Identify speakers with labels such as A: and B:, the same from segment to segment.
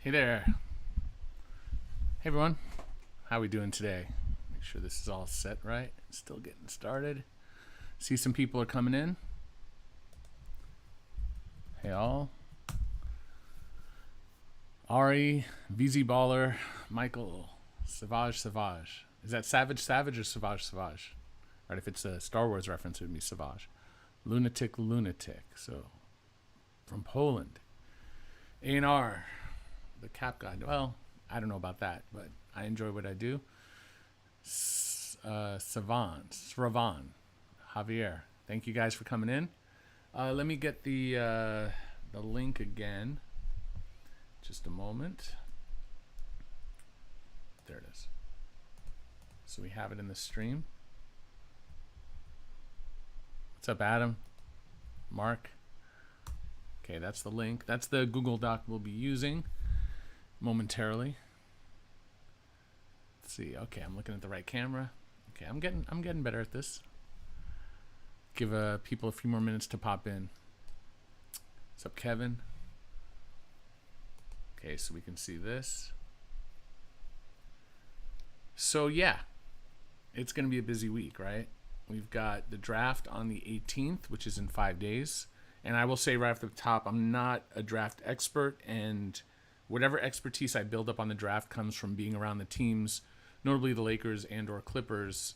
A: Hey there. Hey everyone. How we doing today? Make sure this is all set right. Still getting started. See some people are coming in. Hey all. Ari, VZ Baller, Michael, Savage. Is that Savage or Savage? Right, if it's a Star Wars reference, it would be Savage. Lunatic. So, from Poland. A&R, the Cap guy. Well, I don't know about that, but I enjoy what I do. Sravan, Javier. Thank you guys for coming in. Let me get the link again. Just a moment. There it is. So we have it in the stream. What's up, Adam? Mark? Okay, that's the link. That's the Google Doc we'll be using momentarily. Let's see. Okay, I'm looking at the right camera. Okay, I'm getting better at this. Give people a few more minutes to pop in. What's up, Kevin? Okay, so we can see this. So yeah, it's going to be a busy week, right? We've got the draft on the 18th, which is in 5 days. And I will say right off the top, I'm not a draft expert, and whatever expertise I build up on the draft comes from being around the teams, notably the Lakers and or Clippers,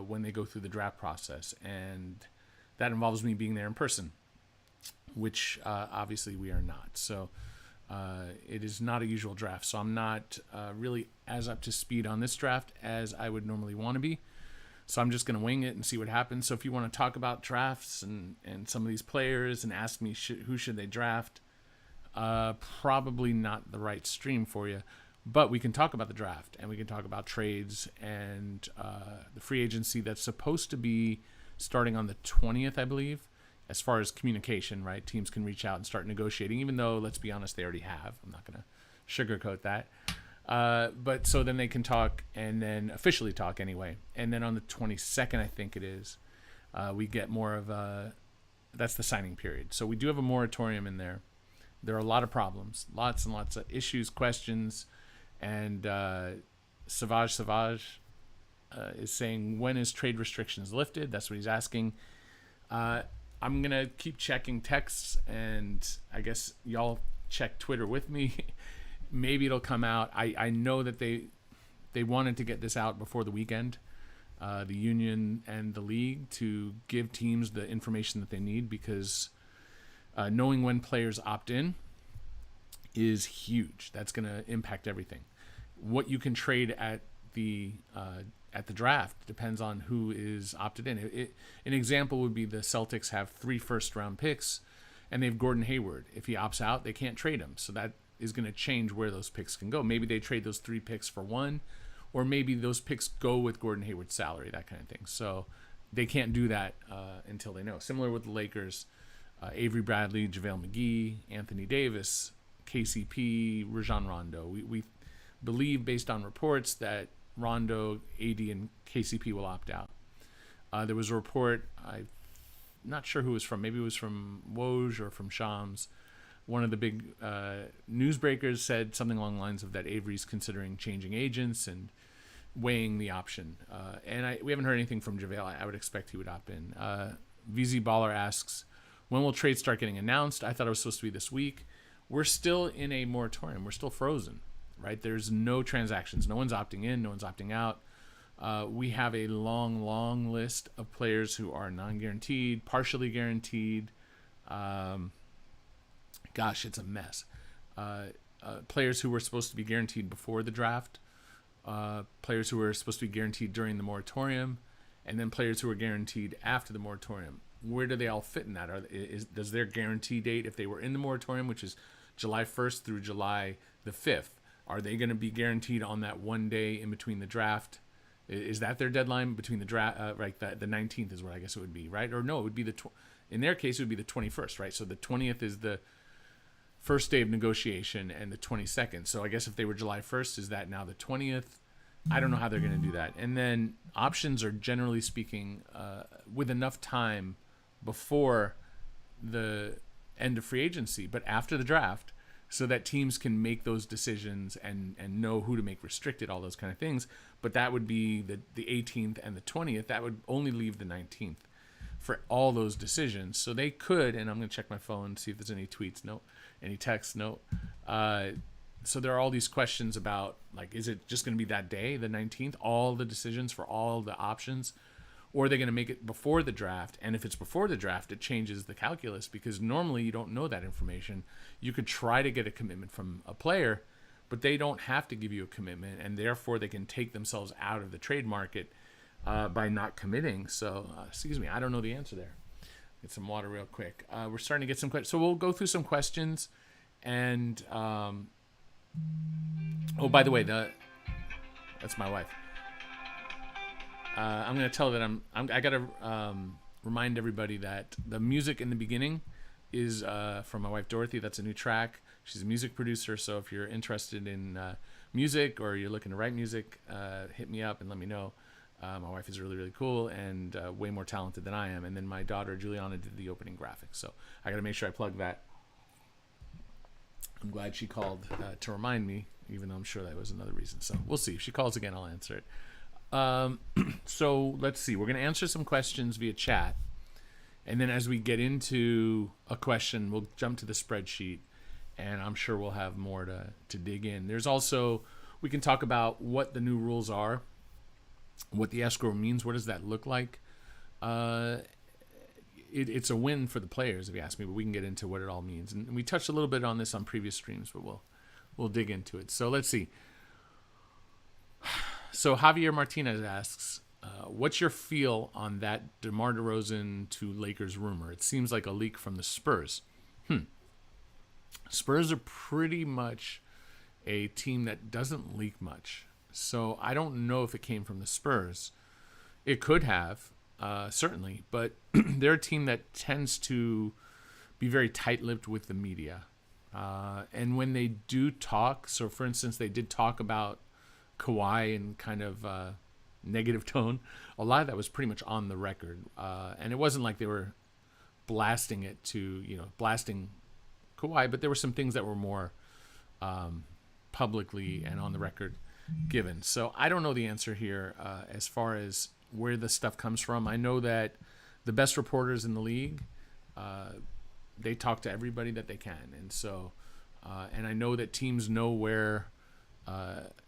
A: when they go through the draft process. And that involves me being there in person, which obviously we are not. So it is not a usual draft. So I'm not really as up to speed on this draft as I would normally want to be. So I'm just going to wing it and see what happens. So if you want to talk about drafts and some of these players and ask me who should they draft, probably not the right stream for you. But we can talk about the draft, and we can talk about trades and the free agency that's supposed to be starting on the 20th, I believe, as far as communication, right? Teams can reach out and start negotiating, even though, let's be honest, they already have. I'm not going to sugarcoat that. But so then they can talk and then officially talk anyway. And then on the 22nd, I think it is, we get more of that's the signing period. So we do have a moratorium in there. There are a lot of problems, lots and lots of issues, questions. And Savage is saying, when is trade restrictions lifted? That's what he's asking. I'm going to keep checking texts, and I guess y'all check Twitter with me. Maybe it'll come out. I know that they wanted to get this out before the weekend, the union and the league, to give teams the information that they need, because knowing when players opt in is huge. That's going to impact everything. What you can trade at the draft depends on who is opted in. An example would be the Celtics have 3 first-round picks, and they have Gordon Hayward. If he opts out, they can't trade him. So that is going to change where those picks can go. Maybe they trade those 3 picks for 1, or maybe those picks go with Gordon Hayward's salary, that kind of thing. So they can't do that until they know. Similar with the Lakers, Avery Bradley, JaVale McGee, Anthony Davis, KCP, Rajon Rondo. We believe, based on reports, that Rondo, AD, and KCP will opt out. There was a report, I'm not sure who it was from. Maybe it was from Woj or from Shams. One of the big newsbreakers said something along the lines of that Avery's considering changing agents and weighing the option. And we haven't heard anything from JaVale. I would expect he would opt in. VZ Baller asks, when will trades start getting announced? I thought it was supposed to be this week. We're still in a moratorium. We're still frozen, right? There's no transactions. No one's opting in. No one's opting out. We have a long list of players who are non-guaranteed, partially guaranteed. Gosh, it's a mess. Players who were supposed to be guaranteed before the draft, players who were supposed to be guaranteed during the moratorium, and then players who were guaranteed after the moratorium. Where do they all fit in that? Does their guarantee date, if they were in the moratorium, which is July 1st through July the 5th, are they going to be guaranteed on that one day in between the draft? Is that their deadline between the draft? Right, the 19th is what I guess it would be, right? Or no, it would be in their case, it would be the 21st, right? So the 20th is the first day of negotiation, and the 22nd. So I guess if they were July 1st, is that now the 20th? I don't know how they're going to do that. And then options are, generally speaking, with enough time before the end of free agency, but after the draft, so that teams can make those decisions and know who to make restricted, all those kind of things. But that would be the 18th and the 20th. That would only leave the 19th for all those decisions. So they could, and I'm going to check my phone, see if there's any tweets. No. Any texts? No. So there are all these questions about, like, is it just going to be that day, the 19th, all the decisions for all the options? Or are they going to make it before the draft? And if it's before the draft, it changes the calculus, because normally you don't know that information. You could try to get a commitment from a player, but they don't have to give you a commitment, and therefore they can take themselves out of the trade market by not committing. So, excuse me, I don't know the answer there. Get some water real quick. We're starting to get some questions. So we'll go through some questions. And, oh, by the way, that's my wife. I'm going to tell that I got to remind everybody that the music in the beginning is from my wife, Dorothy. That's a new track. She's a music producer. So if you're interested in music, or you're looking to write music, hit me up and let me know. My wife is really, really cool and way more talented than I am. And then my daughter, Juliana, did the opening graphics. So I got to make sure I plug that. I'm glad she called to remind me, even though I'm sure that was another reason. So we'll see. If she calls again, I'll answer it. So let's see. We're going to answer some questions via chat. And then as we get into a question, we'll jump to the spreadsheet. And I'm sure we'll have more to dig in. There's also, we can talk about what the new rules are, what the escrow means. What does that look like? It's a win for the players, if you ask me, but we can get into what it all means. And we touched a little bit on this on previous streams, but we'll dig into it. So let's see. So Javier Martinez asks, what's your feel on that DeMar DeRozan to Lakers rumor? It seems like a leak from the Spurs. Spurs are pretty much a team that doesn't leak much. So I don't know if it came from the Spurs. It could have, certainly, but they're a team that tends to be very tight-lipped with the media. And when they do talk, so for instance, they did talk about Kawhi in kind of negative tone. A lot of that was pretty much on the record. And it wasn't like they were blasting it to, blasting Kawhi, but there were some things that were more publicly and on the record given. So I don't know the answer here as far as where the stuff comes from. I know that the best reporters in the league, they talk to everybody that they can. And so, and I know that teams know where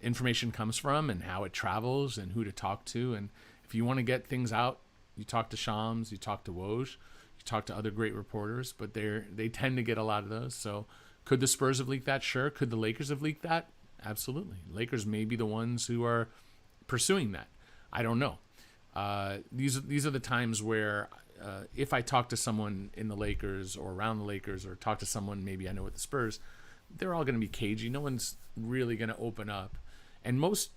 A: information comes from and how it travels and who to talk to. And if you want to get things out, you talk to Shams, you talk to Woj, you talk to other great reporters, but they tend to get a lot of those. So could the Spurs have leaked that? Sure. Could the Lakers have leaked that? Absolutely. Lakers may be the ones who are pursuing that. I don't know. These are the times where if I talk to someone in the Lakers or around the Lakers, or talk to someone maybe I know at the Spurs, they're all going to be cagey. No one's really going to open up. And most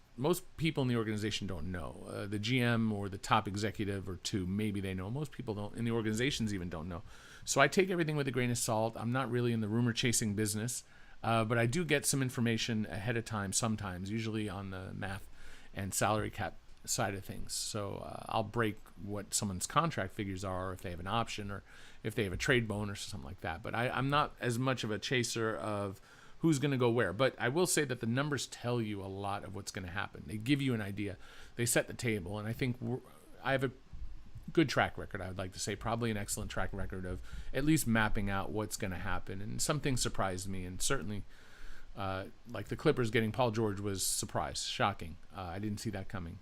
A: people in the organization don't know. The GM or the top executive or two, maybe they know. Most people don't, and the organizations even don't know. So I take everything with a grain of salt. I'm not really in the rumor chasing business, but I do get some information ahead of time sometimes, usually on the math and salary cap side of things. So I'll break what someone's contract figures are, or if they have an option, or if they have a trade bonus or something like that. But I'm not as much of a chaser of who's going to go where. But I will say that the numbers tell you a lot of what's going to happen. They give you an idea. They set the table. And I think I have a good track record, I would like to say, probably an excellent track record of at least mapping out what's going to happen. And some things surprised me. And certainly, like the Clippers getting Paul George was surprise, shocking. I didn't see that coming.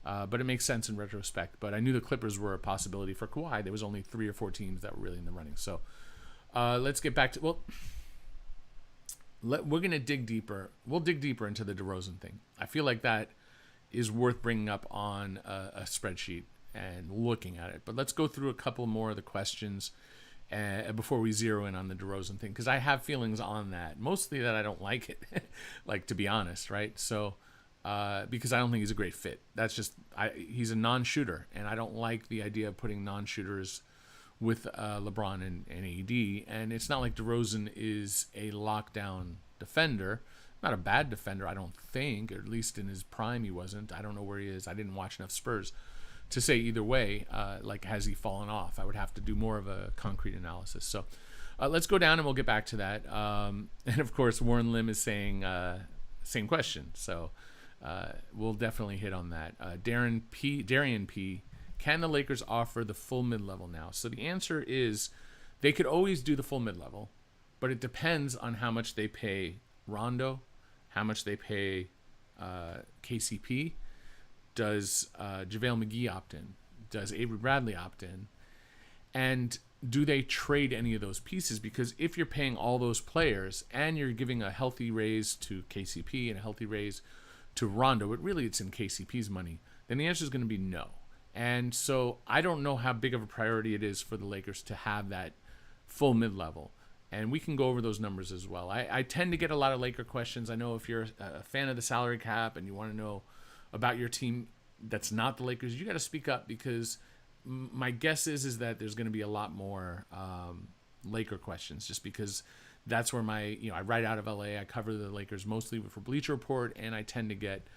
A: But it makes sense in retrospect. But I knew the Clippers were a possibility for Kawhi. There was only 3 or 4 teams that were really in the running. So let's get back to, we're going to dig deeper. We'll dig deeper into the DeRozan thing. I feel like that is worth bringing up on a spreadsheet and looking at it. But let's go through a couple more of the questions before we zero in on the DeRozan thing, because I have feelings on that. Mostly that I don't like it, like, to be honest, right? So because I don't think he's a great fit. That's just, he's a non-shooter, and I don't like the idea of putting non-shooters with LeBron and AD. And it's not like DeRozan is a lockdown defender. Not a bad defender, I don't think, or at least in his prime he wasn't. I don't know where he is. I didn't watch enough Spurs to say either way, like, has he fallen off? I would have to do more of a concrete analysis. So Let's go down and we'll get back to that. And of course, Warren Lim is saying same question. So we'll definitely hit on that. Darian P. Can the Lakers offer the full mid-level now? So the answer is they could always do the full mid-level, but it depends on how much they pay Rondo, how much they pay KCP. Does JaVale McGee opt in? Does Avery Bradley opt in? And do they trade any of those pieces? Because if you're paying all those players and you're giving a healthy raise to KCP and a healthy raise to Rondo, but really it's in KCP's money, then the answer is going to be no. And so I don't know how big of a priority it is for the Lakers to have that full mid-level. And we can go over those numbers as well. I tend to get a lot of Laker questions. I know if you're a fan of the salary cap and you want to know about your team that's not the Lakers, you got to speak up, because my guess is that there's going to be a lot more Laker questions, just because that's where I write out of LA. I cover the Lakers mostly for Bleacher Report, and I tend to get,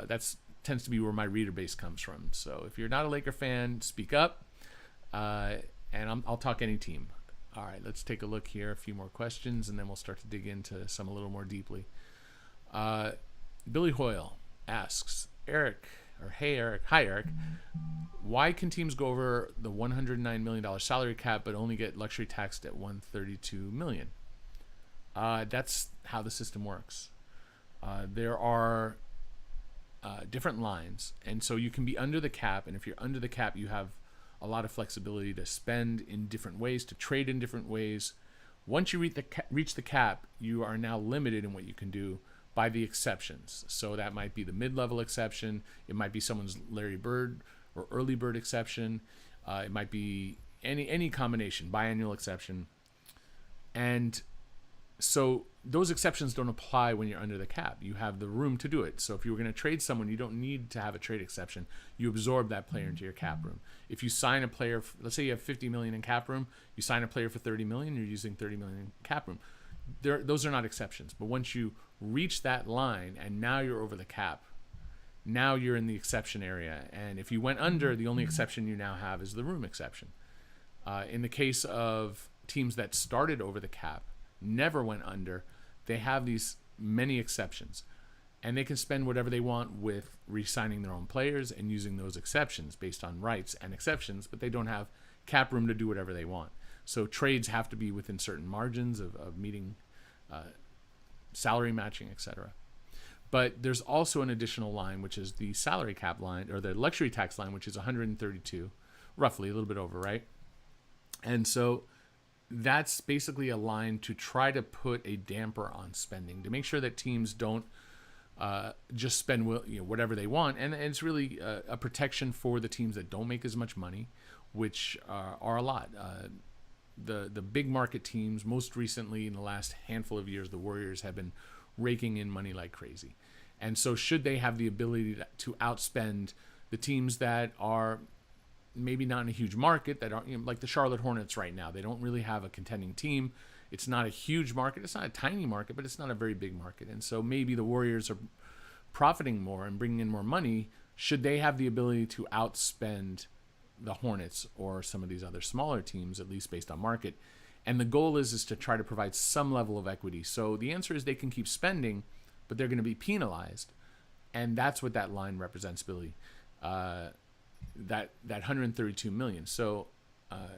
A: that's tends to be where my reader base comes from. So if you're not a Laker fan, speak up, and I'll talk any team. All right, let's take a look here. A few more questions, and then we'll start to dig into some a little more deeply. Billy Hoyle asks, Hi Eric, why can teams go over the $109 million salary cap but only get luxury taxed at $132 million? That's how the system works. There are different lines, and so you can be under the cap, and if you're under the cap, you have a lot of flexibility to spend in different ways, to trade in different ways. Once you reach the cap, you are now limited in what you can do by the exceptions. So that might be the mid-level exception. It might be someone's Larry Bird or early bird exception. It might be any combination, biannual exception. And so those exceptions don't apply when you're under the cap. You have the room to do it. So if you were going to trade someone, you don't need to have a trade exception. You absorb that player into your cap room. If you sign a player, let's say you have $50 million in cap room, you sign a player for $30 million, you're using $30 million in cap room. Those are not exceptions. But once you reach that line and now you're over the cap, now you're in the exception area. And if you went under, the only exception you now have is the room exception. In the case of teams that started over the cap, never went under, they have these many exceptions. And they can spend whatever they want with re-signing their own players and using those exceptions based on rights and exceptions, but they don't have cap room to do whatever they want. So trades have to be within certain margins of meeting salary matching, etc. But there's also an additional line, which is the salary cap line, or the luxury tax line, which is 132, roughly, a little bit over, right? And so that's basically a line to try to put a damper on spending, to make sure that teams don't just spend whatever they want. And it's really a protection for the teams that don't make as much money, which are a lot. The big market teams, most recently in the last handful of years, the Warriors have been raking in money like crazy. And so should they have the ability to outspend the teams that are maybe not in a huge market, that are like the Charlotte Hornets right now, they don't really have a contending team. It's not a huge market. It's not a tiny market, but it's not a very big market. And so maybe the Warriors are profiting more and bringing in more money. Should they have the ability to outspend the Hornets or some of these other smaller teams, at least based on market? And the goal is to try to provide some level of equity. So the answer is they can keep spending, but they're going to be penalized. And that's what that line represents, Billy. That $132 million. So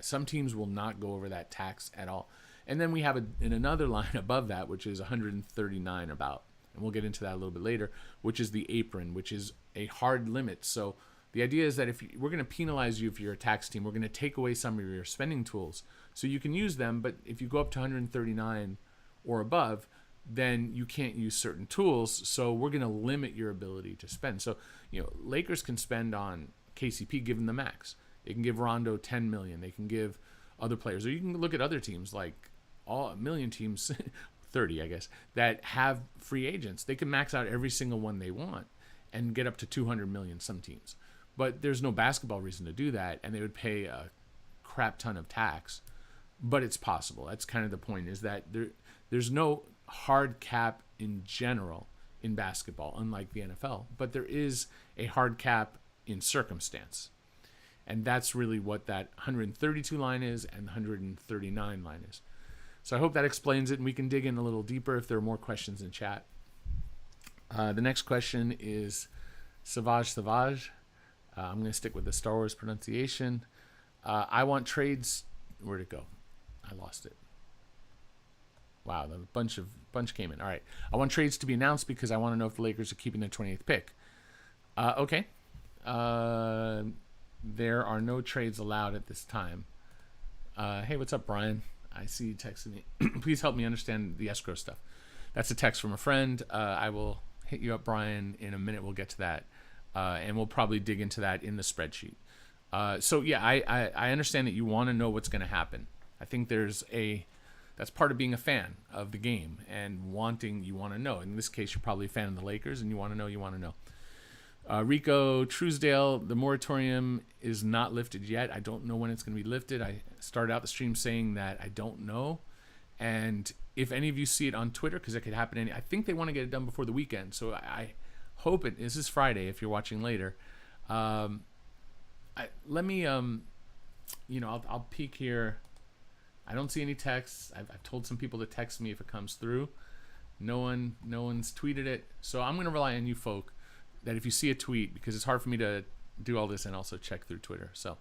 A: some teams will not go over that tax at all. And then we have in another line above that, which is 139 about, and we'll get into that a little bit later, which is the apron, which is a hard limit. So the idea is that if we're going to penalize you if you're a tax team, we're going to take away some of your spending tools. So you can use them, but if you go up to 139 or above, then you can't use certain tools. So we're going to limit your ability to spend. So, Lakers can spend on KCP, give them the max. They can give Rondo $10 million. They can give other players, or you can look at other teams, like a million teams, 30, I guess, that have free agents. They can max out every single one they want and get up to 200 million, some teams. But there's no basketball reason to do that, and they would pay a crap ton of tax. But it's possible. That's kind of the point, is that there's no hard cap in general in basketball, unlike the NFL. But there is a hard cap in circumstance. And that's really what that 132 line is and 139 line is. So I hope that explains it, and we can dig in a little deeper if there are more questions in chat. The next question is Savage. I'm going to stick with the Star Wars pronunciation. I want trades. Where'd it go? I lost it. Wow, a bunch came in. All right. I want trades to be announced because I want to know if the Lakers are keeping their 28th pick. Okay. There are no trades allowed at this time. Hey, what's up, Brian? I see you texting me. Please help me understand the escrow stuff. That's a text from a friend. I will hit you up, Brian, in a minute. We'll get to that. And we'll probably dig into that in the spreadsheet. So, yeah, I understand that you want to know what's going to happen. I think that's part of being a fan of the game and you want to know. In this case, you're probably a fan of the Lakers, and you want to know. Rico Truesdale, the moratorium is not lifted yet. I don't know when it's going to be lifted. I started out the stream saying that I don't know. And if any of you see it on Twitter, because it could happen, I think they want to get it done before the weekend. So I hope this is Friday if you're watching later. I'll peek here. I don't see any texts. I've told some people to text me if it comes through. No one's tweeted it. So I'm going to rely on you folk that if you see a tweet, because it's hard for me to do all this and also check through Twitter. So,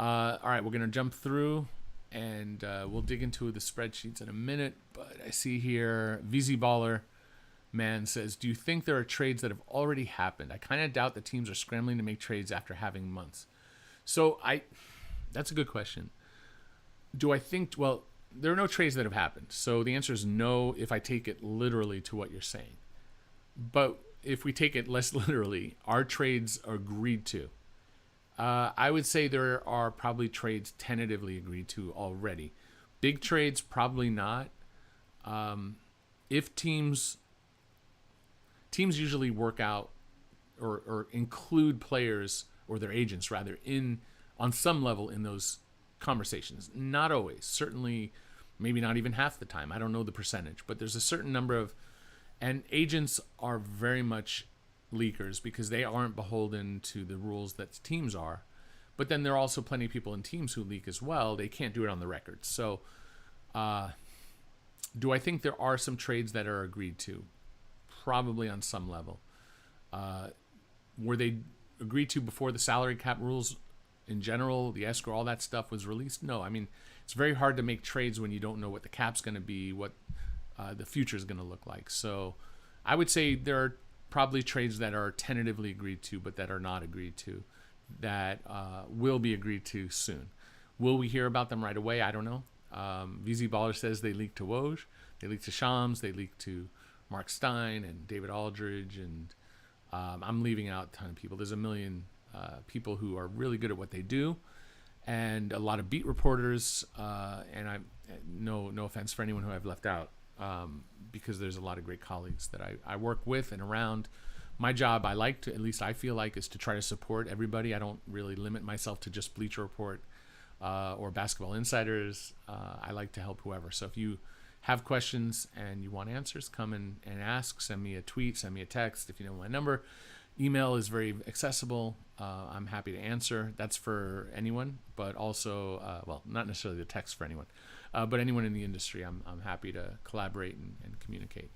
A: all right, we're going to jump through and we'll dig into the spreadsheets in a minute. But I see here, VZ Baller Man says, do you think there are trades that have already happened? I kind of doubt that teams are scrambling to make trades after having months. So that's a good question. Do I think, well, there are no trades that have happened. So the answer is no if I take it literally to what you're saying. But if we take it less literally, are trades agreed to? I would say there are probably trades tentatively agreed to already. Big trades, probably not. If teams usually work out or include players or their agents rather on some level in those conversations. Not always. Certainly, maybe not even half the time. I don't know the percentage, but there's a certain number of, and agents are very much leakers because they aren't beholden to the rules that teams are. But then there are also plenty of people in teams who leak as well. They can't do it on the record. So, do I think there are some trades that are agreed to? Probably on some level. Were they agreed to before the salary cap rules in general, the escrow, all that stuff was released? No. I mean, it's very hard to make trades when you don't know what the cap's going to be, what the future is going to look like. So I would say there are probably trades that are tentatively agreed to, but that are not agreed to, that will be agreed to soon. Will we hear about them right away? I don't know. VZ Baller says they leaked to Woj, they leaked to Shams, they leaked to Mark Stein and David Aldridge, and I'm leaving out a ton of people. There's a million people who are really good at what they do, and a lot of beat reporters, and I no offense for anyone who I've left out, because there's a lot of great colleagues that I work with and around. My job, at least I feel like, is to try to support everybody. I don't really limit myself to just Bleacher Report or Basketball Insiders. I like to help whoever. So if you have questions and you want answers, come and ask. Send me a tweet, send me a text. If you know my number, email is very accessible. I'm happy to answer. That's for anyone, but also, well, not necessarily the text for anyone, but anyone in the industry. I'm happy to collaborate and communicate.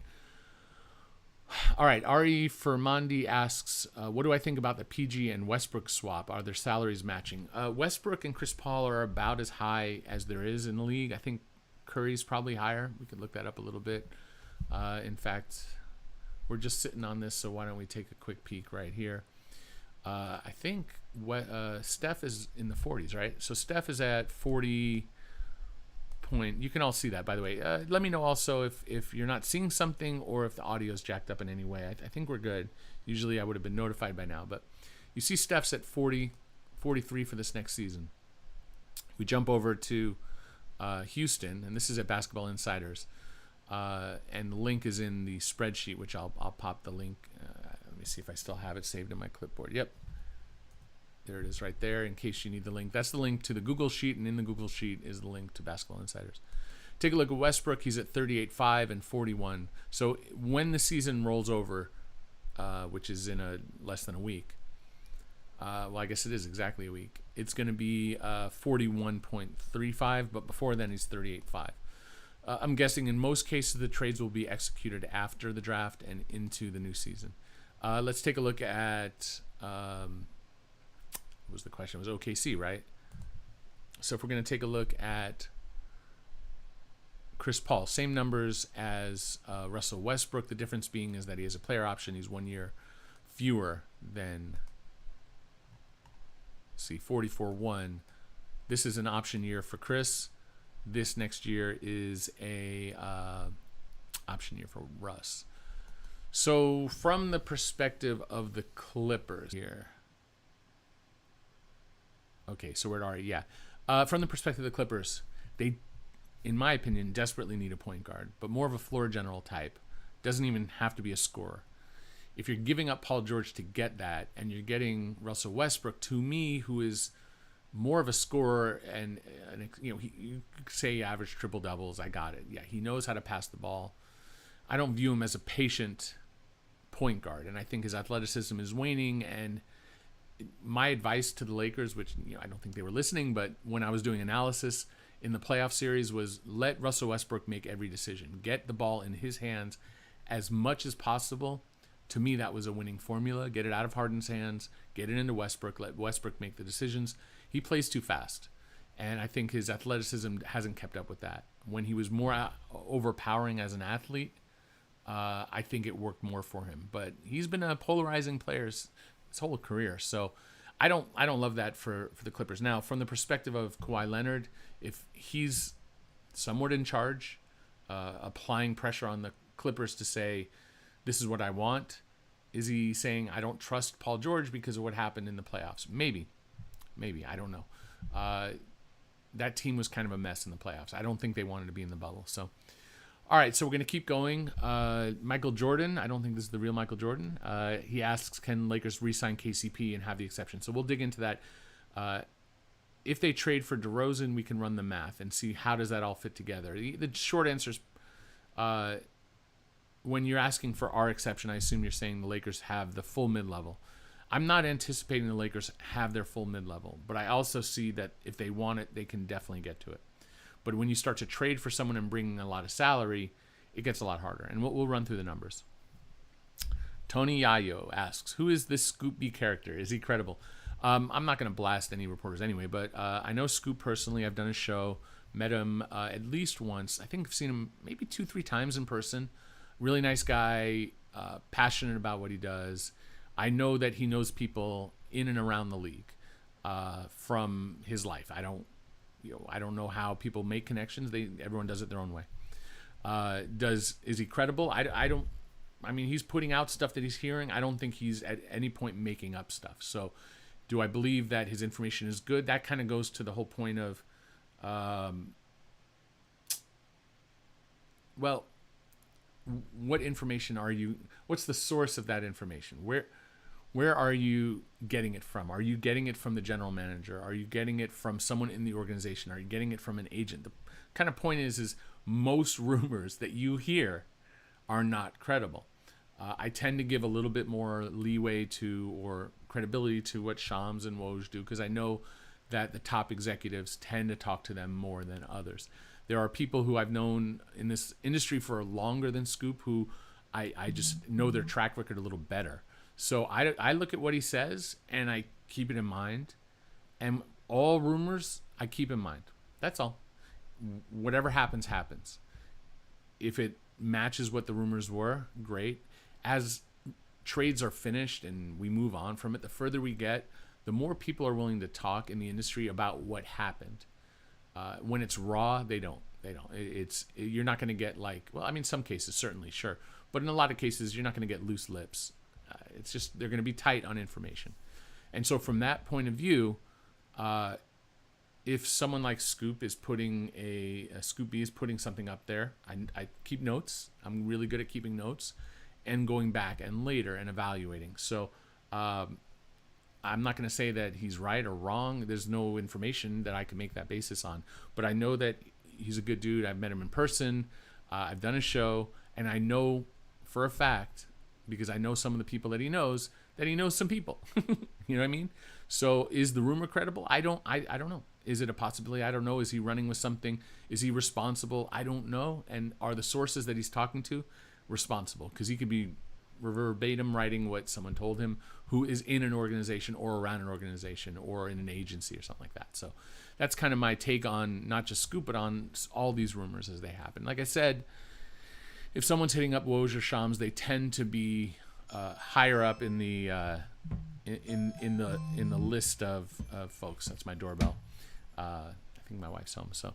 A: All right, Ari Fermandi asks, what do I think about the PG and Westbrook swap? Are their salaries matching? Westbrook and Chris Paul are about as high as there is in the league. I think Curry's probably higher. We could look that up a little bit. In fact, we're just sitting on this, so why don't we take a quick peek right here. I think Steph is in the 40s, right? So Steph is at 40 point. You can all see that, by the way. Let me know also if you're not seeing something or if the audio is jacked up in any way. I think we're good. Usually I would have been notified by now, but you see Steph's at 40, 43 for this next season. We jump over to Houston, and this is at Basketball Insiders, and the link is in the spreadsheet, which I'll pop the link. Let me see if I still have it saved in my clipboard. Yep, there it is right there, in case you need the link. That's the link to the Google Sheet, and in the Google Sheet is the link to Basketball Insiders. Take a look at Westbrook. He's at 38.5 and 41. So when the season rolls over, which is in less than a week, well, I guess it is exactly a week, it's going to be 41.35, but before then he's 38.5. I'm guessing in most cases the trades will be executed after the draft and into the new season. Let's take a look at what was the question? It was OKC, right? So if we're going to take a look at Chris Paul, same numbers as Russell Westbrook. The difference being is that he has a player option. He's 1 year fewer than, 44-1. This is an option year for Chris. This next year is a option year for Russ. So from the perspective of the Clippers here. Okay, so where are you? Yeah. From the perspective of the Clippers, they, in my opinion, desperately need a point guard, but more of a floor general type. Doesn't even have to be a scorer. If you're giving up Paul George to get that, and you're getting Russell Westbrook, to me, who is more of a scorer, and you could say he averaged triple doubles. I got it. Yeah, he knows how to pass the ball. I don't view him as a patient point guard, and I think his athleticism is waning. And my advice to the Lakers, which I don't think they were listening, but when I was doing analysis in the playoff series, was let Russell Westbrook make every decision. Get the ball in his hands as much as possible. To me, that was a winning formula. Get it out of Harden's hands, get it into Westbrook, let Westbrook make the decisions. He plays too fast, and I think his athleticism hasn't kept up with that. When he was more overpowering as an athlete, I think it worked more for him. But he's been a polarizing player his whole career, so I don't love that for the Clippers. Now, from the perspective of Kawhi Leonard, if he's somewhat in charge, applying pressure on the Clippers to say, this is what I want, is he saying, I don't trust Paul George because of what happened in the playoffs? Maybe, I don't know. That team was kind of a mess in the playoffs. I don't think they wanted to be in the bubble. So, all right, so we're going to keep going. Michael Jordan, I don't think this is the real Michael Jordan. He asks, can Lakers re-sign KCP and have the exception? So we'll dig into that. If they trade for DeRozan, we can run the math and see how does that all fit together. The short answer is, when you're asking for our exception, I assume you're saying the Lakers have the full mid-level. I'm not anticipating the Lakers have their full mid-level, but I also see that if they want it, they can definitely get to it. But when you start to trade for someone and bring a lot of salary, it gets a lot harder. And we'll run through the numbers. Tony Yayo asks, who is this Scoop B character? Is he credible? I'm not going to blast any reporters anyway, but I know Scoop personally. I've done a show, met him at least once. I think I've seen him maybe 2-3 times in person. Really nice guy, passionate about what he does. I know that he knows people in and around the league from his life. I don't know how people make connections. Everyone does it their own way. Is he credible? I mean, he's putting out stuff that he's hearing. I don't think he's at any point making up stuff. So, do I believe that his information is good? That kind of goes to the whole point of, what information are you? What's the source of that information? Where are you getting it from? Are you getting it from the general manager? Are you getting it from someone in the organization? Are you getting it from an agent? The kind of point is most rumors that you hear are not credible. I tend to give a little bit more leeway to or credibility to what Shams and Woj do because I know that the top executives tend to talk to them more than others. There are people who I've known in this industry for longer than Scoop who I just know their track record a little better. So I look at what he says and I keep it in mind. And all rumors, I keep in mind. That's all. Whatever happens, happens. If it matches what the rumors were, great. As trades are finished and we move on from it, the further we get, the more people are willing to talk in the industry about what happened. When it's raw, they don't. You're not going to get some cases, certainly, sure. But in a lot of cases, you're not going to get loose lips. It's just they're going to be tight on information. And so from that point of view, if someone like Scoop is putting Scoop B is putting something up there, I keep notes. I'm really good at keeping notes and going back and later and evaluating. So I'm not going to say that he's right or wrong. There's no information that I can make that basis on. But I know that he's a good dude. I've met him in person. I've done a show. And I know for a fact, because I know some of the people that he knows some people. You know what I mean? So is the rumor credible? I don't know. Is it a possibility? I don't know. Is he running with something? Is he responsible? I don't know. And are the sources that he's talking to responsible? Because he could be verbatim writing what someone told him who is in an organization or around an organization or in an agency or something like that. So that's kind of my take on not just Scoop, but on all these rumors as they happen. Like I said, if someone's hitting up Woj or Shams, they tend to be higher up in the in the list of folks. That's my doorbell. I think my wife's home. So,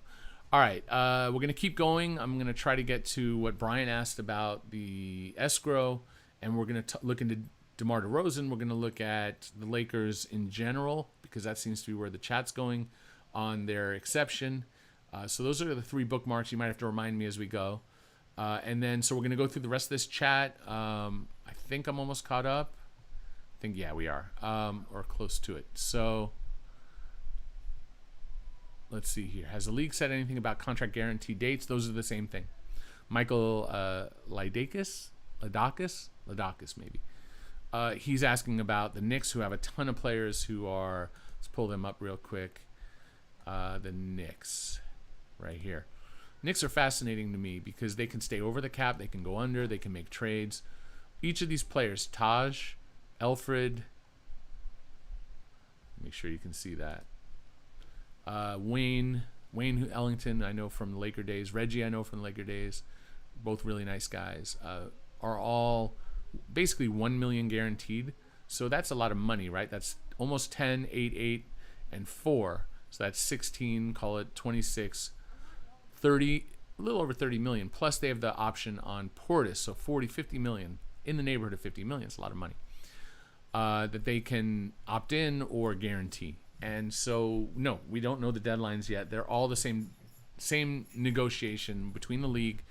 A: all right, we're gonna keep going. I'm gonna try to get to what Brian asked about the escrow, and we're gonna look into DeMar DeRozan. We're gonna look at the Lakers in general because that seems to be where the chat's going on their exception. So those are the 3 bookmarks. You might have to remind me as we go. And then, so we're going to go through the rest of this chat. I think I'm almost caught up. I think, yeah, we are, or close to it. So let's see here. Has the league said anything about contract guarantee dates? Those are the same thing. Michael Ladakis maybe. He's asking about the Knicks, who have a ton of players who are, let's pull them up real quick. The Knicks right here. Knicks are fascinating to me because they can stay over the cap, they can go under, they can make trades. Each of these players, Taj, Alfred, make sure you can see that. Wayne Ellington, I know from the Laker days. Reggie, I know from the Laker days. Both really nice guys. Are all basically $1 million guaranteed. So that's a lot of money, right? That's almost 10, 8, 8, and 4. So that's 16, call it 26, 30, a little over 30 million. Plus they have the option on Portis, so 40, 50 million, in the neighborhood of 50 million. It's a lot of money that they can opt in or guarantee. And so, no, we don't know the deadlines yet. They're all the same negotiation between the league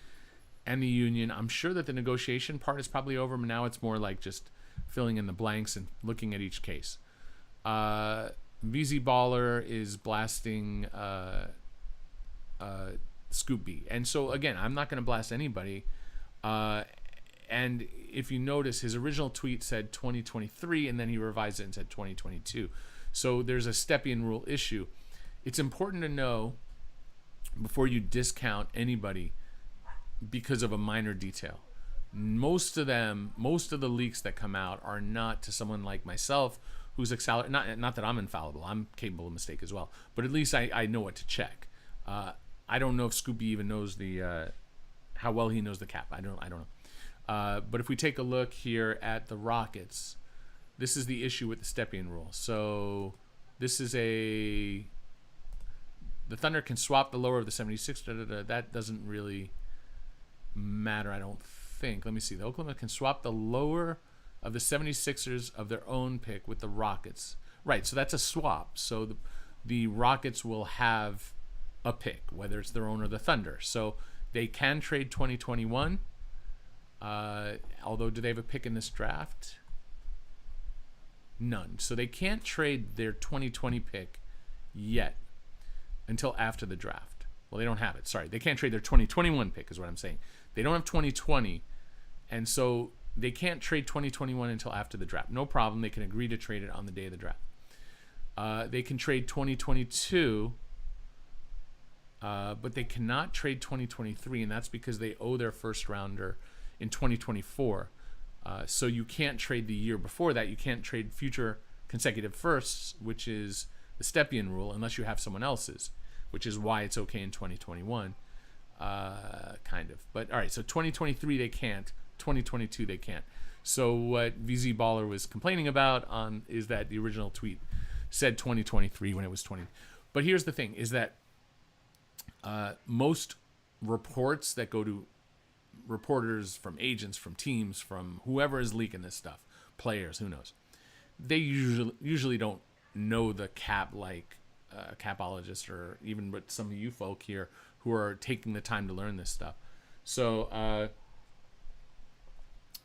A: and the union. I'm sure that the negotiation part is probably over, but now it's more like just filling in the blanks and looking at each case. VZ Baller is blasting Scoop B. And so, again, I'm not going to blast anybody. And if you notice, his original tweet said 2023, and then he revised it and said 2022. So there's a Stepien rule issue. It's important to know before you discount anybody because of a minor detail. Most of the leaks that come out are not to someone like myself, who's not that I'm infallible. I'm capable of mistake as well. But at least I know what to check. I don't know if Scoopy even knows how well he knows the cap. I don't know. But if we take a look here at the Rockets, this is the issue with the Stepien rule. So this is the Thunder can swap the lower of the 76. That doesn't really matter, I don't think. Let me see. The Oklahoma can swap the lower of the 76ers of their own pick with the Rockets. Right, so that's a swap. So the Rockets will have a pick, whether it's their own or the Thunder. So they can trade 2021. Although, do they have a pick in this draft? None. So they can't trade their 2020 pick yet until after the draft. Well, they don't have it. Sorry. They can't trade their 2021 pick is what I'm saying. They don't have 2020. And so they can't trade 2021 until after the draft. No problem. They can agree to trade it on the day of the draft. They can trade 2022, but they cannot trade 2023, and that's because they owe their first rounder in 2024. So you can't trade the year before that. You can't trade future consecutive firsts, which is the Stepien rule, unless you have someone else's, which is why it's okay in 2021, kind of. But all right, so 2023 they can't. 2022 they can't. So what VZ Baller was complaining about is that the original tweet said 2023 when it was 20. But here's the thing: is that most reports that go to reporters, from agents, from teams, from whoever is leaking this stuff, players, who knows, they usually don't know the cap like a capologist, or even with some of you folk here who are taking the time to learn this stuff. So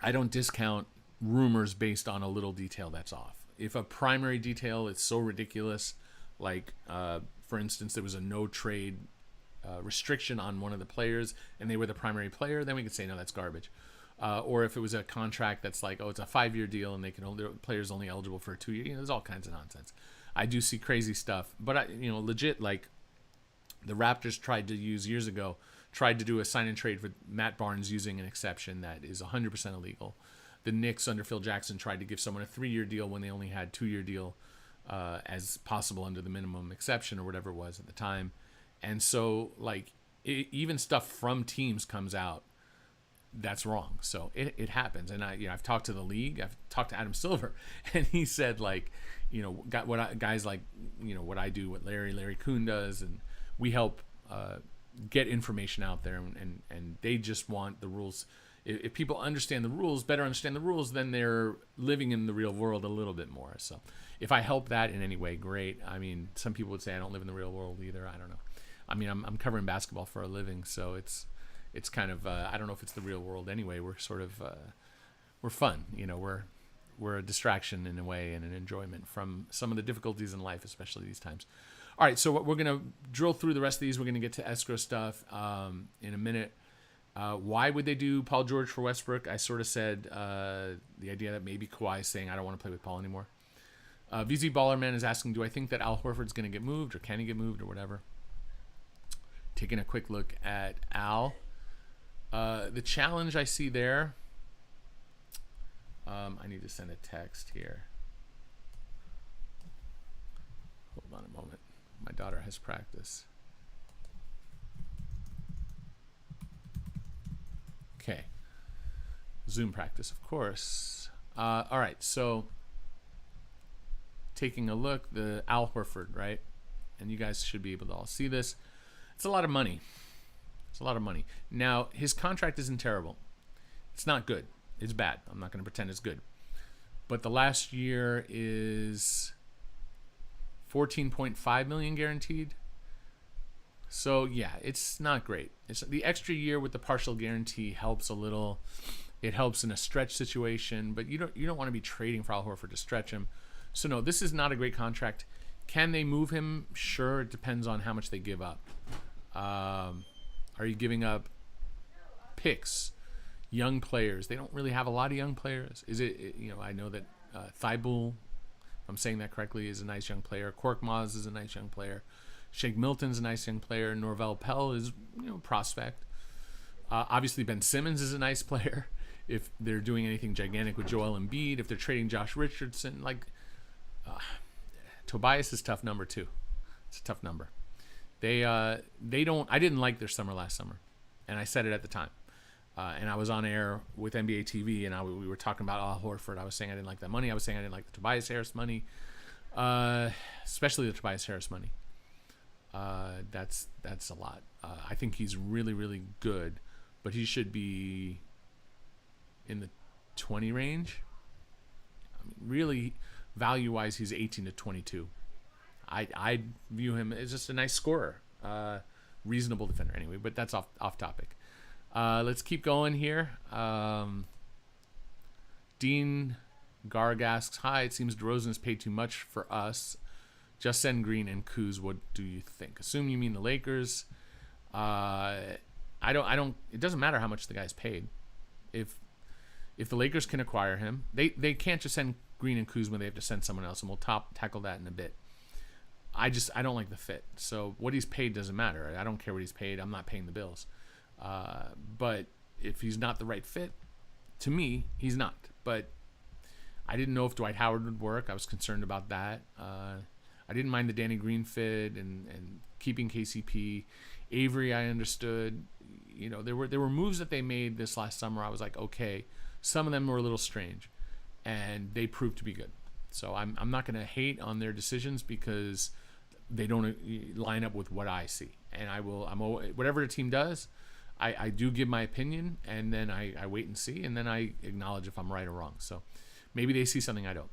A: I don't discount rumors based on a little detail that's off. If a primary detail is so ridiculous, like for instance, there was a no trade restriction on one of the players and they were the primary player, then we could say, no, that's garbage. Or if it was a contract that's like, oh, it's a 5-year deal and the player's only eligible for a 2-year, there's all kinds of nonsense. I do see crazy stuff. But legit, like the Raptors tried to use years ago, tried to do a sign and trade for Matt Barnes using an exception that is 100% illegal. The Knicks under Phil Jackson tried to give someone a 3-year deal when they only had 2-year deal as possible under the minimum exception or whatever it was at the time. And so, like, even stuff from teams comes out that's wrong. So it happens. And I've talked to the league. I've talked to Adam Silver, and he said, like, guys like, what I do, what Larry Kuhn does, and we help get information out there, and they just want the rules. If people understand the rules, better understand the rules, then they're living in the real world a little bit more. So if I help that in any way, great. I mean, some people would say I don't live in the real world either. I don't know. I mean, I'm covering basketball for a living, so it's kind of I don't know if it's the real world anyway. We're sort of we're fun, we're a distraction in a way and an enjoyment from some of the difficulties in life, especially these times. All right, so we're gonna drill through the rest of these. We're gonna get to escrow stuff in a minute. Why would they do Paul George for Westbrook? I sort of said the idea that maybe Kawhi is saying I don't want to play with Paul anymore. VZ Ballerman is asking, do I think that Al Horford's gonna get moved, or can he get moved, or whatever? Taking a quick look at Al. The challenge I see there, I need to send a text here. Hold on a moment. My daughter has practice. Okay. Zoom practice, of course. All right, so taking a look, the Al Horford, right? And you guys should be able to all see this. It's a lot of money. It's a lot of money. Now, his contract isn't terrible. It's not good. It's bad. I'm not going to pretend it's good. But the last year is $14.5 million guaranteed. So, yeah, it's not great. It's the extra year with the partial guarantee helps a little. It helps in a stretch situation, but you don't want to be trading for Al Horford to stretch him. So, no, this is not a great contract. Can they move him? Sure, it depends on how much they give up. Are you giving up picks, young players? They don't really have a lot of young players. Is it, I know that Thibault, if I'm saying that correctly, is a nice young player. Korkmaz is a nice young player. Shake Milton's a nice young player. Norvel Pell is, prospect. Obviously, Ben Simmons is a nice player. If they're doing anything gigantic with Joel Embiid, if they're trading Josh Richardson, Tobias is a tough number too. It's a tough number. They don't. I didn't like their summer last summer, and I said it at the time. And I was on air with NBA TV, and we were talking about Al Horford. I was saying I didn't like that money. I was saying I didn't like the Tobias Harris money, especially the Tobias Harris money. That's a lot. I think he's really, really good, but he should be in the 20 range. I mean, really, value-wise, he's 18 to 22. I view him as just a nice scorer, reasonable defender anyway, but that's off topic. Let's keep going here. Dean Garg asks, hi, it seems DeRozan is paid too much for us. Just send Green and Kuz. What do you think? Assume you mean the Lakers. I don't, it doesn't matter how much the guy's paid. If the Lakers can acquire him, they can't just send Green and Kuzma, they have to send someone else, and we'll tackle that in a bit. I don't like the fit. So what he's paid doesn't matter. I don't care what he's paid. I'm not paying the bills. But if he's not the right fit, to me, he's not. But I didn't know if Dwight Howard would work. I was concerned about that. I didn't mind the Danny Green fit and keeping KCP. Avery, I understood. There were moves that they made this last summer. I was like, okay, some of them were a little strange, and they proved to be good. So I'm not going to hate on their decisions because they don't line up with what I see. And whatever the team does, I do give my opinion, and then I wait and see, and then I acknowledge if I'm right or wrong. So maybe they see something I don't.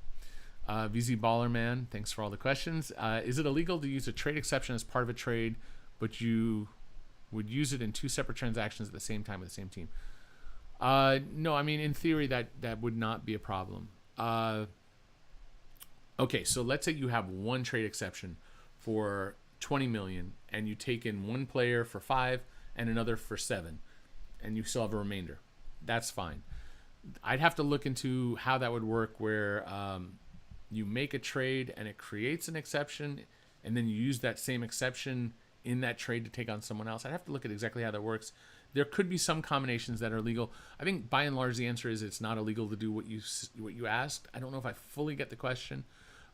A: VZ Ballerman, thanks for all the questions. Is it illegal to use a trade exception as part of a trade, but you would use it in two separate transactions at the same time with the same team? No, I mean, in theory, that would not be a problem. Okay, so let's say you have one trade exception for $20 million, and you take in one player for 5 and another for 7, and you still have a remainder. That's fine. I'd have to look into how that would work, where you make a trade and it creates an exception, and then you use that same exception in that trade to take on someone else. I'd have to look at exactly how that works. There could be some combinations that are legal. I think by and large the answer is it's not illegal to do what you asked. I don't know if I fully get the question,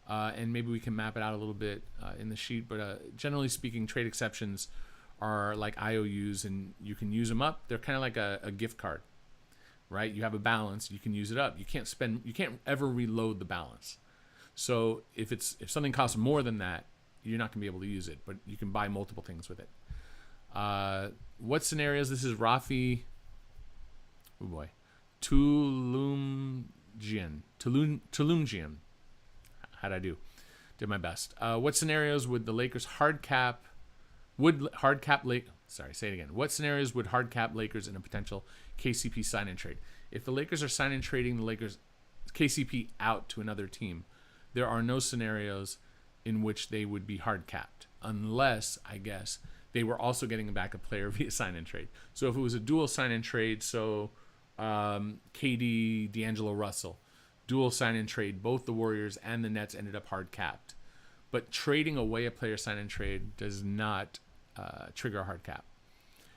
A: and maybe we can map it out a little bit in the sheet. But generally speaking, trade exceptions are like IOUs, and you can use them up. They're kind of like a gift card, right? You have a balance, you can use it up. You can't ever reload the balance. So if something costs more than that, you're not gonna be able to use it, but you can buy multiple things with it. What scenarios? This is Rafi. Oh boy, Tulumjian. How'd I do? Did my best. What scenarios would the Lakers hard cap? Say it again. What scenarios would hard cap Lakers in a potential KCP sign and trade? If the Lakers are sign and trading the Lakers KCP out to another team, there are no scenarios in which they would be hard capped, unless, I guess, they were also getting a backup player via sign and trade. So if it was a dual sign and trade, so KD, D'Angelo Russell, dual sign and trade, both the Warriors and the Nets ended up hard capped. But trading away a player sign and trade does not trigger a hard cap.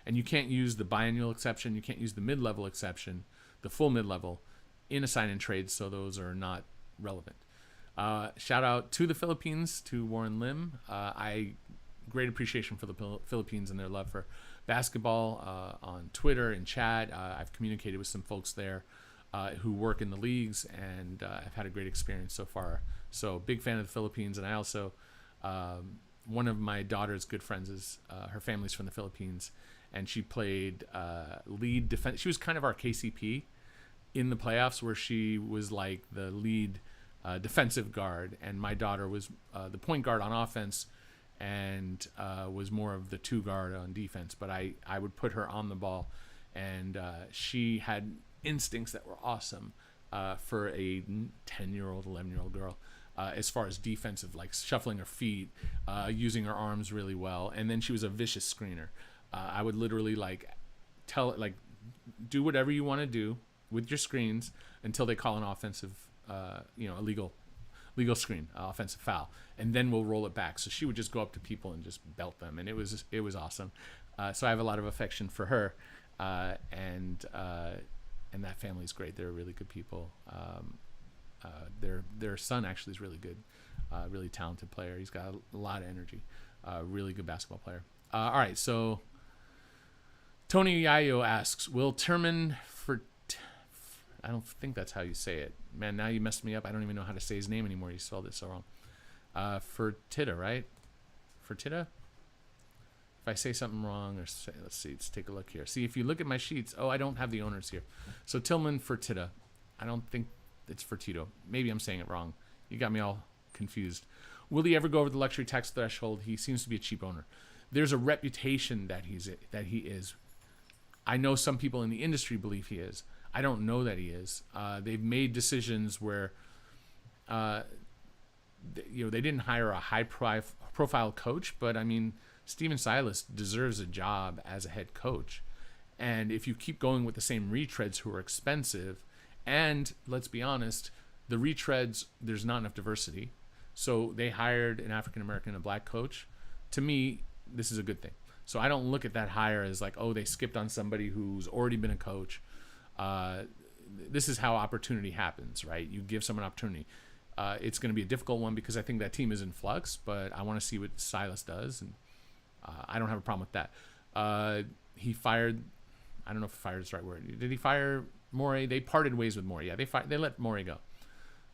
A: And you can't use the biannual exception, you can't use the mid-level exception, the full mid-level, in a sign and trade, so those are not relevant. Shout out to the Philippines, to Warren Lim. Great appreciation for the Philippines and their love for basketball on Twitter and chat. I've communicated with some folks there who work in the leagues, and I've had a great experience so far. So big fan of the Philippines, and I also, one of my daughter's good friends is, her family's from the Philippines, and she played lead defense. She was kind of our KCP in the playoffs, where she was like the lead defensive guard, and my daughter was the point guard on offense, and was more of the two guard on defense. But I would put her on the ball, and she had instincts that were awesome for a 10-year-old, 11-year-old girl, as far as defensive, like shuffling her feet, using her arms really well. And then she was a vicious screener. I would literally tell it, do whatever you want to do with your screens until they call an offensive, a legal screen, offensive foul, and then we'll roll it back. So she would just go up to people and just belt them, and it was awesome. So I have a lot of affection for her, and that family's great. They're really good people. Their son actually is really good, really talented player. He's got a lot of energy, really good basketball player. All right, so Tony Yayo asks, will Terman I don't think that's how you say it. Man, now you messed me up. I don't even know how to say his name anymore. You spelled it so wrong. Fertitta, right? Fertitta? If I say something wrong, let's see, let's take a look here. See, if you look at my sheets, I don't have the owners here. So Tillman Fertitta. I don't think it's Fertito. Maybe I'm saying it wrong. You got me all confused. Will he ever go over the luxury tax threshold? He seems to be a cheap owner. There's a reputation that he is. I know some people in the industry believe he is. I don't know that he is. They've made decisions where, they didn't hire a high-profile coach, but I mean, Steven Silas deserves a job as a head coach. And if you keep going with the same retreads who are expensive, and let's be honest, the retreads, there's not enough diversity. So they hired an African-American and a black coach. To me, this is a good thing. So I don't look at that hire as like, they skipped on somebody who's already been a coach. This is how opportunity happens, right? You give someone opportunity. It's going to be a difficult one because I think that team is in flux, but I want to see what Silas does, and I don't have a problem with that. He fired, I don't know if fired is the right word. Did he fire Morey? They parted ways with Morey. Yeah, they let Morey go.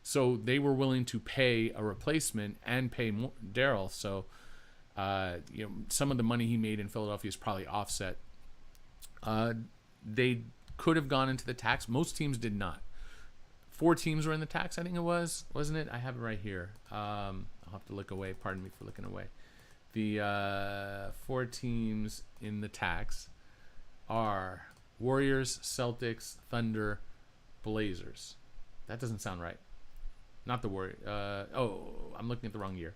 A: So they were willing to pay a replacement and pay Daryl. So some of the money he made in Philadelphia is probably offset. They could have gone into the tax. Most teams did not. 4 teams were in the tax, I think it was, wasn't it? I have it right here. I'll have to look away. Pardon me for looking away. The 4 teams in the tax are Warriors, Celtics, Thunder, Blazers. That doesn't sound right. Not the Warriors. I'm looking at the wrong year.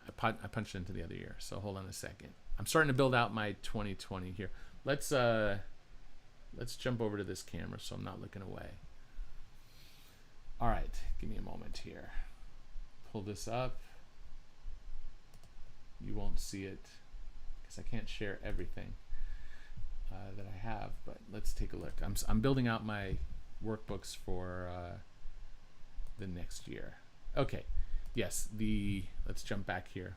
A: I punched into the other year. So hold on a second. I'm starting to build out my 2020 here. Let's jump over to this camera so I'm not looking away. All right, give me a moment here. Pull this up. You won't see it because I can't share everything that I have, but let's take a look. I'm building out my workbooks for the next year. Okay, yes, let's jump back here.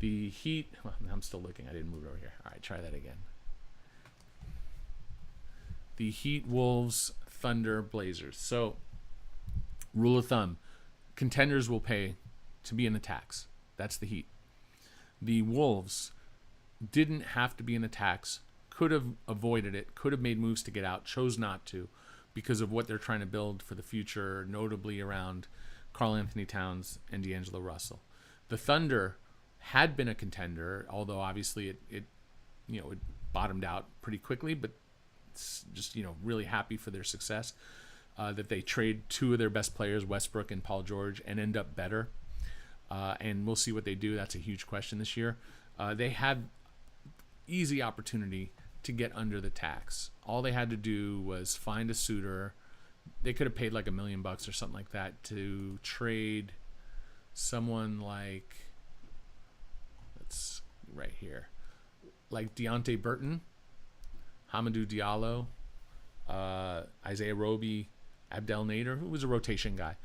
A: The Heat, well, I'm still looking. I didn't move over here. All right, try that again. The Heat, Wolves, Thunder, Blazers. So, rule of thumb, contenders will pay to be in the tax. That's the Heat. The Wolves didn't have to be in the tax, could have avoided it, could have made moves to get out, chose not to because of what they're trying to build for the future, notably around Karl Anthony Towns and D'Angelo Russell. The Thunder had been a contender, although obviously it bottomed out pretty quickly, but it's just, really happy for their success, that they trade two of their best players, Westbrook and Paul George, and end up better. And we'll see what they do. That's a huge question this year. They had easy opportunity to get under the tax. All they had to do was find a suitor. They could have paid like $1 million or something like that to trade someone like, that's right here, like Deontay Burton, Hamidou Diallo, Isaiah Roby, Abdel Nader, who was a rotation guy.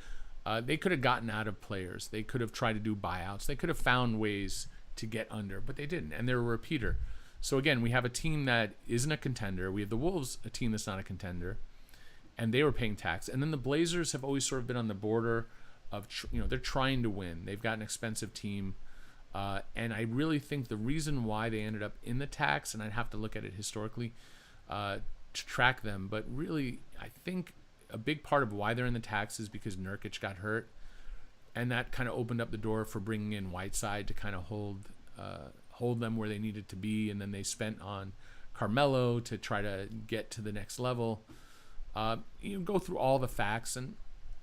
A: They could have gotten out of players. They could have tried to do buyouts. They could have found ways to get under, but they didn't, and they're a repeater. So again, we have a team that isn't a contender. We have the Wolves, a team that's not a contender, and they were paying tax. And then the Blazers have always sort of been on the border of, they're trying to win. They've got an expensive team, and I really think the reason why they ended up in the tax, and I'd have to look at it historically to track them, but really, I think a big part of why they're in the tax is because Nurkic got hurt, and that kind of opened up the door for bringing in Whiteside to kind of hold them where they needed to be, and then they spent on Carmelo to try to get to the next level. You go through all the facts, and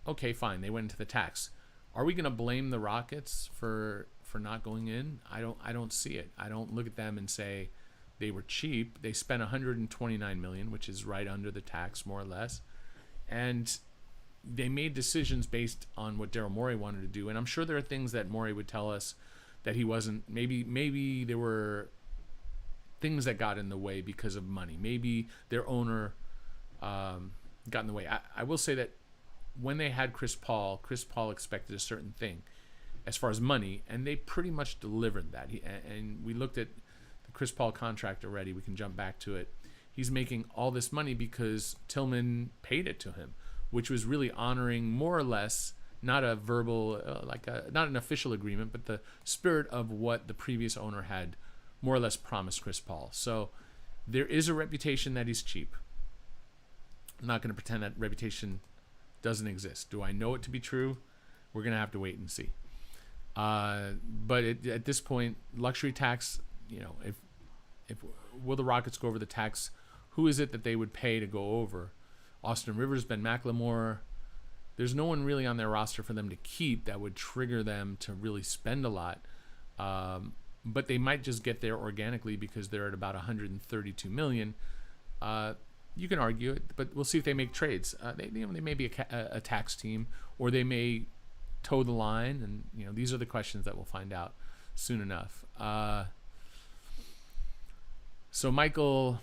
A: okay, fine, they went into the tax. Are we going to blame the Rockets for not going in? I don't see it. I don't look at them and say they were cheap. They spent $129 million, which is right under the tax, more or less. And they made decisions based on what Daryl Morey wanted to do. And I'm sure there are things that Morey would tell us that he wasn't. Maybe there were things that got in the way because of money. Maybe their owner got in the way. I will say that when they had Chris Paul expected a certain thing as far as money, and they pretty much delivered that. And we looked at the Chris Paul contract already. We can jump back to it. He's making all this money because Tillman paid it to him, which was really honoring more or less, not a verbal, not an official agreement, but the spirit of what the previous owner had more or less promised Chris Paul. So there is a reputation that he's cheap. I'm not going to pretend that reputation doesn't exist. Do I know it to be true? We're going to have to wait and see. But at this point, luxury tax, if will the Rockets go over the tax? Who is it that they would pay to go over? Austin Rivers, Ben McLemore. There's no one really on their roster for them to keep that would trigger them to really spend a lot. But they might just get there organically because they're at about $132 million. You can argue it, but we'll see if they make trades. They may be a tax team, or they may toe the line, and these are the questions that we'll find out soon enough. So Michael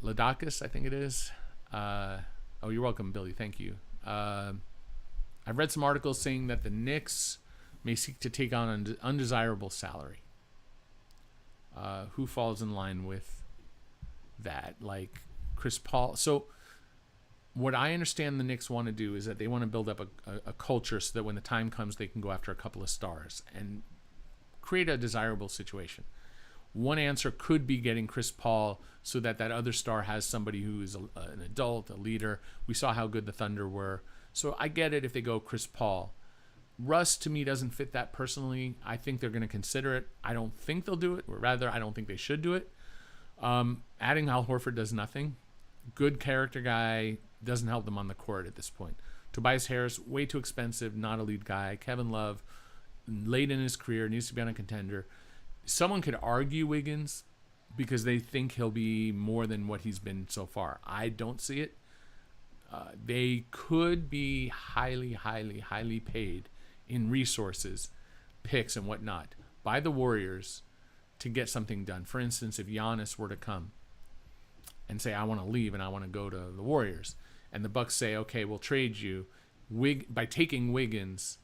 A: Ladakis, I think it is. Oh, you're welcome, Billy. Thank you. I've read some articles saying that the Knicks may seek to take on an undesirable salary. Who falls in line with that? Like Chris Paul. So what I understand the Knicks want to do is that they want to build up a culture so that when the time comes, they can go after a couple of stars and create a desirable situation. One answer could be getting Chris Paul so that other star has somebody who is an adult, a leader. We saw how good the Thunder were. So I get it if they go Chris Paul. Russ, to me, doesn't fit that personally. I think they're going to consider it. I don't think they'll do it, or rather, I don't think they should do it. Adding Al Horford does nothing. Good character guy, doesn't help them on the court at this point. Tobias Harris, way too expensive, not a lead guy. Kevin Love, late in his career, needs to be on a contender. Someone could argue Wiggins because they think he'll be more than what he's been so far. I don't see it. they could be highly, highly, highly paid in resources, picks, and whatnot by the Warriors to get something done. For instance, if Giannis were to come and say, I want to leave and I want to go to the Warriors, and the Bucks say, okay, we'll trade you, by taking Wiggins,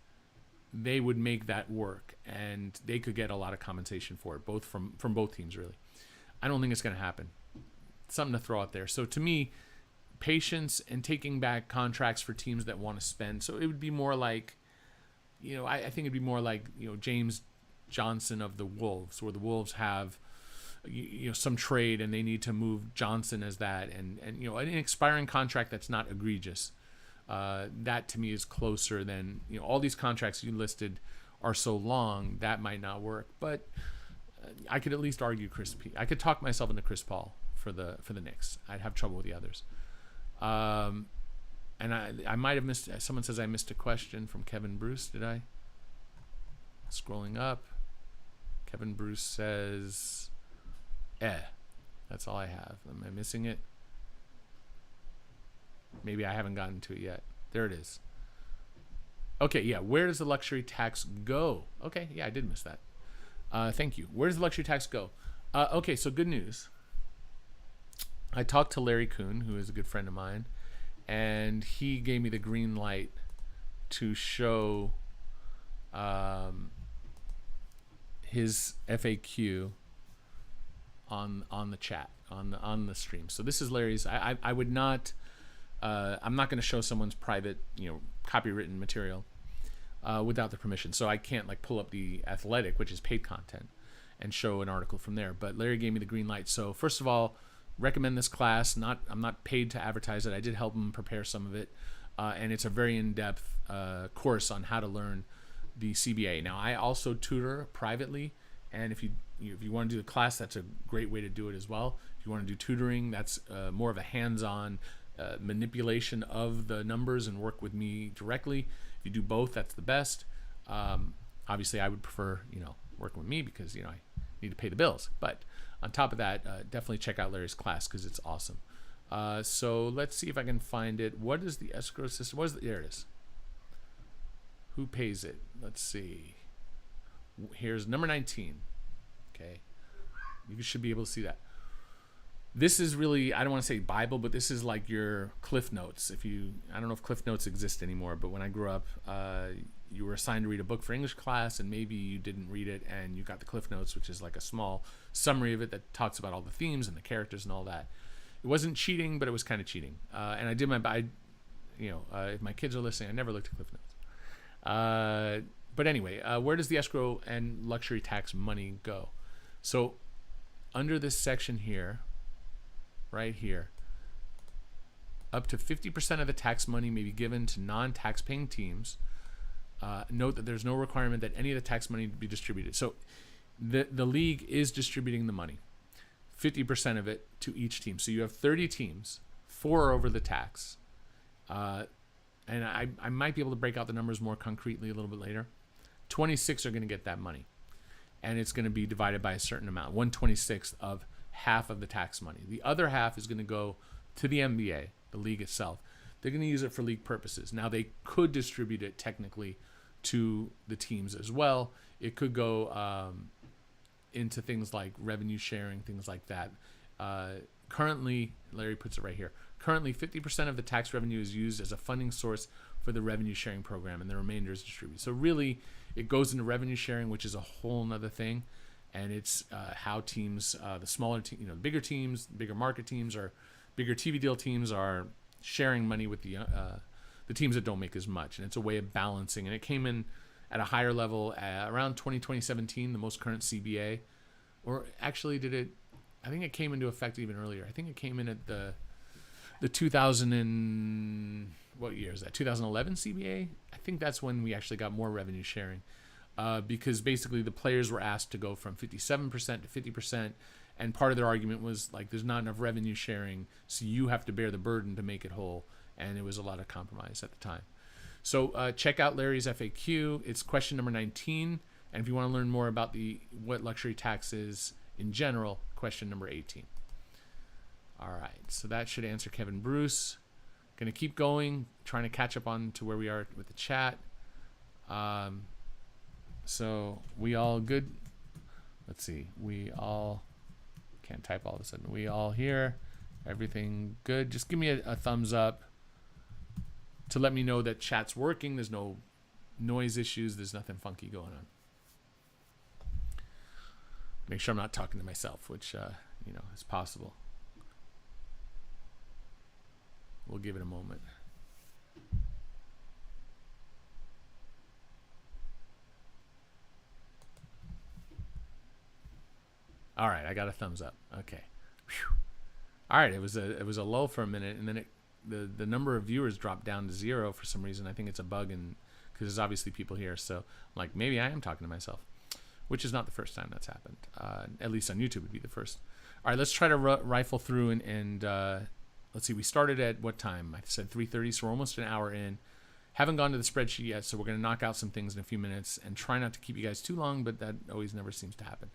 A: they would make that work, and they could get a lot of compensation for it, both from both teams, really. I don't think it's going to happen. Something to throw out there. So to me, patience and taking back contracts for teams that want to spend. So it would be more like, I think it'd be more like, James Johnson of the Wolves, where the Wolves have, some trade and they need to move Johnson as that, and an expiring contract that's not egregious. That to me is closer than, all these contracts you listed are so long that might not work. But I could at least argue I could talk myself into Chris Paul for the Knicks. I'd have trouble with the others. And I might have missed. Someone says I missed a question from Kevin Bruce. Did I? Scrolling up, Kevin Bruce says, that's all I have. Am I missing it? Maybe I haven't gotten to it yet. There it is. Okay, yeah. Where does the luxury tax go? Okay, yeah, I did miss that. Thank you. Where does the luxury tax go? Okay, so good news. I talked to Larry Kuhn, who is a good friend of mine, and he gave me the green light to show his FAQ on the chat, on the stream. So this is Larry's. I would not. I'm not going to show someone's private, copywritten material without their permission. So I can't pull up the Athletic, which is paid content, and show an article from there. But Larry gave me the green light. So first of all, recommend this class. I'm not paid to advertise it. I did help him prepare some of it, and it's a very in-depth course on how to learn the CBA. Now I also tutor privately, and if you want to do the class, that's a great way to do it as well. If you want to do tutoring, that's more of a hands-on manipulation of the numbers and work with me directly. If you do both, that's the best. Obviously, I would prefer working with me because I need to pay the bills. But on top of that, definitely check out Larry's class because it's awesome. So let's see if I can find it. What is the escrow system? There it is. Who pays it? Let's see. Here's number 19. Okay, you should be able to see that. This is really, I don't want to say Bible, but this is like your Cliff Notes. I don't know if Cliff Notes exist anymore, but when I grew up, you were assigned to read a book for English class, and maybe you didn't read it, and you got the Cliff Notes, which is like a small summary of it that talks about all the themes and the characters and all that. It wasn't cheating, but it was kind of cheating. And I did if my kids are listening, I never looked at Cliff Notes. But anyway, where does the escrow and luxury tax money go? So under this section here, right here, up to 50% of the tax money may be given to non-tax paying teams. Note that there's no requirement that any of the tax money be distributed. So the league is distributing the money, 50% of it to each team. So you have 30 teams, 4 are over the tax. And I might be able to break out the numbers more concretely a little bit later. 26 are going to get that money, and it's going to be divided by a certain amount, 1/26 of half of the tax money. The other half is going to go to the NBA, the league itself. They're going to use it for league purposes. Now, they could distribute it technically to the teams as well. It could go into things like revenue sharing, things like that. Currently, Larry puts it right here, currently 50% of the tax revenue is used as a funding source for the revenue sharing program, and the remainder is distributed. So really, it goes into revenue sharing, which is a whole nother thing. And it's how teams, the smaller team, bigger teams, bigger market teams, or bigger TV deal teams are sharing money with the teams that don't make as much. And it's a way of balancing. And it came in at a higher level around 2017, the most current CBA. Or actually, I think it came into effect even earlier. I think it came in at the 2000 and, what year is that? 2011 CBA? I think that's when we actually got more revenue sharing. Because basically the players were asked to go from 57% to 50%, and part of their argument was there's not enough revenue sharing, so you have to bear the burden to make it whole, and it was a lot of compromise at the time. So check out Larry's FAQ. It's question number 19, and if you want to learn more about what luxury tax is in general, question number 18. All right, so that should answer Kevin Bruce. Gonna keep going, trying to catch up on to where we are with the chat. So we all good? Let's see. We all can't type all of a sudden. We all here? Everything good? Just give me a thumbs up to let me know that chat's working. There's no noise issues. There's nothing funky going on. Make sure I'm not talking to myself, which is possible. We'll give it a moment. All right, I got a thumbs up. Okay. Whew. All right, it was a lull for a minute, and then the number of viewers dropped down to 0 for some reason. I think it's a bug, and because there's obviously people here, so I'm like, maybe I am talking to myself, which is not the first time that's happened. At least on YouTube would be the first. All right, let's try to rifle through and let's see. We started at what time? I said 3:30, so we're almost an hour in. Haven't gone to the spreadsheet yet, so we're going to knock out some things in a few minutes and try not to keep you guys too long, but that always never seems to happen.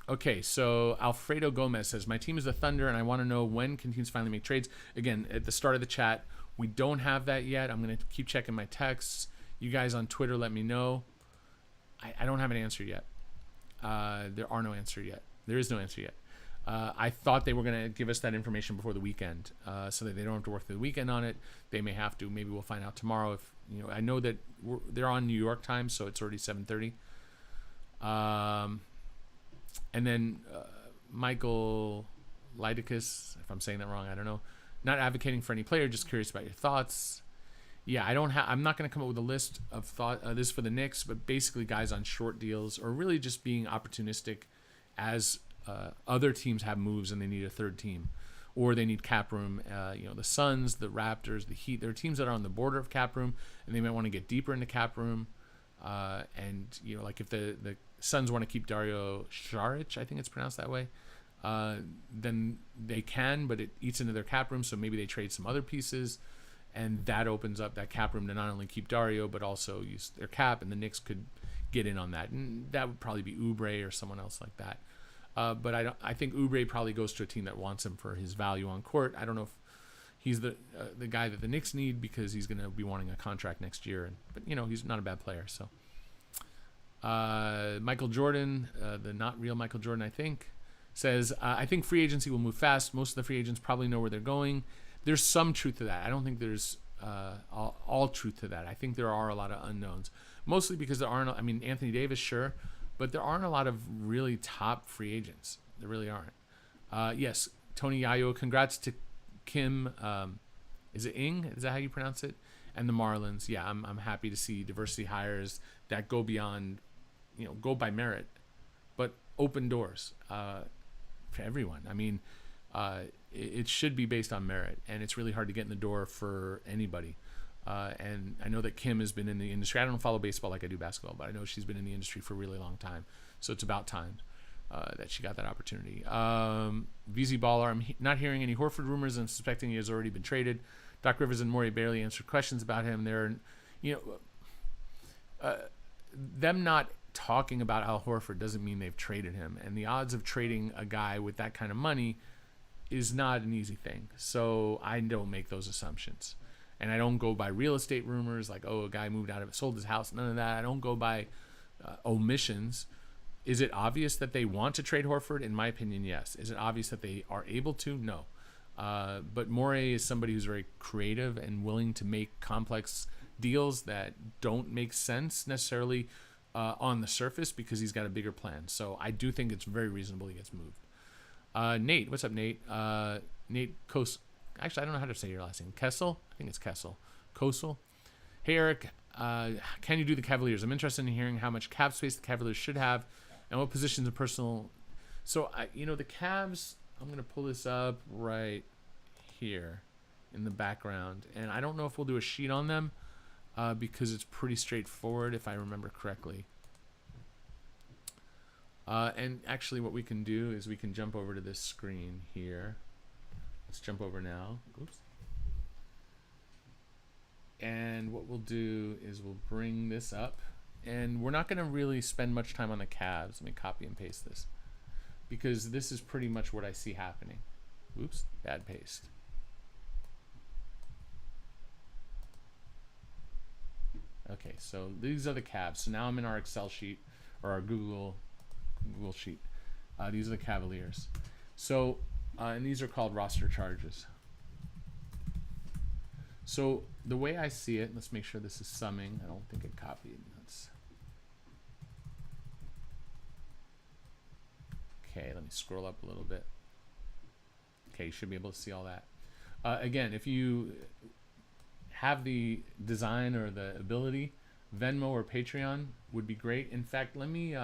A: Okay, so Alfredo Gomez says, my team is the Thunder, and I want to know when can teams finally make trades. Again, at the start of the chat, we don't have that yet. I'm going to keep checking my texts. You guys on Twitter, let me know. I don't have an answer yet. There are no answer yet. There is no answer yet. I thought they were going to give us that information before the weekend, so that they don't have to work through the weekend on it. They may have to. Maybe we'll find out tomorrow. If I know that they're on New York time, so it's already 7:30. And then Michael Leidicus, if I'm saying that wrong, I don't know. Not advocating for any player, just curious about your thoughts. Yeah, I'm not going to come up with a list of this for the Knicks, but basically guys on short deals or really just being opportunistic as other teams have moves and they need a third team or they need cap room. The Suns, the Raptors, the Heat, there are teams that are on the border of cap room and they might want to get deeper into cap room. Like if the Suns want to keep Dario Saric, I think it's pronounced that way, then they can, but it eats into their cap room, so maybe they trade some other pieces, and that opens up that cap room to not only keep Dario, but also use their cap, and the Knicks could get in on that. And that would probably be Oubre or someone else like that. But I think Oubre probably goes to a team that wants him for his value on court. I don't know if he's the guy that the Knicks need because he's going to be wanting a contract next year. But he's not a bad player, so... Michael Jordan, the not real Michael Jordan, I think, says, I think free agency will move fast. Most of the free agents probably know where they're going. There's some truth to that. I don't think there's all truth to that. I think there are a lot of unknowns, mostly because there aren't, Anthony Davis, sure, but there aren't a lot of really top free agents. There really aren't. Yes, Tony Yayo, congrats to Kim, is it Ing? Is that how you pronounce it? And the Marlins. Yeah, I'm happy to see diversity hires that go beyond, go by merit, but open doors for everyone. It should be based on merit, and it's really hard to get in the door for anybody. And I know that Kim has been in the industry. I don't follow baseball like I do basketball, but I know she's been in the industry for a really long time. So it's about time that she got that opportunity. VZ Baller, I'm not hearing any Horford rumors and suspecting he has already been traded. Doc Rivers and Morey barely answered questions about him. They're, them not talking about Al Horford doesn't mean they've traded him. And the odds of trading a guy with that kind of money is not an easy thing. So I don't make those assumptions. And I don't go by real estate rumors like, a guy moved out of it, sold his house, none of that. I don't go by omissions. Is it obvious that they want to trade Horford? In my opinion, yes. Is it obvious that they are able to? No. But Morey is somebody who's very creative and willing to make complex deals that don't make sense necessarily on the surface because he's got a bigger plan. So I do think it's very reasonable he gets moved. Nate, what's up, Nate? Nate Actually, I don't know how to say your last name. Kessel? I think it's Kessel. Kosel? Hey, Eric, can you do the Cavaliers? I'm interested in hearing how much cap space the Cavaliers should have and what positions of personal... So, the Cavs, I'm going to pull this up right here in the background. And I don't know if we'll do a sheet on them because it's pretty straightforward if I remember correctly. And actually what we can do is we can jump over to this screen here. Let's jump over now. Oops. And what we'll do is we'll bring this up. And we're not going to really spend much time on the Cavs. Let me copy and paste this. Because this is pretty much what I see happening. Oops, bad paste. Okay, so these are the Cavs. So now I'm in our Excel sheet or our Google sheet. These are the Cavaliers. So, and these are called roster charges. So the way I see it, let's make sure this is summing. I don't think it copied. Okay, let me scroll up a little bit. Okay, you should be able to see all that. Again, if you have the design or the ability, Venmo or Patreon would be great. In fact, let me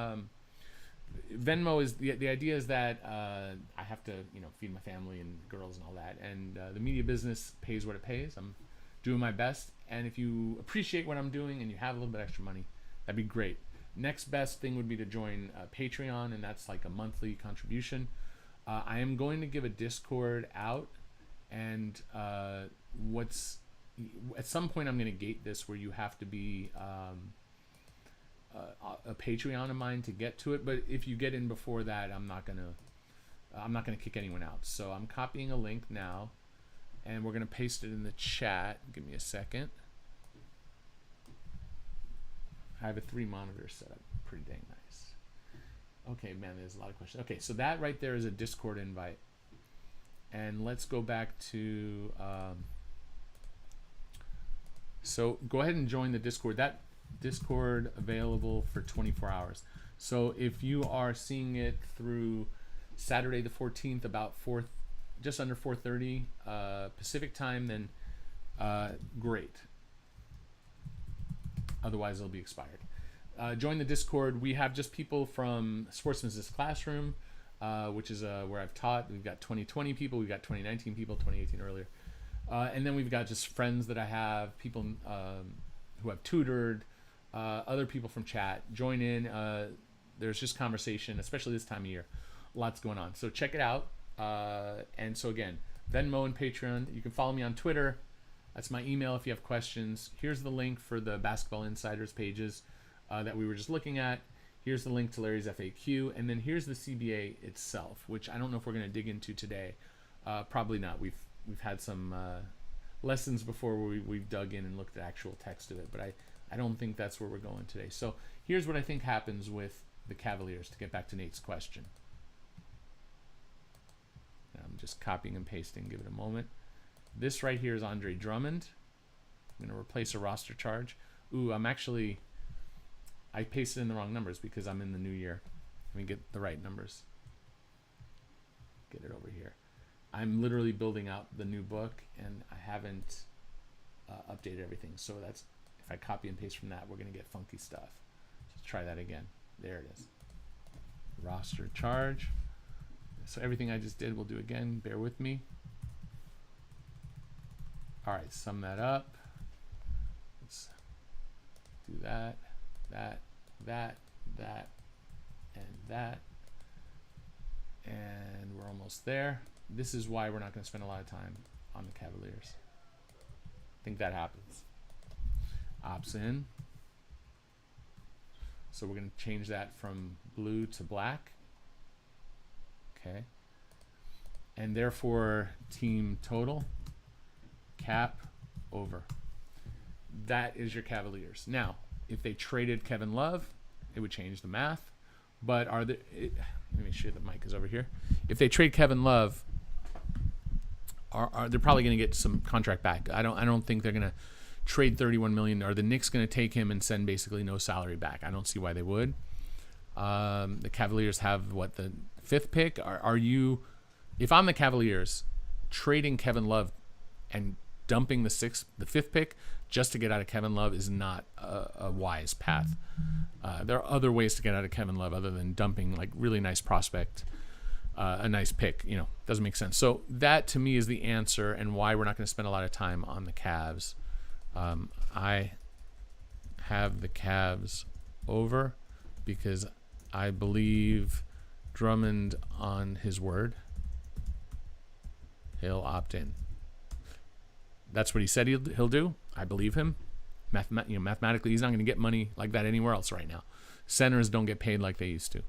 A: Venmo is the idea is that I have to feed my family and girls and all that, and the media business pays what it pays. I'm doing my best, and if you appreciate what I'm doing and you have a little bit extra money, that'd be great. Next best thing would be to join Patreon, and that's like a monthly contribution. I am going to give a Discord out, and at some point I'm going to gate this where you have to be a Patreon of mine to get to it. But if you get in before that, I'm not gonna kick anyone out. So I'm copying a link now, and we're gonna paste it in the chat. Give me a second. I have a 3 monitor setup, pretty dang nice. Okay, man, there's a lot of questions. Okay, so that right there is a Discord invite, and let's go back to. So go ahead and join the Discord. That Discord available for 24 hours. So if you are seeing it through Saturday the 14th about just under 4:30 Pacific time, then great. Otherwise it'll be expired. Join the Discord. We have just people from Sports Business Classroom, which is where I've taught. We've got 2020 people, we've got 2019 people, 2018 earlier. And then we've got just friends that I have, people who have tutored, other people from chat. Join in. There's just conversation, especially this time of year. Lots going on. So check it out. And so again, Venmo and Patreon. You can follow me on Twitter. That's my email if you have questions. Here's the link for the Basketball Insiders pages that we were just looking at. Here's the link to Larry's FAQ. And then here's the CBA itself, which I don't know if we're going to dig into today. Probably not. We've had some lessons before where we've dug in and looked at actual text of it, but I don't think that's where we're going today. So here's what I think happens with the Cavaliers, to get back to Nate's question. I'm just copying and pasting. Give it a moment. This right here is Andre Drummond. I'm going to replace a roster charge. Ooh, I pasted in the wrong numbers because I'm in the new year. Let me get the right numbers. Get it over here. I'm literally building out the new book, and I haven't updated everything. So that's, if I copy and paste from that, we're going to get funky stuff. Let's try that again. There it is. Roster charge. So everything I just did, we'll do again. Bear with me. All right, sum that up. Let's do that, and that. And we're almost there. This is why we're not going to spend a lot of time on the Cavaliers. I think that happens. Ops in. So we're going to change that from blue to black. Okay. And therefore, team total, cap, over. That is your Cavaliers. Now, if they traded Kevin Love, it would change the math. But let me show you, the mic is over here. If they trade Kevin Love, they're probably going to get some contract back. I don't think they're going to trade $31 million. Are the Knicks going to take him and send basically no salary back? I don't see why they would. The Cavaliers have what, the 5th pick? Are you, if I'm the Cavaliers, trading Kevin Love and dumping the 5th pick just to get out of Kevin Love is not a wise path. There are other ways to get out of Kevin Love other than dumping like really nice prospect, a nice pick. Doesn't make sense. So that to me is the answer and why we're not going to spend a lot of time on the Cavs. I have the Cavs over because I believe Drummond on his word. He'll opt in. That's what he said he'll do. I believe him. Mathematically, he's not going to get money like that anywhere else right now. Centers don't get paid like they used to.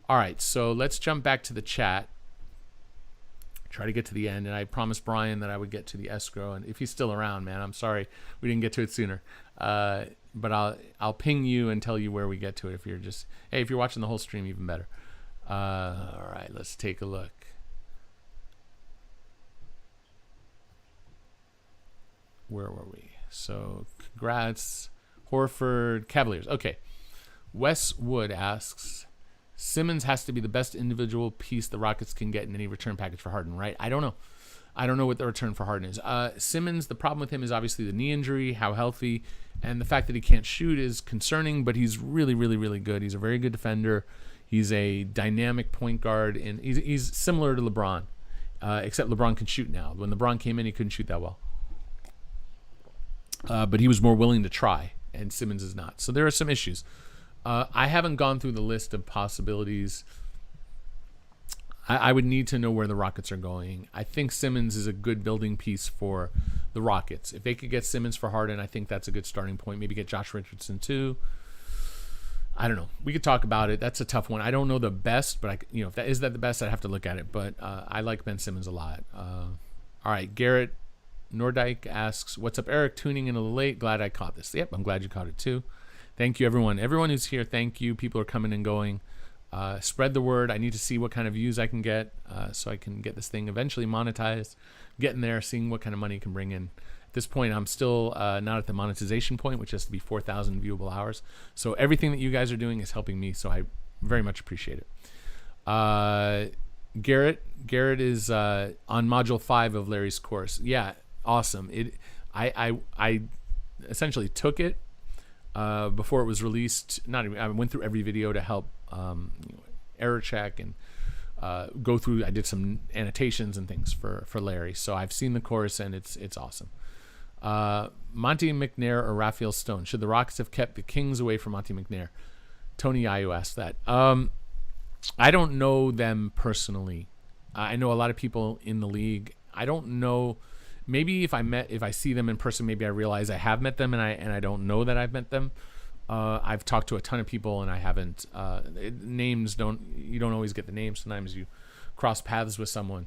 A: All right, so let's jump back to the chat. Try to get to the end, and I promised Brian that I would get to the escrow, and if he's still around, man, I'm sorry we didn't get to it sooner. but I'll ping you and tell you where we get to it. If you're watching the whole stream, even better. All right, let's take a look. Where were we? So congrats, Horford, Cavaliers. Okay, Wes Wood asks, Simmons has to be the best individual piece the Rockets can get in any return package for Harden, right? I don't know. I don't know what the return for Harden is. Simmons, the problem with him is obviously the knee injury, how healthy, and the fact that he can't shoot is concerning, but he's really, really, really good. He's a very good defender. He's a dynamic point guard, and he's similar to LeBron, except LeBron can shoot now. When LeBron came in, he couldn't shoot that well. But he was more willing to try, and Simmons is not. So there are some issues. I haven't gone through the list of possibilities. I would need to know where the Rockets are going. I think Simmons is a good building piece for the Rockets. If they could get Simmons for Harden, I think that's a good starting point. Maybe get Josh Richardson too. I don't know. We could talk about it. That's a tough one. I don't know the best, but if that is the best, I'd have to look at it. But I like Ben Simmons a lot. All right, Garrett Nordyke asks, "What's up, Eric? Tuning in a little late. Glad I caught this." Yep, I'm glad you caught it too. Thank you, everyone. Everyone who's here, thank you. People are coming and going. Spread the word. I need to see what kind of views I can get so I can get this thing eventually monetized. Getting there, seeing what kind of money it can bring in. At this point, I'm still not at the monetization point, which has to be 4,000 viewable hours. So everything that you guys are doing is helping me, so I very much appreciate it. Garrett is on Module 5 of Larry's course. Yeah, awesome. I essentially took it before it was released. I went through every video to help error check and go through. I did some annotations and things for Larry. So I've seen the course and it's awesome. Monty McNair or Raphael Stone. Should the Rockets have kept the Kings away from Monty McNair? Tony Ayu asked that. I don't know them personally. I know a lot of people in the league. I don't know. Maybe if I see them in person, maybe I realize I have met them and I don't know that I've met them. I've talked to a ton of people and I haven't. You don't always get the names. Sometimes you cross paths with someone.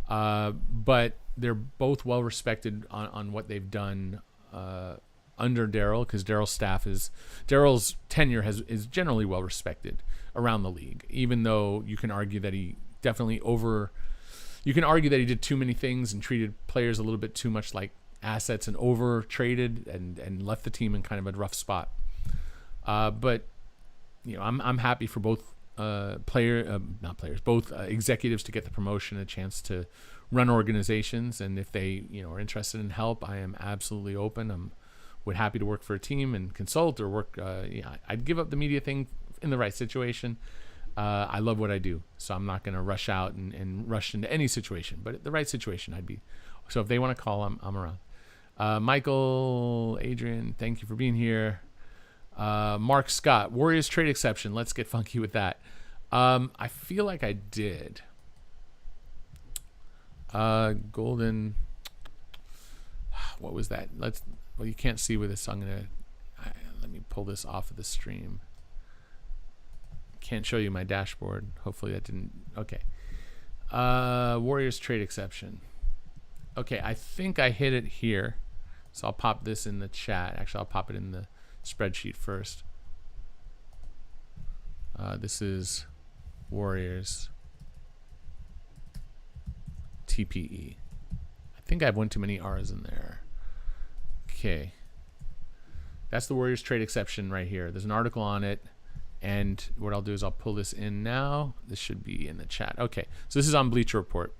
A: But they're both well respected on what they've done under Daryl, because Daryl's tenure is generally well respected around the league, even though you can argue that he definitely did too many things and treated players a little bit too much like assets and over traded and left the team in kind of a rough spot. But I'm happy for both executives to get the promotion, a chance to run organizations, and if they are interested in help, I am absolutely open. Would happy to work for a team and consult or work. I'd give up the media thing in the right situation. I love what I do, so I'm not going to rush out and rush into any situation. But the right situation, I'd be. So if they want to call, I'm around. Michael, Adrian, thank you for being here. Mark Scott, Warriors trade exception. Let's get funky with that. I feel like I did. Golden. What was that? Well, you can't see with this, so I'm gonna. Let me pull this off of the stream. Can't show you my dashboard. Hopefully that didn't. Okay. Warriors trade exception. Okay, I think I hit it here, so I'll pop this in the chat. Actually, I'll pop it in the spreadsheet first. This is Warriors TPE. I think I have one too many R's in there. Okay. That's the Warriors trade exception right here. There's an article on it. And what I'll do is I'll pull this in now. This should be in the chat. Okay. So this is on Bleacher Report.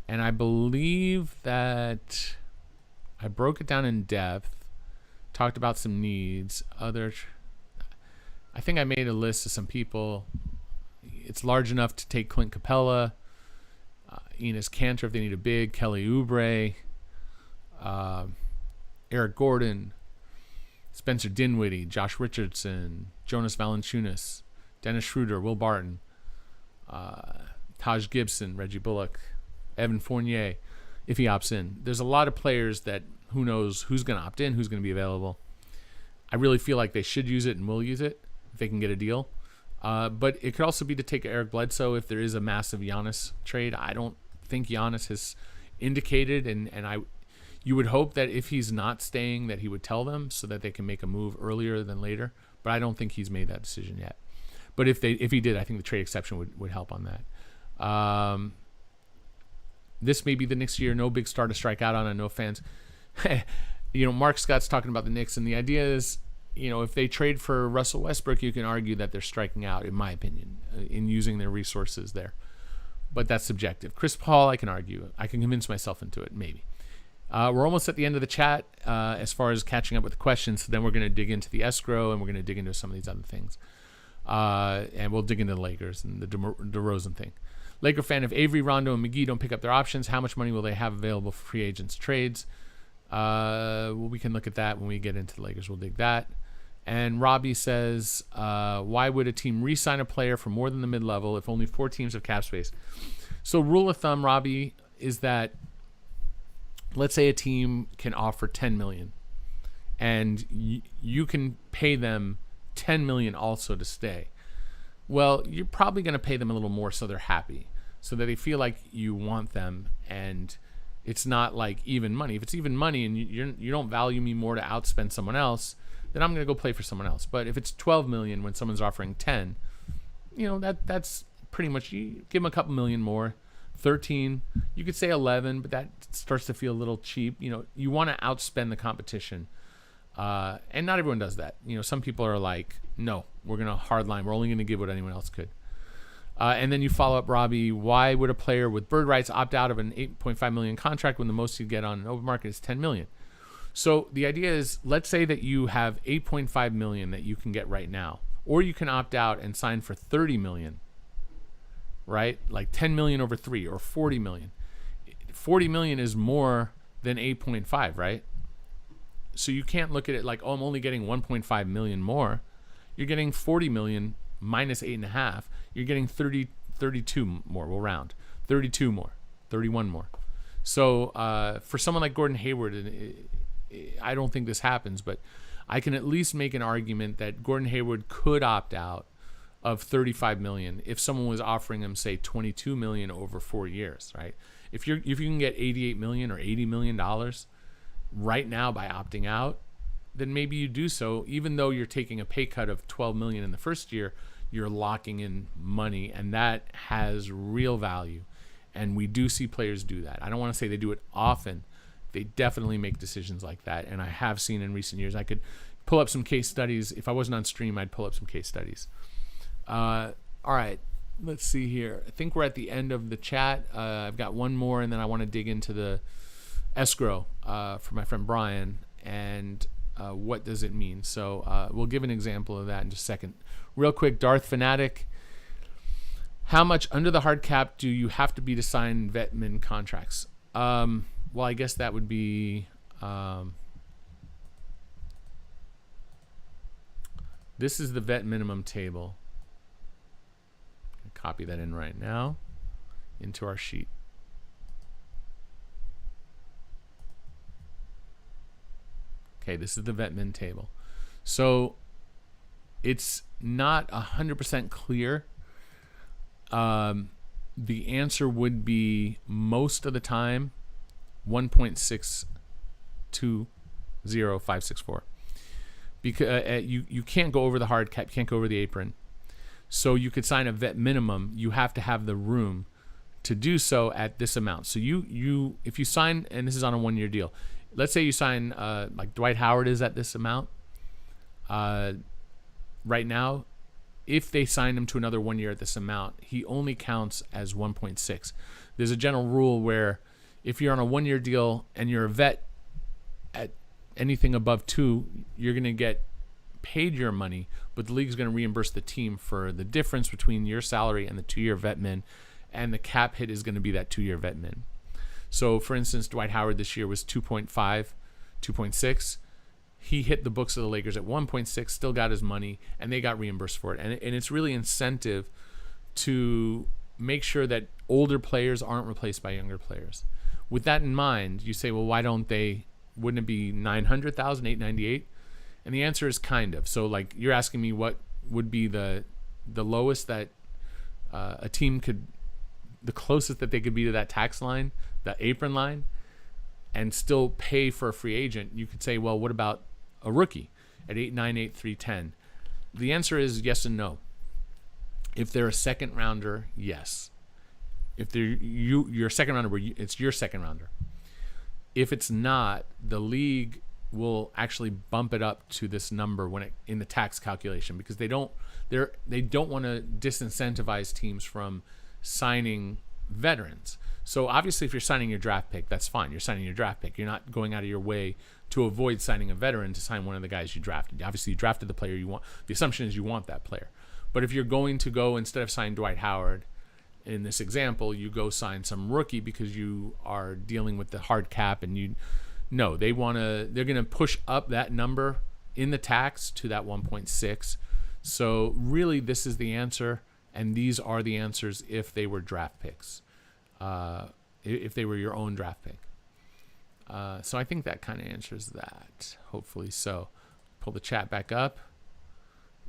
A: And I believe that I broke it down in depth. Talked about some needs. I think I made a list of some people. It's large enough to take Clint Capella, Enes Kanter if they need a big, Kelly Oubre, Eric Gordon, Spencer Dinwiddie, Josh Richardson, Jonas Valanciunas, Dennis Schroeder, Will Barton, Taj Gibson, Reggie Bullock, Evan Fournier, if he opts in. There's a lot of players that who knows who's going to opt in, who's going to be available. I really feel like they should use it and will use it if they can get a deal. But it could also be to take Eric Bledsoe if there is a massive Giannis trade. I don't think Giannis has indicated, and You would hope that if he's not staying, that he would tell them so that they can make a move earlier than later. But I don't think he's made that decision yet. But if he did, I think the trade exception would help on that. This may be the Knicks' year. No big star to strike out on, and no fans. Mark Scott's talking about the Knicks, and the idea is, if they trade for Russell Westbrook, you can argue that they're striking out, in my opinion, in using their resources there. But that's subjective. Chris Paul, I can argue. I can convince myself into it, maybe. We're almost at the end of the chat as far as catching up with the questions. So then we're going to dig into the escrow, and we're going to dig into some of these other things. And we'll dig into the Lakers and the DeRozan thing. Laker fan, if Avery, Rondo, and McGee don't pick up their options, how much money will they have available for free agents trades? We can look at that when we get into the Lakers. We'll dig that. And Robbie says, why would a team re-sign a player for more than the mid-level if only 4 teams have cap space? So rule of thumb, Robbie, is that let's say a team can offer $10 million, and you can pay them $10 million also to stay. Well, you're probably going to pay them a little more so they're happy, so that they feel like you want them, and it's not like even money. If it's even money and you don't value me more to outspend someone else, then I'm going to go play for someone else. But if it's $12 million when someone's offering 10, that's pretty much, you give them a couple million more. 13, you could say 11, but that starts to feel a little cheap. You want to outspend the competition. And not everyone does that. Some people are like, no, we're going to hardline. We're only going to give what anyone else could. And then you follow up, Robbie, why would a player with bird rights opt out of an $8.5 million contract when the most you get on an open market is $10 million? So the idea is, let's say that you have $8.5 million that you can get right now, or you can opt out and sign for $30 million, right? Like $10 million over 3, or $40 million. $40 million is more than 8.5, right? So you can't look at it like, I'm only getting 1.5 million more. You're getting 40 million minus 8.5. You're getting 32 more. We'll round 32 more, 31 more. So for someone like Gordon Hayward, I don't think this happens, but I can at least make an argument that Gordon Hayward could opt out of 35 million if someone was offering him, say, 22 million over 4 years, right? If you can get 88 million or 80 million dollars right now by opting out, then maybe you do so. Even though you're taking a pay cut of 12 million in the first year, you're locking in money, and that has real value. And we do see players do that. I don't want to say they do it often. They definitely make decisions like that, and I have seen in recent years. I could pull up some case studies. If I wasn't on stream, I'd pull up some case studies. All right, let's see here. I think we're at the end of the chat. I've got one more, and then I want to dig into the escrow for my friend Brian, and what does it mean? So we'll give an example of that in just a second. Real quick, Darth Fanatic, how much under the hard cap do you have to be to sign vetmin contracts? Well, I guess that would be this is the vet minimum table. Copy that in right now into our sheet. Okay, this is the vet min table. So it's not 100% clear. The answer would be most of the time 1.620564, because you can't go over the hard cap, you can't go over the apron. So you could sign a vet minimum. You have to have the room to do so at this amount. So you if you sign, and this is on a 1-year deal, let's say you sign like Dwight Howard is at this amount right now. If they sign him to another 1 year at this amount, he only counts as 1.6. There's a general rule where if you're on a 1-year deal and you're a vet at anything above 2, you're going to get paid your money, but the league's going to reimburse the team for the difference between your salary and the 2-year vet min, and the cap hit is going to be that 2-year vet min. So, for instance, Dwight Howard this year was 2.5, 2.6. He hit the books of the Lakers at 1.6, still got his money, and they got reimbursed for it. And it's really incentive to make sure that older players aren't replaced by younger players. With that in mind, you say, well, why don't they, wouldn't it be 900,000, 898? And the answer is kind of. So, like, you're asking me what would be the lowest that a team could, the closest that they could be to that tax line, the apron line. and still pay for a free agent, you could say, well, what about a rookie at 8'9", 8'3", 10? The answer is yes and no. If they're a second rounder, yes. If they're your second rounder, it's your second rounder. If it's not, the league will actually bump it up to this number in the tax calculation, because they don't want to disincentivize teams from signing veterans. So obviously, if you're signing your draft pick, that's fine. You're signing your draft pick. You're not going out of your way to avoid signing a veteran to sign one of the guys you drafted. Obviously, you drafted the player you want. The assumption is you want that player. But if you're going to go, instead of signing Dwight Howard, in this example, you go sign some rookie because you are dealing with the hard cap, and they're going to push up that number in the tax to that 1.6. So really, this is the answer, and these are the answers if they were draft picks, if they were your own draft pick. So I think that kind of answers that, hopefully. So pull the chat back up.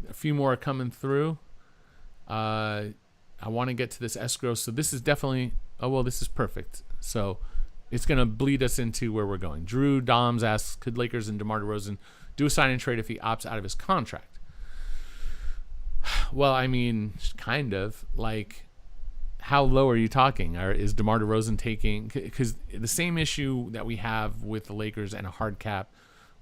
A: A few more are coming through. I want to get to this escrow. So this is definitely, this is perfect. So it's going to bleed us into where we're going. Drew Doms asks, could Lakers and DeMar DeRozan do a sign and trade if he opts out of his contract? Well, I mean, kind of. Like, how low are you talking? Or is DeMar DeRozan taking... Because the same issue that we have with the Lakers and a hard cap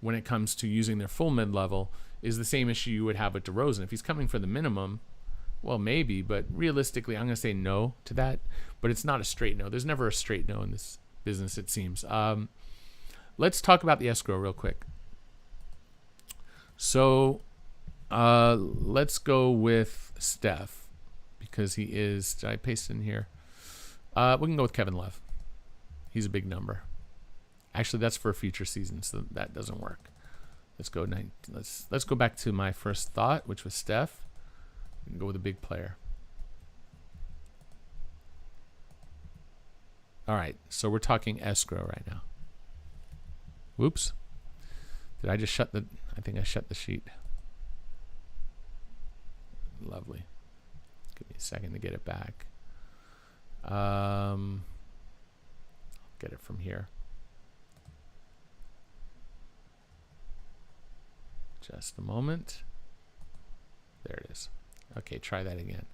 A: when it comes to using their full mid-level is the same issue you would have with DeRozan. If he's coming for the minimum, well, maybe. But realistically, I'm going to say no to that. But it's not a straight no. There's never a straight no in this business, it seems. Let's talk about the escrow real quick. So let's go with Steph, because he is... Did I paste it in here? We can go with Kevin Love. He's a big number. Actually, that's for a future season, so that doesn't work. Let's go back to my first thought, which was Steph. We can go with a big player. All right, so we're talking escrow right now. Whoops. Did I just shut the... I think I shut the sheet. Lovely. Give me a second to get it back. I'll get it from here. Just a moment. There it is. Okay, try that again.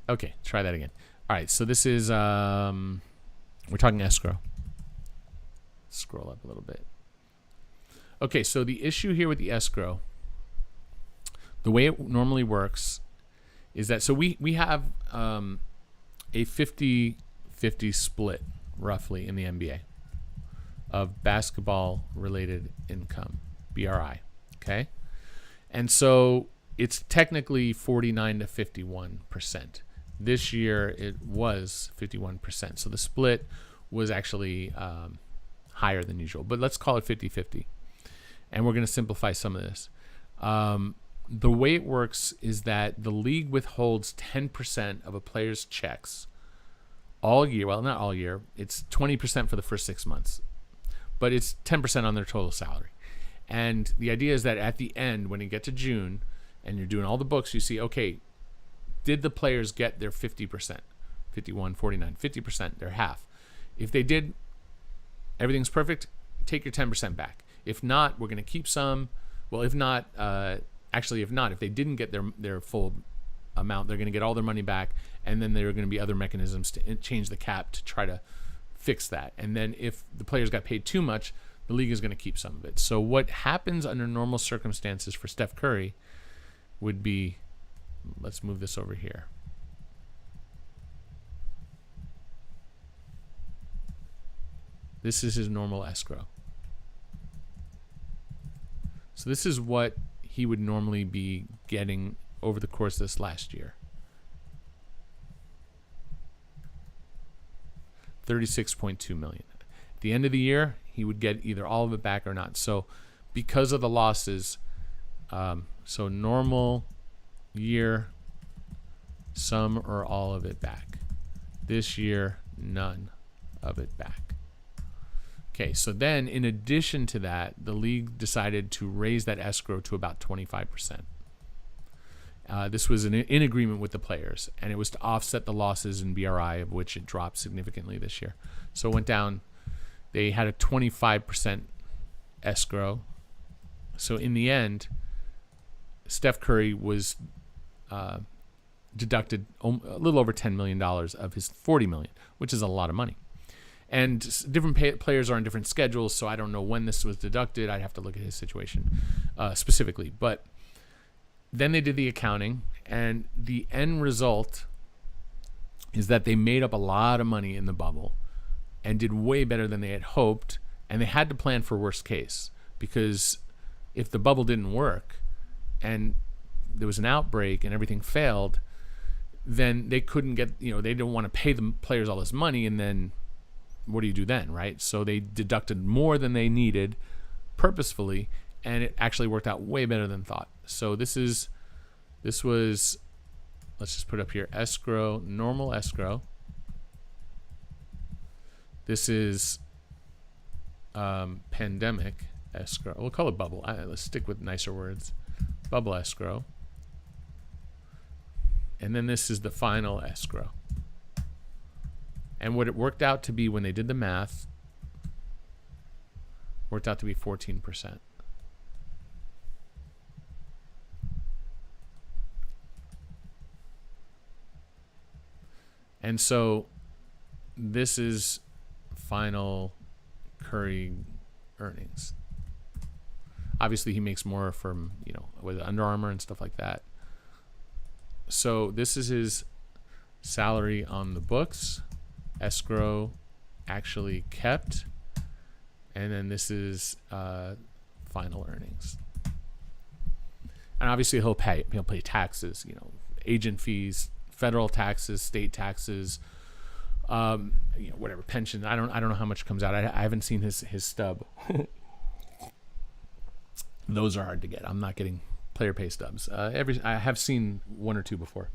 A: Okay, try that again. All right, so this is, we're talking escrow. Scroll up a little bit. Okay, so the issue here with the escrow, the way it normally works is that, so we have a 50-50 split, roughly, in the NBA of basketball-related income, BRI, okay? And so it's technically 49 to 51%. This year, it was 51%. So the split was actually higher than usual. But let's call it 50-50. And we're going to simplify some of this. The way it works is that the league withholds 10% of a player's checks all year. Well, not all year. It's 20% for the first 6 months. But it's 10% on their total salary. And the idea is that at the end, when you get to June, and you're doing all the books, you see, okay, did the players get their 50%? 51, 49, 50%, their half. If they did, everything's perfect, take your 10% back. If not, we're going to keep some. Well, if not, if they didn't get their full amount, they're going to get all their money back, and then there are going to be other mechanisms to change the cap to try to fix that. And then if the players got paid too much, the league is going to keep some of it. So what happens under normal circumstances for Steph Curry would be, let's move this over here. This is his normal escrow. So this is what he would normally be getting over the course of this last year. $36.2 million. At the end of the year, he would get either all of it back or not. So because of the losses, so normal year, some or all of it back. This year, none of it back. Okay, so then in addition to that, the league decided to raise that escrow to about 25%. This was in agreement with the players, and it was to offset the losses in BRI, of which it dropped significantly this year. So it went down. They had a 25% escrow. So in the end, Steph Curry was deducted a little over $10 million of his $40 million, which is a lot of money. And different players are on different schedules, so I don't know when this was deducted. I'd have to look at his situation specifically. But then they did the accounting, and the end result is that they made up a lot of money in the bubble and did way better than they had hoped, and they had to plan for worst case, because if the bubble didn't work and there was an outbreak and everything failed, then they couldn't get, they don't want to pay the players all this money, and then what do you do then, right? So they deducted more than they needed purposefully, and it actually worked out way better than thought. So this was, let's just put up here, escrow, normal escrow. This is pandemic escrow. We'll call it bubble. Let's stick with nicer words. Bubble escrow. And then this is the final escrow. And what it worked out to be when they did the math, worked out to be 14%. And so this is final Curry earnings. Obviously, he makes more from, with Under Armour and stuff like that. So this is his salary on the books. Escrow actually kept. And then this is final earnings. And obviously he'll pay taxes, agent fees, federal taxes, state taxes, whatever, pension. I don't know how much comes out. I haven't seen his stub. Those are hard to get. I'm not getting player pay stubs. I have seen one or two before,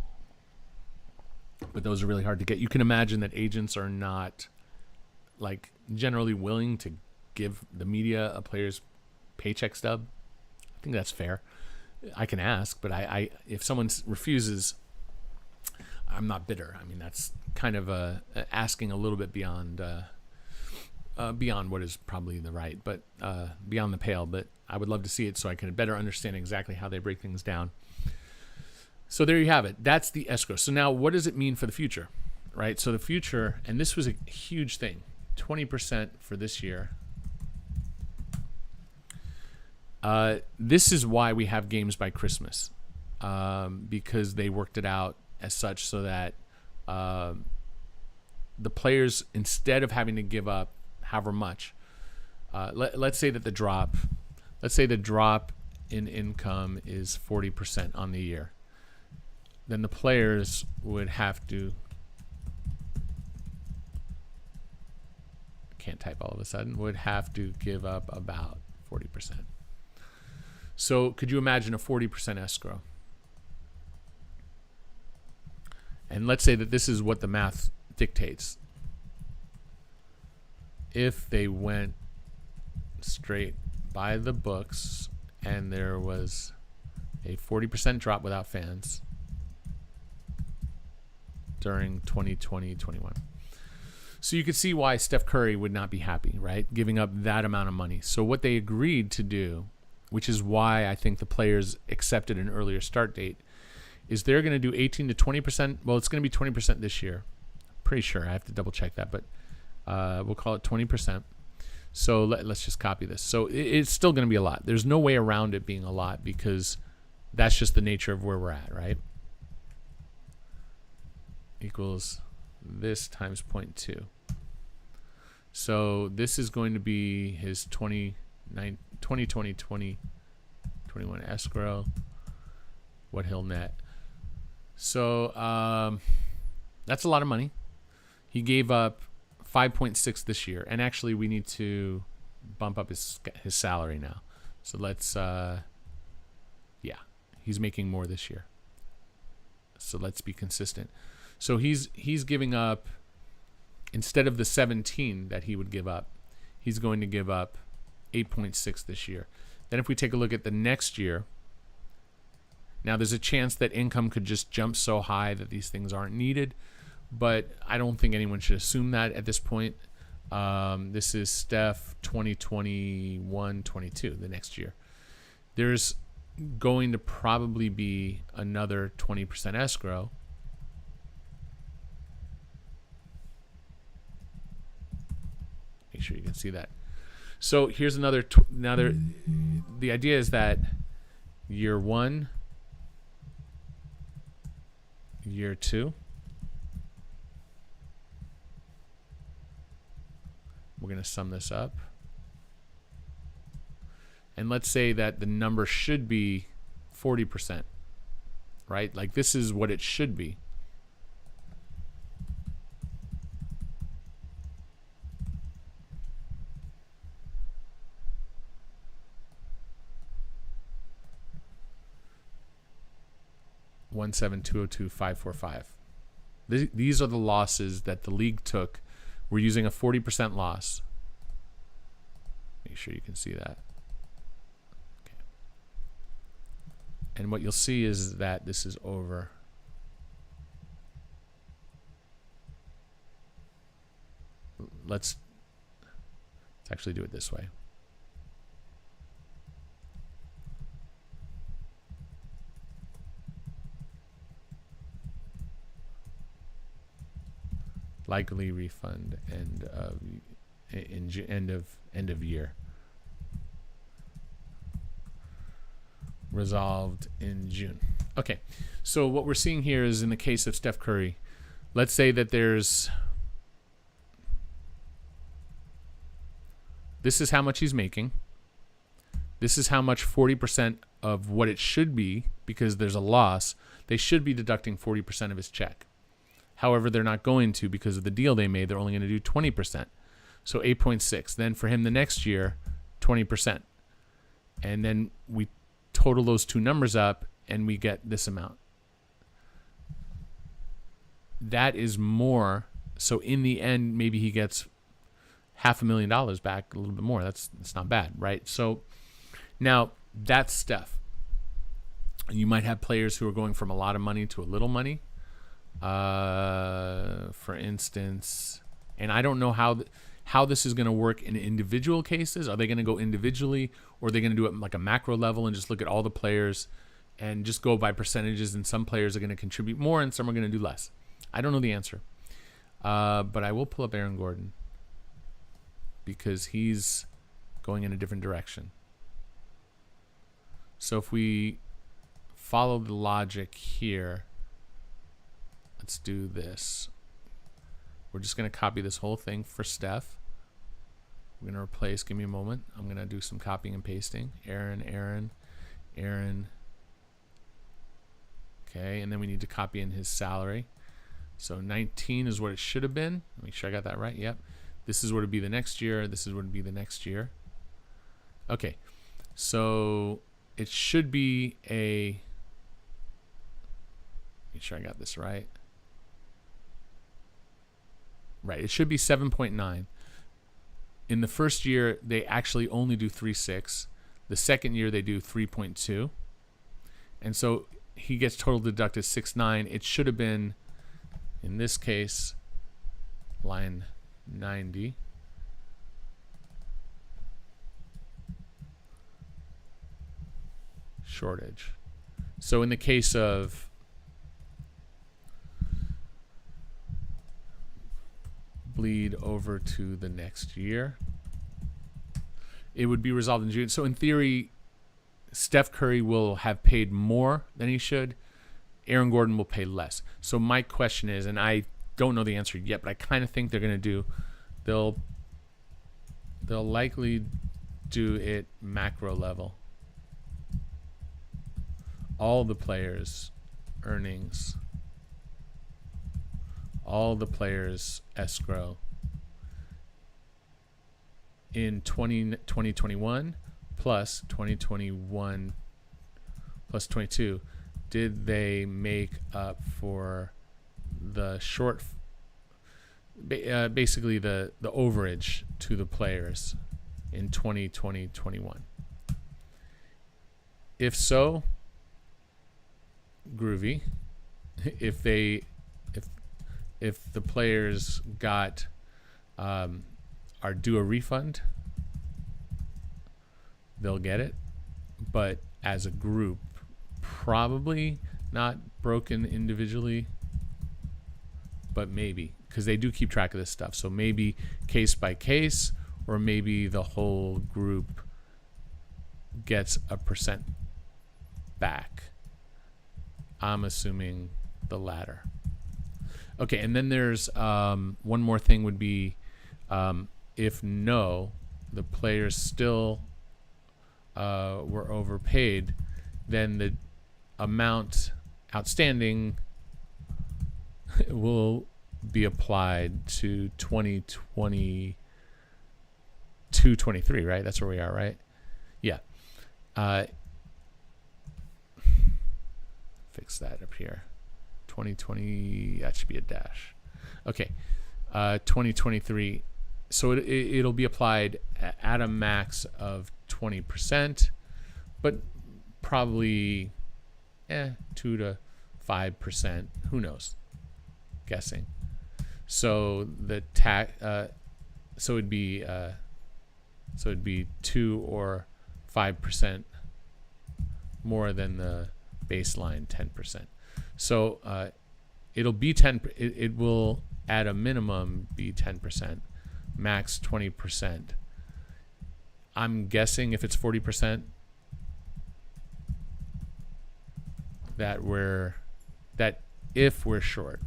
A: but those are really hard to get. You can imagine that agents are not generally willing to give the media a player's paycheck stub. I think that's fair. I can ask, but if someone refuses, I'm not bitter. I mean, that's kind of asking a little bit beyond what is probably the right, but beyond the pale. But I would love to see it so I can better understand exactly how they break things down. So there you have it. That's the escrow. So now what does it mean for the future, right? So the future, and this was a huge thing, 20% for this year. This is why we have games by Christmas, because they worked it out as such so that the players, instead of having to give up however much, let's say that the drop in income is 40% on the year, then the players would have to, can't type all of a sudden, would have to give up about 40%. So could you imagine a 40% escrow? And let's say that this is what the math dictates. If they went straight by the books and there was a 40% drop without fans during 2020-21. So you could see why Steph Curry would not be happy, right? Giving up that amount of money. So what they agreed to do, which is why I think the players accepted an earlier start date, is they're going to do 18 to 20%. Well, it's going to be 20% this year. Pretty sure. I have to double check that, but we'll call it 20%. So let's just copy this. So it's still going to be a lot. There's no way around it being a lot because that's just the nature of where we're at, right? Equals this times 0.2. So this is going to be his 2020, 2021 escrow, what he'll net. So that's a lot of money. He gave up 5.6 this year, and actually we need to bump up his salary now. So let's he's making more this year. So let's be consistent. So he's giving up, instead of the 17 that he would give up, he's going to give up 8.6 this year. Then if we take a look at the next year, Now, there's a chance that income could just jump so high that these things aren't needed, but I don't think anyone should assume that at this point. This is Steph 2021-22, the next year. There's going to probably be another 20% escrow. Make sure you can see that. So here's another. The idea is that year 1, year 2. We're going to sum this up. And let's say that the number should be 40%, right? Like this is what it should be. $17202,545. These are the losses that the league took. We're using a 40% loss. Make sure you can see that. Okay. And what you'll see is that this is over. Let's actually do it this way. Likely refund end of year. Resolved in June. Okay, so what we're seeing here is in the case of Steph Curry, let's say that this is how much he's making. This is how much 40% of what it should be, because there's a loss. They should be deducting 40% of his check. However, they're not going to because of the deal they made. They're only going to do 20%. So 8.6. Then for him the next year, 20%. And then we total those two numbers up and we get this amount. That is more. So in the end, maybe he gets $500,000 back, a little bit more. That's not bad, right? So now that's Steph. You might have players who are going from a lot of money to a little money. For instance, and I don't know how this is going to work in individual cases. Are they going to go individually, or are they going to do it like a macro level and just look at all the players and just go by percentages, and some players are going to contribute more and some are going to do less? I don't know the answer. But I will pull up Aaron Gordon because he's going in a different direction. So if we follow the logic here, let's do this. We're just going to copy this whole thing for Steph. We're going to replace, give me a moment. I'm going to do some copying and pasting. Aaron. Okay, and then we need to copy in his salary. So 19 is what it should have been. Make sure I got that right. Yep. This is what it would be the next year. This is what it would be the next year. Okay, so it should be a... Make sure I got this right. Right, it should be 7.9. In the first year, they actually only do 3.6. The second year, they do 3.2. And so he gets total deducted 6.9. It should have been, in this case, line 90. Shortage. So in the case of bleed over to the next year, it would be resolved in June. So in theory, Steph Curry will have paid more than he should. Aaron Gordon will pay less. So my question is, and I don't know the answer yet, but I kind of think they're going to do, they'll likely do it macro level. All the players' earnings, all the players' escrow in 2021 plus 2021 plus 22. Did they make up for the short, basically the overage to the players in 2020-21? If so, groovy if they if the players got are due a refund, they'll get it. But as a group, probably not broken individually, but maybe, because they do keep track of this stuff. So maybe case by case, or maybe the whole group gets a percent back. I'm assuming the latter. Okay, and then there's one more thing would be if no, the players still were overpaid, then the amount outstanding will be applied to 2022-23, right? That's where we are, right? Yeah. Fix that up here. 2020, that should be a dash. Okay. 2023. So it'll be applied at a max of 20%, but probably 2 to 5%. Who knows? Guessing. So the so it'd be 2 or 5% more than the baseline 10%. So it'll be 10. It will at a minimum be 10%, max 20%. I'm guessing if it's 40%, that if we're short,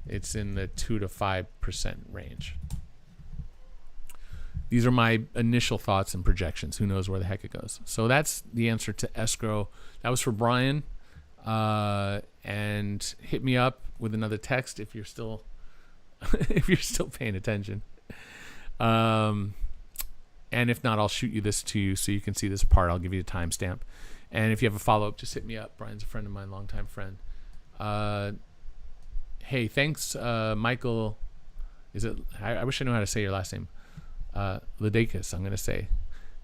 A: it's in the 2 to 5% range. These are my initial thoughts and projections. Who knows where the heck it goes? So that's the answer to escrow. That was for Brian. And hit me up with another text if you're still paying attention. And if not, I'll shoot you this to you so you can see this part. I'll give you a timestamp. And if you have a follow-up, just hit me up. Brian's a friend of mine, longtime friend. Hey, thanks, Michael. Is it? I wish I knew how to say your last name. Ladakis, I'm going to say,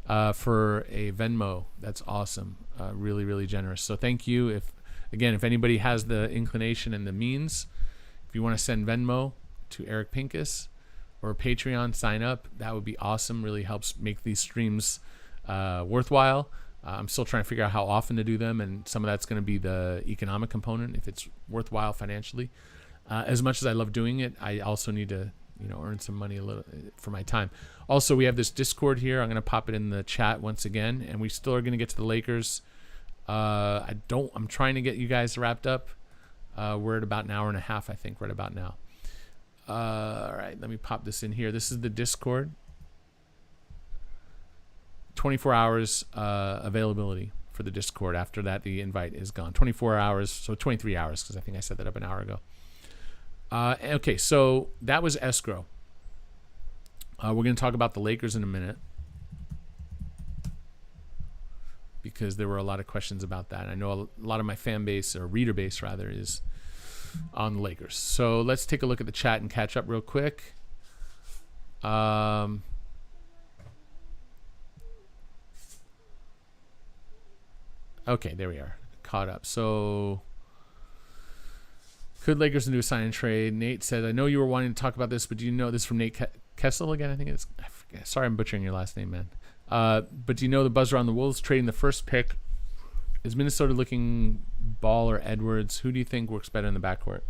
A: for a Venmo. That's awesome. Really, really generous. So thank you. If anybody has the inclination and the means, if you want to send Venmo to Eric Pincus or Patreon, sign up. That would be awesome. Really helps make these streams worthwhile. I'm still trying to figure out how often to do them, and some of that's going to be the economic component, if it's worthwhile financially. As much as I love doing it, I also need to earn some money a little for my time. Also, we have this Discord here. I'm going to pop it in the chat once again, and we still are going to get to the Lakers. I'm trying to get you guys wrapped up. We're at about an hour and a half, I think, right about now. All right, let me pop this in here. This is the Discord. 24 hours availability for the Discord. After that, the invite is gone. 24 hours, so 23 hours, because I think I set that up an hour ago. Okay, so that was escrow. We're going to talk about the Lakers in a minute, because there were a lot of questions about that. I know a lot of my fan base, or reader base rather, is on the Lakers. So let's take a look at the chat and catch up real quick. Okay, there we are. Caught up. So, could Lakers do a sign and trade? Nate said, I know you were wanting to talk about this, but do you know this from Nate Kessel again? I think it's, I forget. Sorry, I'm butchering your last name, man. But do you know the buzz around the Wolves trading the first pick? Is Minnesota looking Ball or Edwards? Who do you think works better in the backcourt?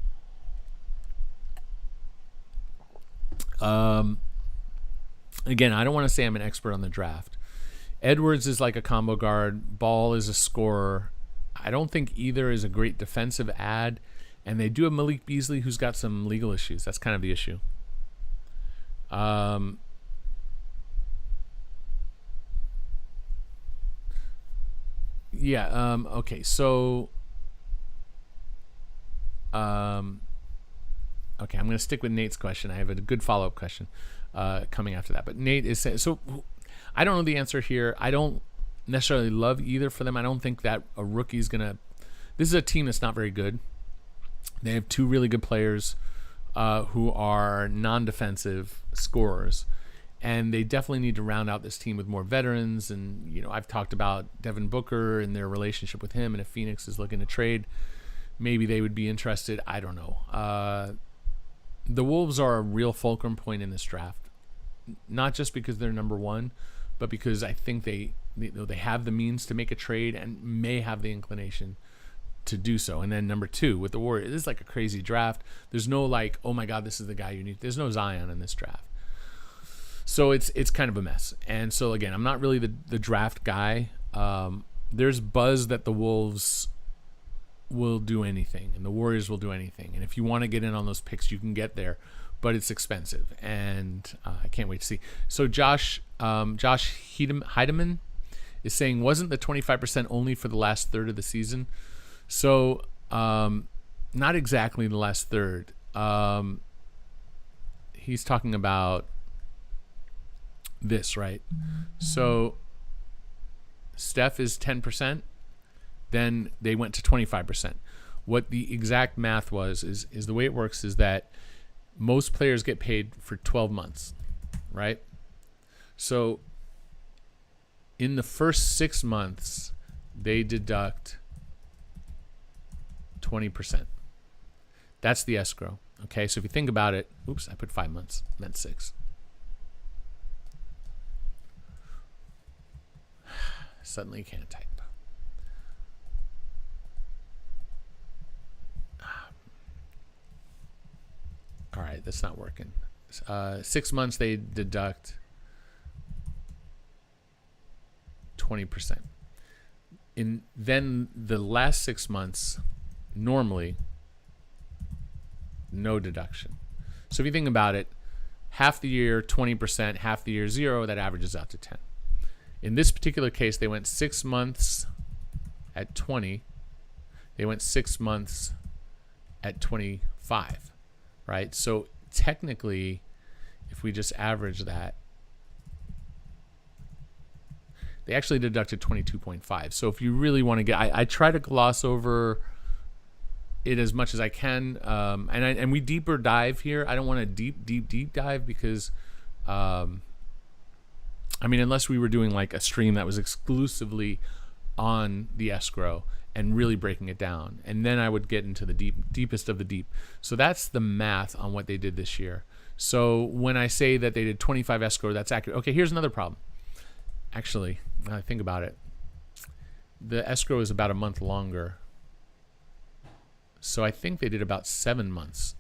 A: Again, I don't want to say I'm an expert on the draft. Edwards is like a combo guard. Ball is a scorer. I don't think either is a great defensive ad. And they do have Malik Beasley, who's got some legal issues. That's kind of the issue. Okay, so okay, I'm going to stick with Nate's question. I have a good follow-up question coming after that. But Nate is saying, so I don't know the answer here. I don't necessarily love either for them. I don't think that a rookie's going to... This is a team that's not very good. They have two really good players who are non-defensive scorers. And they definitely need to round out this team with more veterans. And, I've talked about Devin Booker and their relationship with him, and if Phoenix is looking to trade maybe they would be interested. I don't know. The Wolves are a real fulcrum point in this draft, not just because they're number one, but because I think they have the means to make a trade and may have the inclination to do so. And then number two, with the Warriors, this is like a crazy draft. There's no like, oh my God, this is the guy you need. There's no Zion in this draft. So it's kind of a mess. And so again, I'm not really the draft guy. There's buzz that the Wolves will do anything and the Warriors will do anything. And if you want to get in on those picks, you can get there, but it's expensive. And I can't wait to see. So Josh Heidemann is saying, wasn't the 25% only for the last third of the season? So not exactly the last third. He's talking about this, right? So Steph is 10%, then they went to 25%. What the exact math was is the way it works is that most players get paid for 12 months, right? So in the first 6 months, they deduct 20%. That's the escrow. Okay, so if you think about it, oops, I put 5 months, meant 6. Suddenly you can't type. All right, that's not working. 6 months they deduct 20%. Then the last 6 months, normally, no deduction. So if you think about it, half the year 20%, half the year 0, that averages out to 10. In this particular case, they went 6 months at 20. They went 6 months at 25, right? So technically, if we just average that, they actually deducted 22.5. So if you really want to get, I try to gloss over it as much as I can, and we deeper dive here. I don't want to deep dive because, I mean, unless we were doing like a stream that was exclusively on the escrow and really breaking it down, and then I would get into the deepest of the deep. So that's the math on what they did this year. So when I say that they did 25 escrow, that's accurate. Okay, here's another problem. Actually, now I think about it, the escrow is about a month longer. So I think they did about 7 months.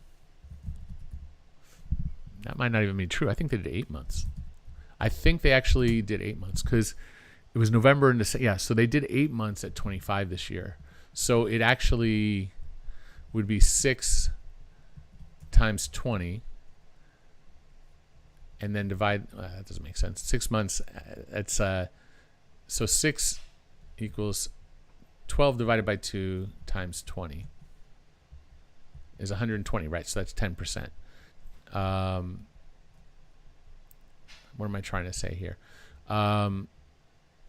A: That might not even be true. I think they did 8 months. I think they actually did 8 months because it was November and December. Yeah, so they did 8 months at 25 this year. So it actually would be 6 times 20 and then divide. That doesn't make sense. 6 months. It's so 6 equals 12 divided by 2 times 20 is 120, right? So that's 10%. What am I trying to say here?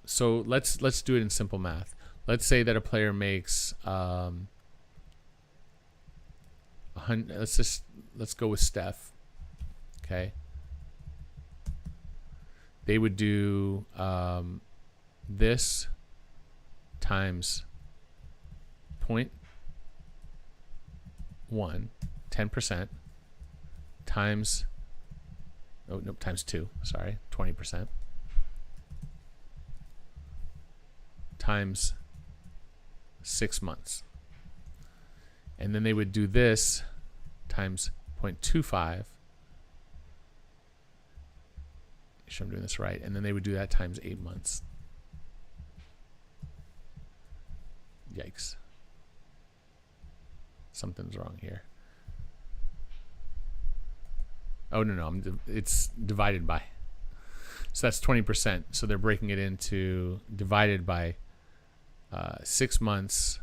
A: So let's do it in simple math. Let's say that a player makes let's go with Steph. Okay. They would do this times 0.1, 10%, times times 2, sorry, 20%, times 6 months. And then they would do this times 0.25. Make sure I'm doing this right. And then they would do that times 8 months. Yikes. Something's wrong here. Oh, no, it's divided by. So that's 20%. So they're breaking it into divided by 6 months.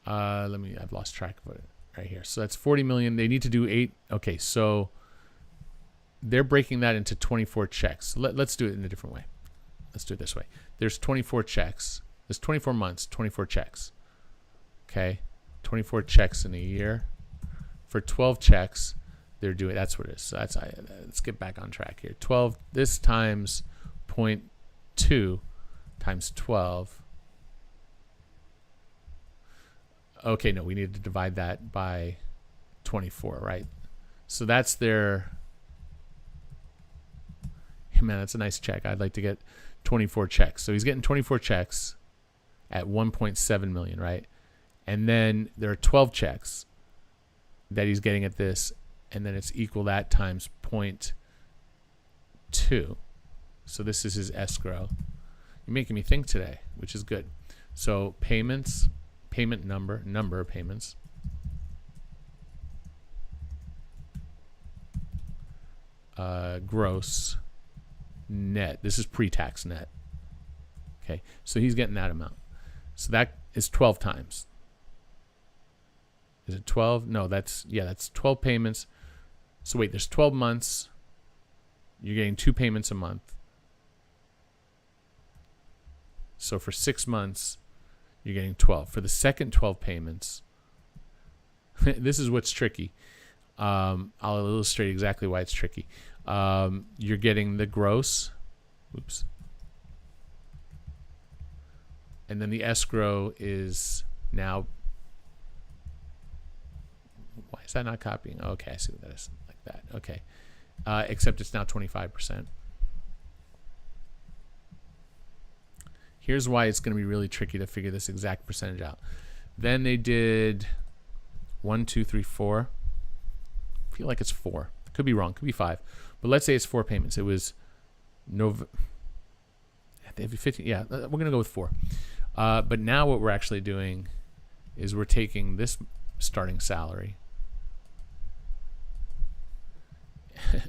A: I've lost track of it right here. So that's 40 million. They need to do 8. Okay, so they're breaking that into 24 checks. Let's do it in a different way. Let's do it this way. There's 24 checks. There's 24 months, 24 checks. Okay, 24 checks in a year. For 12 checks, they're doing, that's what it is. So let's get back on track here. 12, this times 0.2 times 12 Okay, no, we need to divide that by 24, right? So that's their... Man, that's a nice check. I'd like to get 24 checks. So he's getting 24 checks at 1.7 million, right? And then there are 12 checks that he's getting at this, and then it's equal that times 0.2. So this is his escrow. You're making me think today, which is good. So payments, payment number of payments. Gross, net. This is pre-tax net. Okay, so he's getting that amount. So that is 12 times. Is it 12? No, that's 12 payments. So wait, there's 12 months. You're getting 2 payments a month. So for 6 months, you're getting 12. For the second 12 payments, this is what's tricky. I'll illustrate exactly why it's tricky. You're getting the gross. Oops. And then the escrow is now... Why is that not copying? Oh, okay, I see what that is. Like that. Okay. Except it's now 25%. Here's why it's going to be really tricky to figure this exact percentage out. Then they did 1, 2, 3, 4. I feel like it's 4. Could be wrong. Could be 5. But let's say it's 4 payments. It was every 15. Yeah, we're going to go with 4. But now what we're actually doing is we're taking this starting salary.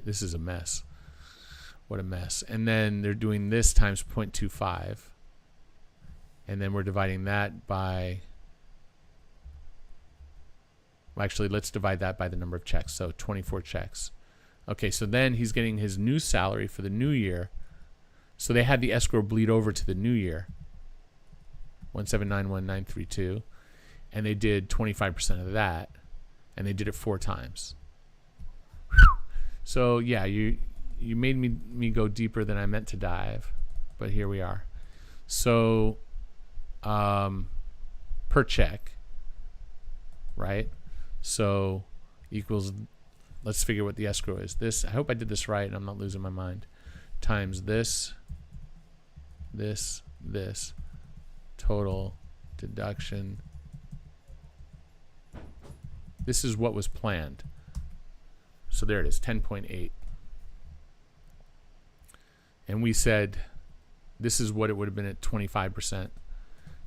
A: This is a mess. What a mess. And then they're doing this times 0.25. And then we're dividing that by... Well, actually, let's divide that by the number of checks. So 24 checks. Okay, so then he's getting his new salary for the new year. So they had the escrow bleed over to the new year. 1791932. And they did 25% of that. And they did it 4 times. So yeah, you made me go deeper than I meant to dive, but here we are. So per check, right? So equals, let's figure what the escrow is. This, I hope I did this right and I'm not losing my mind, times this, total deduction. This is what was planned. So there it is, 10.8. And we said this is what it would have been at 25%.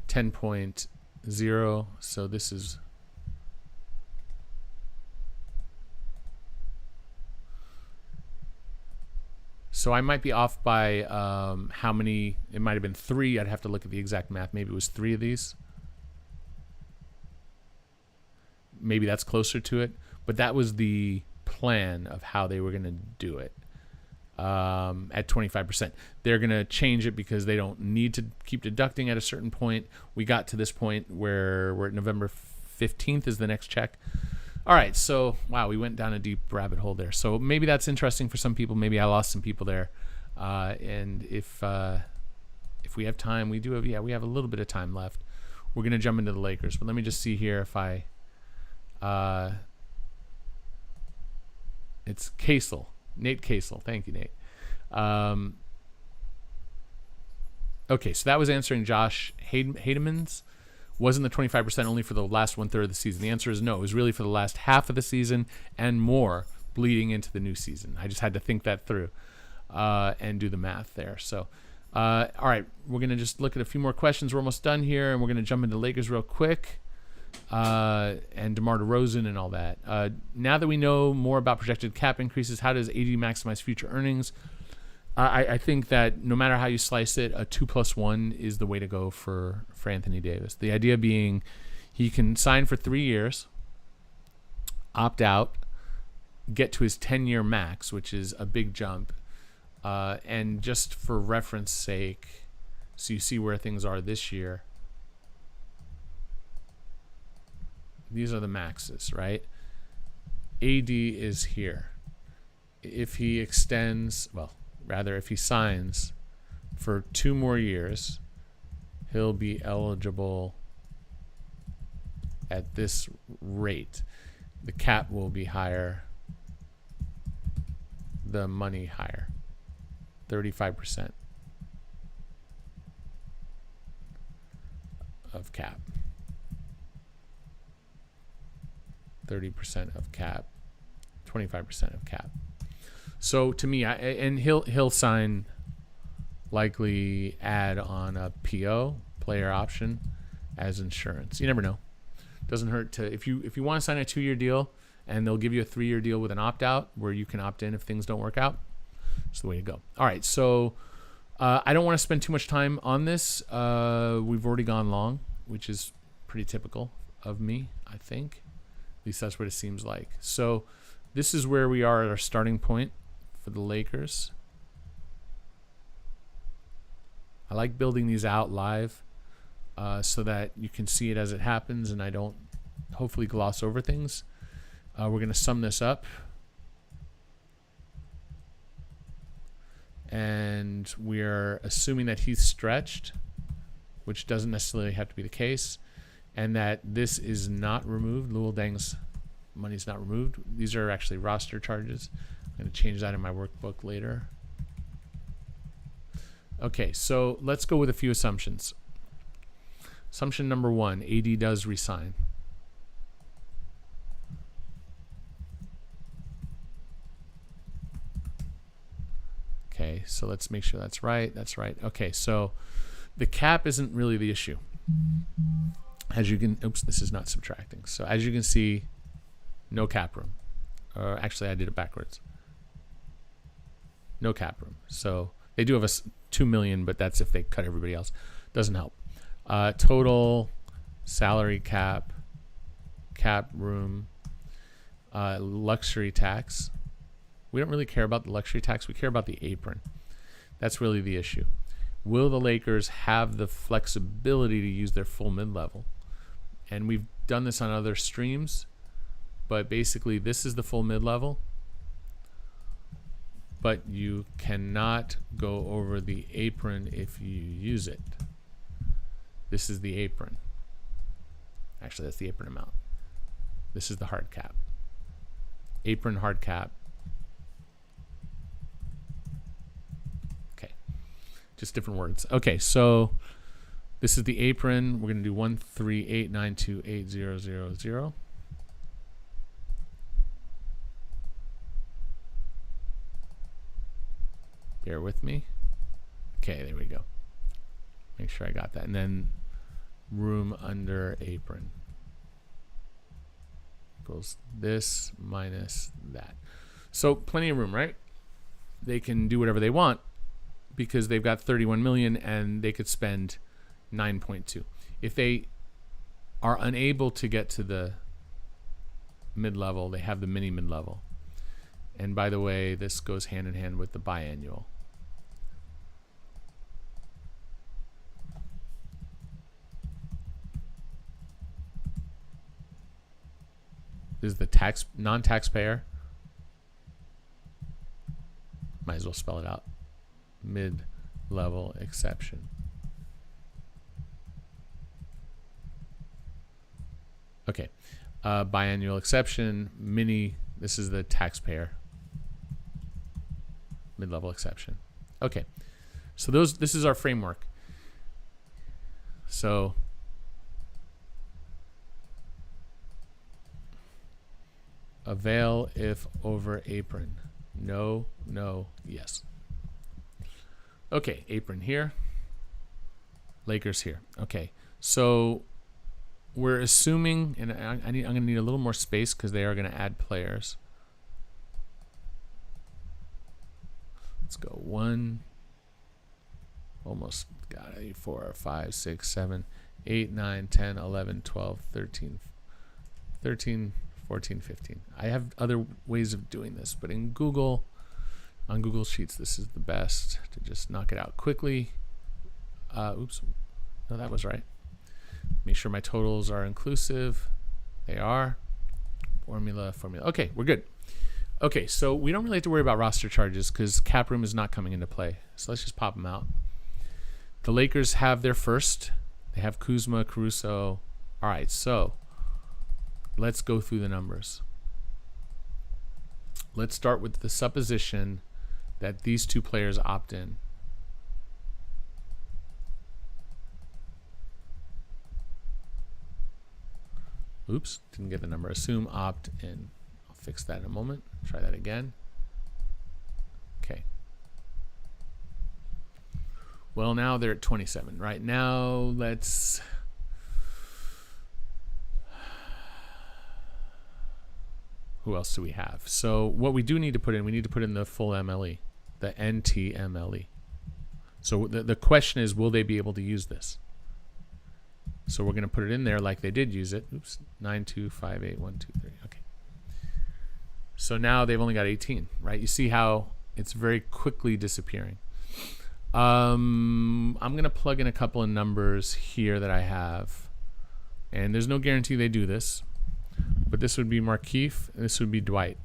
A: 10.0. So this is... So I might be off by how many... It might have been 3. I'd have to look at the exact math. Maybe it was 3 of these. Maybe that's closer to it. But that was the plan of how they were going to do it at 25%. They're going to change it because they don't need to keep deducting at a certain point. We got to this point where we're at November 15th is the next check. All right, so wow, we went down a deep rabbit hole there. So maybe that's interesting for some people. Maybe I lost some people there. And if we have time, we have a little bit of time left. We're going to jump into the Lakers, but let me just see here if I it's Casel, Nate Casel. Thank you, Nate. Okay, so that was answering Josh Hademan's. Wasn't the 25% only for the last 1/3 of the season? The answer is no. It was really for the last half of the season and more bleeding into the new season. I just had to think that through and do the math there. So, all right, we're going to just look at a few more questions. We're almost done here, and we're going to jump into Lakers real quick. And DeMar DeRozan and all that. Now that we know more about projected cap increases, how does AD maximize future earnings? I think that no matter how you slice it, a 2+1 is the way to go for Anthony Davis. The idea being he can sign for 3 years, opt out, get to his 10-year max, which is a big jump. And just for reference sake, so you see where things are this year, these are the maxes, right? AD is here. If he extends, if he signs for 2 more years, he'll be eligible at this rate, the cap will be higher, the money higher, 35% of cap, 30% of cap, 25% of cap. So to me, and he'll sign, likely add on a PO, player option, as insurance. You never know. Doesn't hurt to, if you want to sign a 2-year deal and they'll give you a 3-year deal with an opt-out where you can opt in if things don't work out. It's the way to go. All right, so I don't want to spend too much time on this. We've already gone long, which is pretty typical of me, I think. At least that's what it seems like. So this is where we are at our starting point for the Lakers. I like building these out live so that you can see it as it happens and I don't hopefully gloss over things. We're going to sum this up. And we're assuming that he's stretched, which doesn't necessarily have to be the case, and that this is not removed. Lul Deng's money's not removed. These are actually roster charges. I'm going to change that in my workbook later. Okay, so let's go with a few assumptions. Assumption number 1, AD does resign. Okay, so let's make sure that's right. That's right. Okay, so the cap isn't really the issue. As you can, oops, this is not subtracting. So as you can see, no cap room. Actually, I did it backwards. No cap room. So they do have a 2 million, but that's if they cut everybody else. Doesn't help. Total salary cap, cap room, luxury tax. We don't really care about the luxury tax. We care about the apron. That's really the issue. Will the Lakers have the flexibility to use their full mid-level? And we've done this on other streams, but basically this is the full mid-level. But you cannot go over the apron if you use it. This is the apron. Actually, that's the apron amount. This is the hard cap. Apron, hard cap. Okay. Just different words. Okay, so this is the apron. We're going to do 138928000. Bear with me. Okay, there we go. Make sure I got that. And then room under apron equals this minus that. So plenty of room, right? They can do whatever they want because they've got 31 million and they could spend 9.2. If they are unable to get to the mid-level, they have the mini mid-level. And by the way, this goes hand in hand with the biannual. This is the non-taxpayer. Might as well spell it out. Mid-level exception. Okay. Biannual exception. Mini. This is the taxpayer. Mid-level exception. Okay. So this is our framework. So avail if over apron. No, no, yes. Okay, apron here. Lakers here. Okay, so we're assuming, and I'm going to need a little more space because they are going to add players. Let's go 1, almost got it, 4, 5, 6, 7, 8, 9, 10, 11, 12, 13, 14, 15. I have other ways of doing this, but in Google, on Google Sheets, this is the best to just knock it out quickly. Oops, no, that was right. Make sure my totals are inclusive. They are. Formula. Okay, we're good. Okay, so we don't really have to worry about roster charges because cap room is not coming into play. So let's just pop them out. The Lakers have their first. They have Kuzma, Caruso. All right, so let's go through the numbers. Let's start with the supposition that these two players opt in. Oops, didn't get the number. Assume opt in. I'll fix that in a moment. Try that again. Okay. Well, now they're at 27. Right now, let's... Who else do we have? So what we do need to put in, we need to put in the full MLE, the NTMLE. So the question is, will they be able to use this? So we're going to put it in there like they did use it. Oops, 9258123. Okay. So now they've only got 18, right? You see how it's very quickly disappearing. I'm going to plug in a couple of numbers here that I have. And there's no guarantee they do this. But this would be Markieff, and this would be Dwight.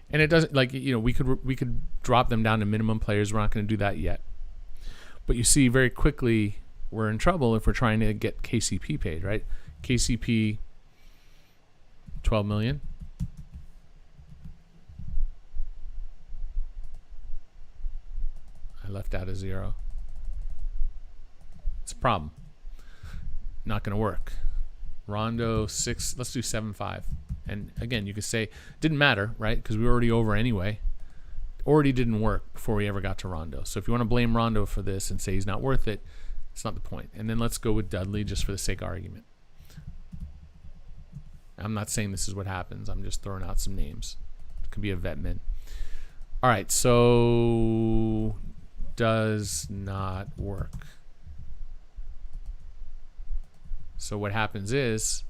A: And it doesn't, like, you know, we could drop them down to minimum players. We're not going to do that yet. But you see very quickly we're in trouble if we're trying to get KCP paid, right? KCP, 12 million. I left out a 0. It's a problem. Not going to work. Rondo 6, let's do 7.5. And again, you could say didn't matter, right? Because we were already over anyway. Already didn't work before we ever got to Rondo. So if you want to blame Rondo for this and say he's not worth it, it's not the point. And then let's go with Dudley just for the sake of argument. I'm not saying this is what happens. I'm just throwing out some names. It could be a vet min. All right, so does not work. So what happens is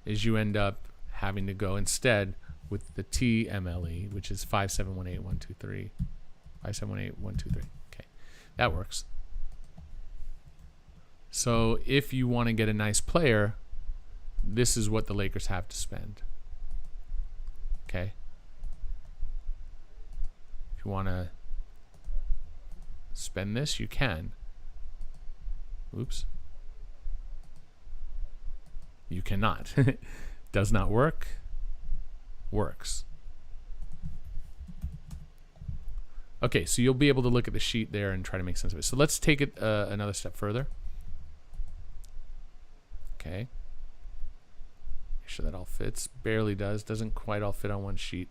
A: you end up having to go instead with the TMLE, which is 5718123. 5718123. Okay, that works. So if you want to get a nice player, this is what the Lakers have to spend. Okay. If you want to spend this, you can. Oops. You cannot. Does not work. Works. Okay, so you'll be able to look at the sheet there and try to make sense of it. So let's take it another step further. Okay. Make sure that all fits. Barely does. Doesn't quite all fit on one sheet.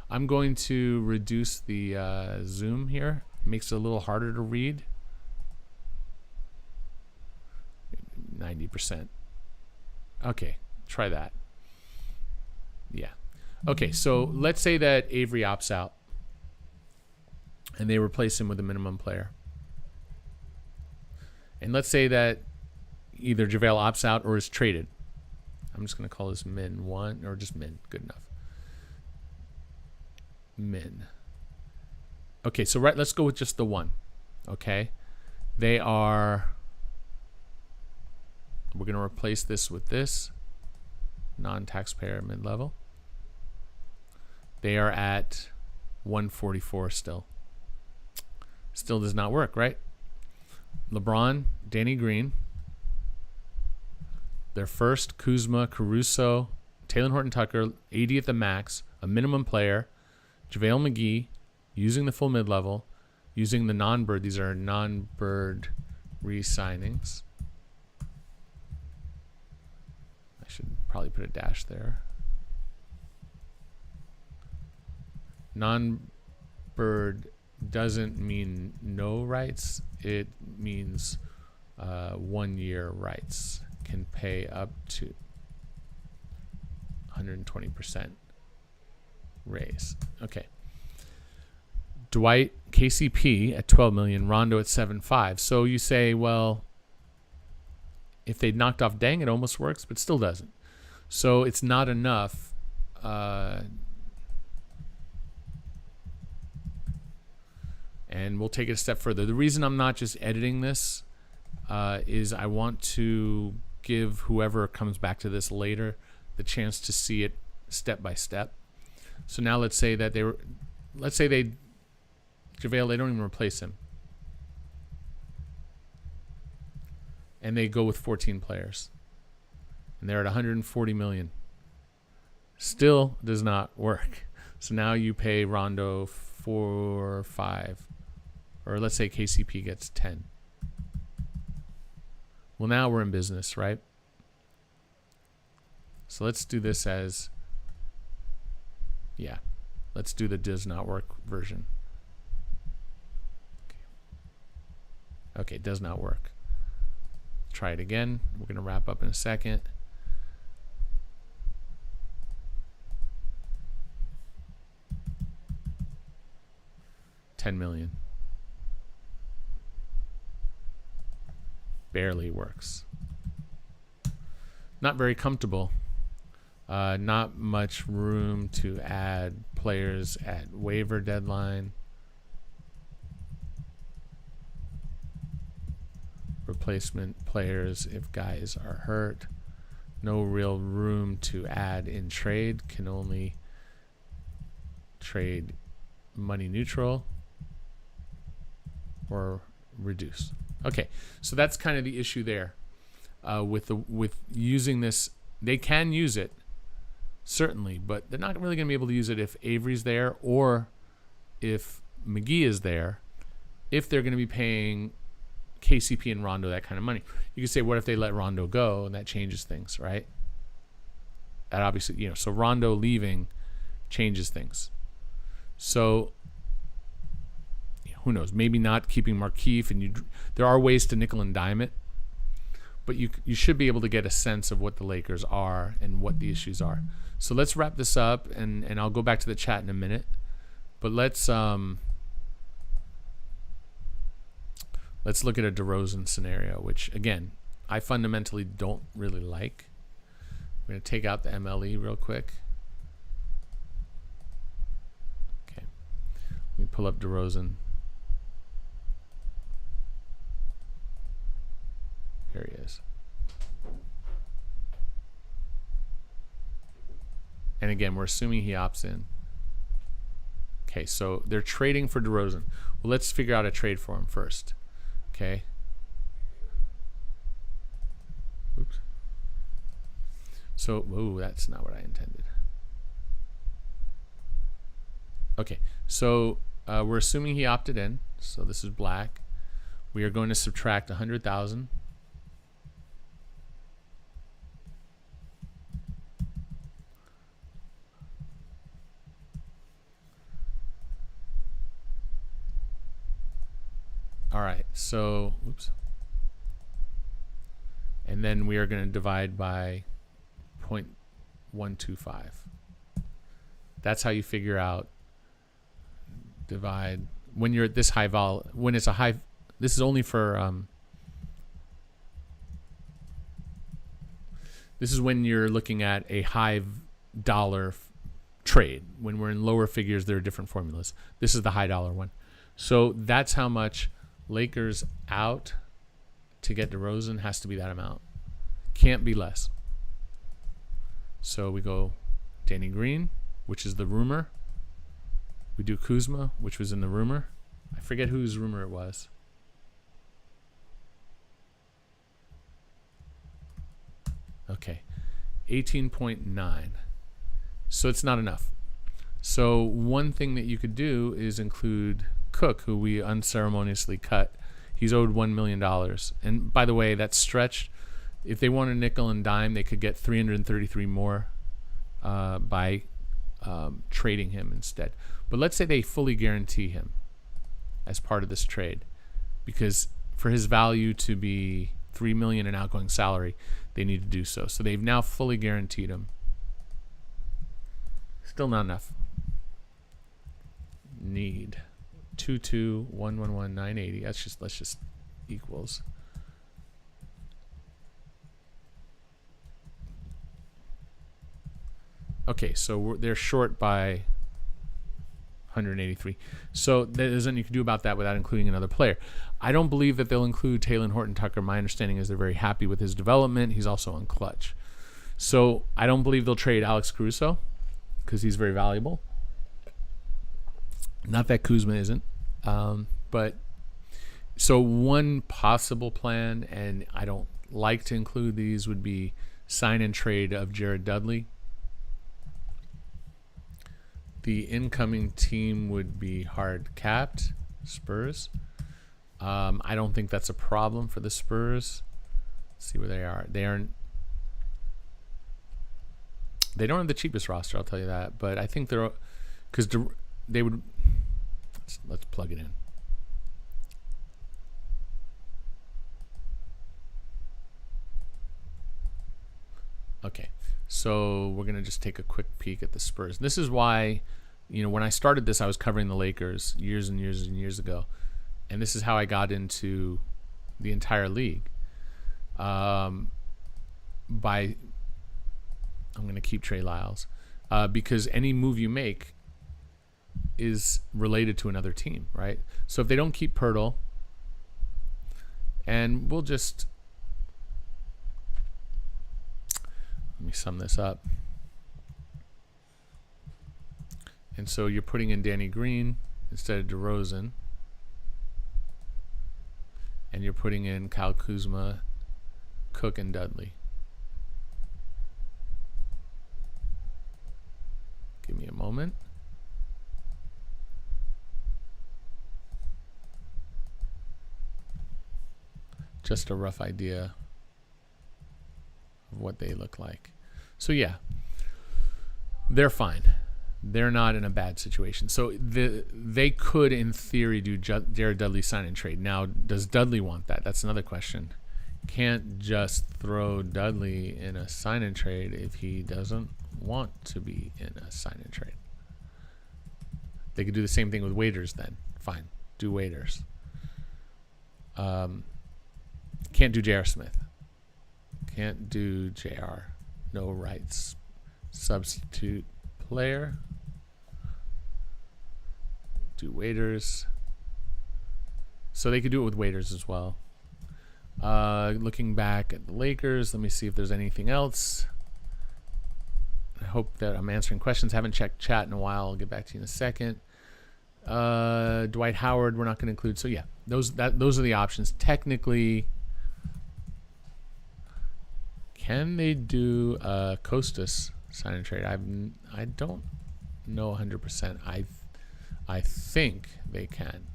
A: I'm going to reduce the zoom here. Makes it a little harder to read. 90%. Okay, try that. Yeah. Okay, so let's say that Avery opts out and they replace him with a minimum player. And let's say that either JaVale opts out or is traded. I'm just going to call this min 1 or just min. Good enough. Min. Okay, so let's go with just the 1. Okay. They are... We're going to replace this with this. Non-taxpayer mid-level. They are at 144 still. Still does not work, right? LeBron, Danny Green. Their first, Kuzma, Caruso, Taylor Horton-Tucker, 80 at the max, a minimum player, JaVale McGee, using the full mid-level, using the non-bird. These are non-bird re-signings. I should probably put a dash there. Non-bird doesn't mean no rights. It means 1 year rights. Can pay up to 120% raise. Okay. Dwight, KCP at 12 million, Rondo at 7.5. So you say, well, if they knocked off Deng, it almost works, but still doesn't. So it's not enough. And we'll take it a step further. The reason I'm not just editing this is I want to give whoever comes back to this later the chance to see it step by step. So now let's say that JaVale, they don't even replace him. And they go with 14 players. And they're at 140 million. Still does not work. So now you pay Rondo 4 or 5, or let's say KCP gets 10. Well, now we're in business, right? So let's do this as, yeah, let's do the does not work version. Okay, does not work. Try it again. We're going to wrap up in a second. $10 million. Barely works. Not very comfortable. Not much room to add players at waiver deadline. Replacement players if guys are hurt. No real room to add in trade. Can only trade money neutral or reduce. Okay, so that's kind of the issue there with using this. They can use it, certainly, but they're not really going to be able to use it if Avery's there or if McGee is there, if they're going to be paying KCP and Rondo that kind of money. You could say, what if they let Rondo go, and that changes things, right? That obviously, so Rondo leaving changes things. So who knows? Maybe not keeping Markieff, and there are ways to nickel and dime it, but you should be able to get a sense of what the Lakers are and what the issues are. So let's wrap this up, and I'll go back to the chat in a minute. But let's look at a DeRozan scenario, which again I fundamentally don't really like. I'm going to take out the MLE real quick. Okay, let me pull up DeRozan. Here he is. And again, we're assuming he opts in. Okay, so they're trading for DeRozan. Well, let's figure out a trade for him first. Okay. Oops. So, whoa, that's not what I intended. Okay, so we're assuming he opted in. So this is black. We are going to subtract 100,000. All right, so, oops. And then we are going to divide by 0.125. That's how you figure out divide when you're at this high vol. When it's a high, this is only for this is when you're looking at a high dollar trade. When we're in lower figures, there are different formulas. This is the high dollar one. So that's how much Lakers out to get DeRozan has to be that amount. Can't be less. So we go Danny Green, which is the rumor. We do Kuzma, which was in the rumor. I forget whose rumor it was. Okay, 18.9. So it's not enough. So one thing that you could do is include Cook, who we unceremoniously cut. He's owed $1 million. And by the way, that's stretched. If they want a nickel and dime, they could get 333 more by trading him instead. But let's say they fully guarantee him as part of this trade, because for his value to be $3 million in outgoing salary, they need to do so. So they've now fully guaranteed him. Still not enough. Need 22,111,980. Let's just equals. Okay, so they're short by 183. So there's nothing you can do about that without including another player. I don't believe that they'll include Taylor Horton Tucker. My understanding is they're very happy with his development. He's also on clutch. So I don't believe they'll trade Alex Caruso because he's very valuable. Not that Kuzma isn't. But so one possible plan, and I don't like to include these, would be sign and trade of Jared Dudley The incoming team would be hard capped, Spurs. I don't think that's a problem for the Spurs. Let's see where they are. They don't have the cheapest roster, I'll tell you that. But I think they're, because they would. Let's plug it in. Okay, so we're gonna just take a quick peek at the Spurs. This is why, when I started this, I was covering the Lakers years and years and years ago, and this is how I got into the entire league. I'm gonna keep Trey Lyles, because any move you make is related to another team, right? So if they don't keep Pirtle, and we'll just. Let me sum this up. And so you're putting in Danny Green instead of DeRozan. And you're putting in Kyle Kuzma, Cook, and Dudley. Give me a moment. Just a rough idea of what they look like. So yeah, they're fine. They're not in a bad situation. So they could, in theory, do Jared Dudley sign and trade. Now, does Dudley want that? That's another question. Can't just throw Dudley in a sign and trade if he doesn't want to be in a sign and trade. They could do the same thing with Waiters then. Fine, do Waiters. Can't do J.R. Smith. Can't do JR. No rights. Substitute player. Do Waiters. So they could do it with Waiters as well. Looking back at the Lakers, let me see if there's anything else. I hope that I'm answering questions. Haven't checked chat in a while. I'll get back to you in a second. Dwight Howard, we're not going to include. So yeah, those are the options. Technically, can they do Costas sign and trade? I don't know 100%. I think they can.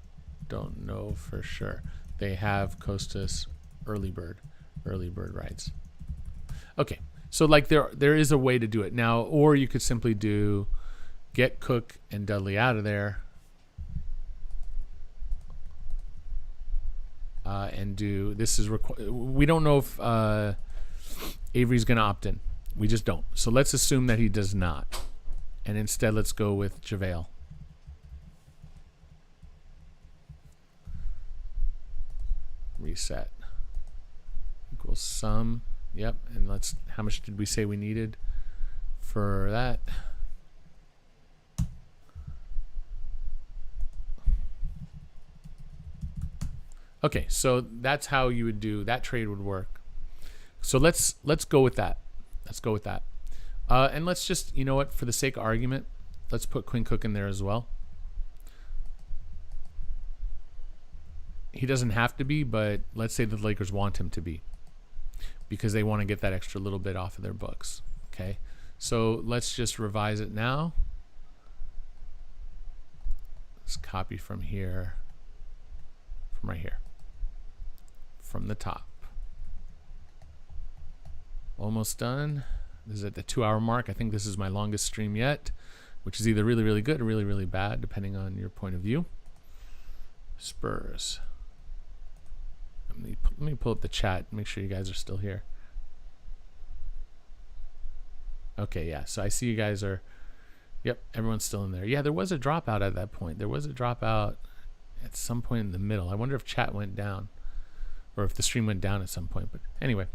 A: Don't know for sure. They have Costas early bird rights. Okay, so like there is a way to do it now, or you could simply do get Cook and Dudley out of there, and do this is we don't know if Avery's going to opt in. We just don't. So let's assume that he does not, and instead let's go with JaVale. Reset equals sum. Yep. And how much did we say we needed for that? Okay, so that's how you would do that. Trade would work. So let's go with that. Let's go with that. And let's just, you know what, for the sake of argument, let's put Quinn Cook in there as well. He doesn't have to be, but let's say the Lakers want him to be, because they want to get that extra little bit off of their books. Okay, so let's just revise it now. Let's copy from here, from right here, from the top. Almost done. This is at the 2-hour mark. I think this is my longest stream yet, which is either really, really good or really, really bad, depending on your point of view. Spurs. Let me pull up the chat, make sure you guys are still here. Okay, yeah, so I see you guys are, yep, everyone's still in there. Yeah, there was a dropout at that point. There was a dropout at some point in the middle. I wonder if chat went down, or if the stream went down at some point. But anyway,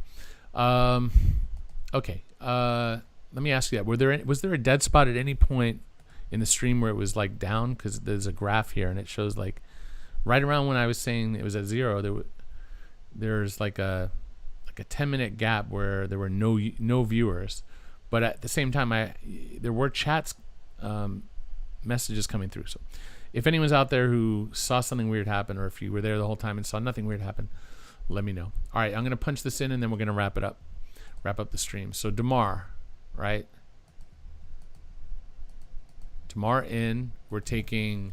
A: okay. Let me ask you that. Was there a dead spot at any point in the stream where it was like down? Because there's a graph here, and it shows like right around when I was saying it was at 0, there's like a 10-minute gap where there were no viewers, but at the same time there were chats, messages coming through. So if anyone's out there who saw something weird happen, or if you were there the whole time and saw nothing weird happen, let me know. All right, I'm gonna punch this in, and then we're gonna wrap up the stream. So DeMar, right? DeMar in. We're taking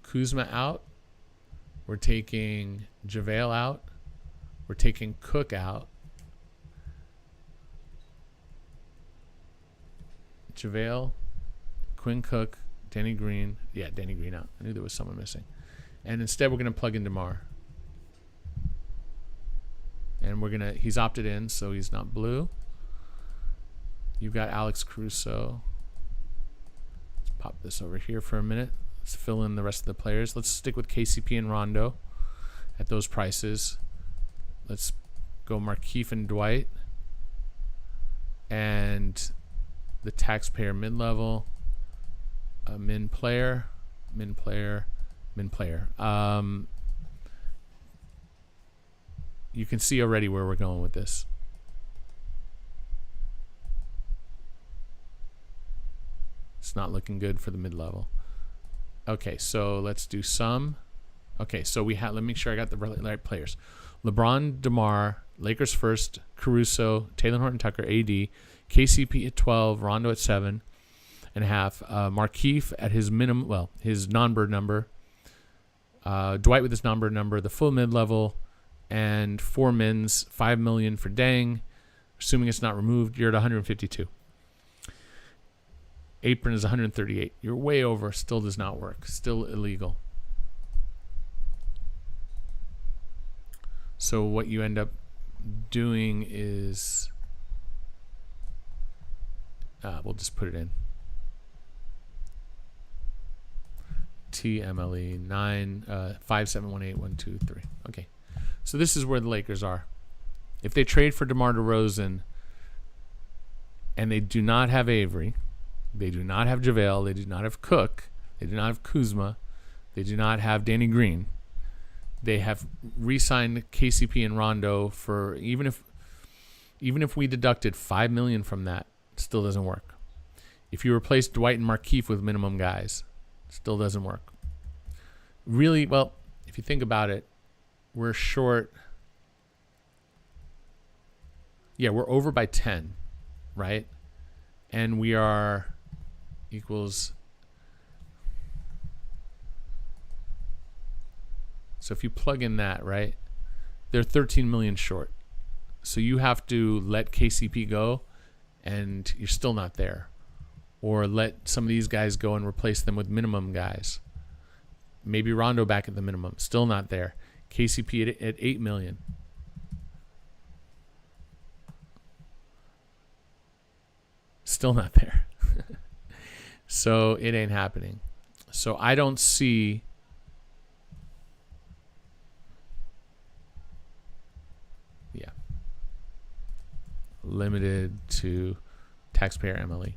A: Kuzma out. We're taking JaVale out. We're taking Cook out. JaVale, Quinn Cook, Danny Green. Yeah, Danny Green out. I knew there was someone missing. And instead we're going to plug in DeMar. And we're going to, he's opted in, so he's not blue. You've got Alex Caruso. Let's pop this over here for a minute. Let's fill in the rest of the players. Let's stick with KCP and Rondo at those prices. Let's go Markieff and Dwight. And the taxpayer mid-level, min player. You can see already where we're going with this. It's not looking good for the mid-level. Okay, so let's do some. Okay, so we have, let me make sure I got the right players. LeBron, DeMar, Lakers first, Caruso, Taylor Horton-Tucker, AD, KCP at 12, Rondo at 7.5, Markieff at his minimum, well, his non-bird number, Dwight with his non-bird number, the full mid-level, and 4 mins, $5 million for Deng. Assuming it's not removed, you're at 152. Apron is 138. You're way over. Still does not work. Still illegal. So what you end up doing is, we'll just put it in. TMLE 9571812 Okay. So this is where the Lakers are. If they trade for DeMar DeRozan and they do not have Avery, they do not have JaVale, they do not have Cook, they do not have Kuzma, they do not have Danny Green. They have re-signed KCP and Rondo for, even if we deducted $5 million from that, it still doesn't work. If you replace Dwight and Markieff with minimum guys, it still doesn't work. Really, well, if you think about it, we're short. Yeah, we're over by 10, right? And we are equals. So if you plug in that, right, they're 13 million short. So you have to let KCP go, and you're still not there. Or let some of these guys go and replace them with minimum guys. Maybe Rondo back at the minimum, still not there. KCP at 8 million. Still not there. So it ain't happening. So I don't see. Yeah. Limited to taxpayer MLE.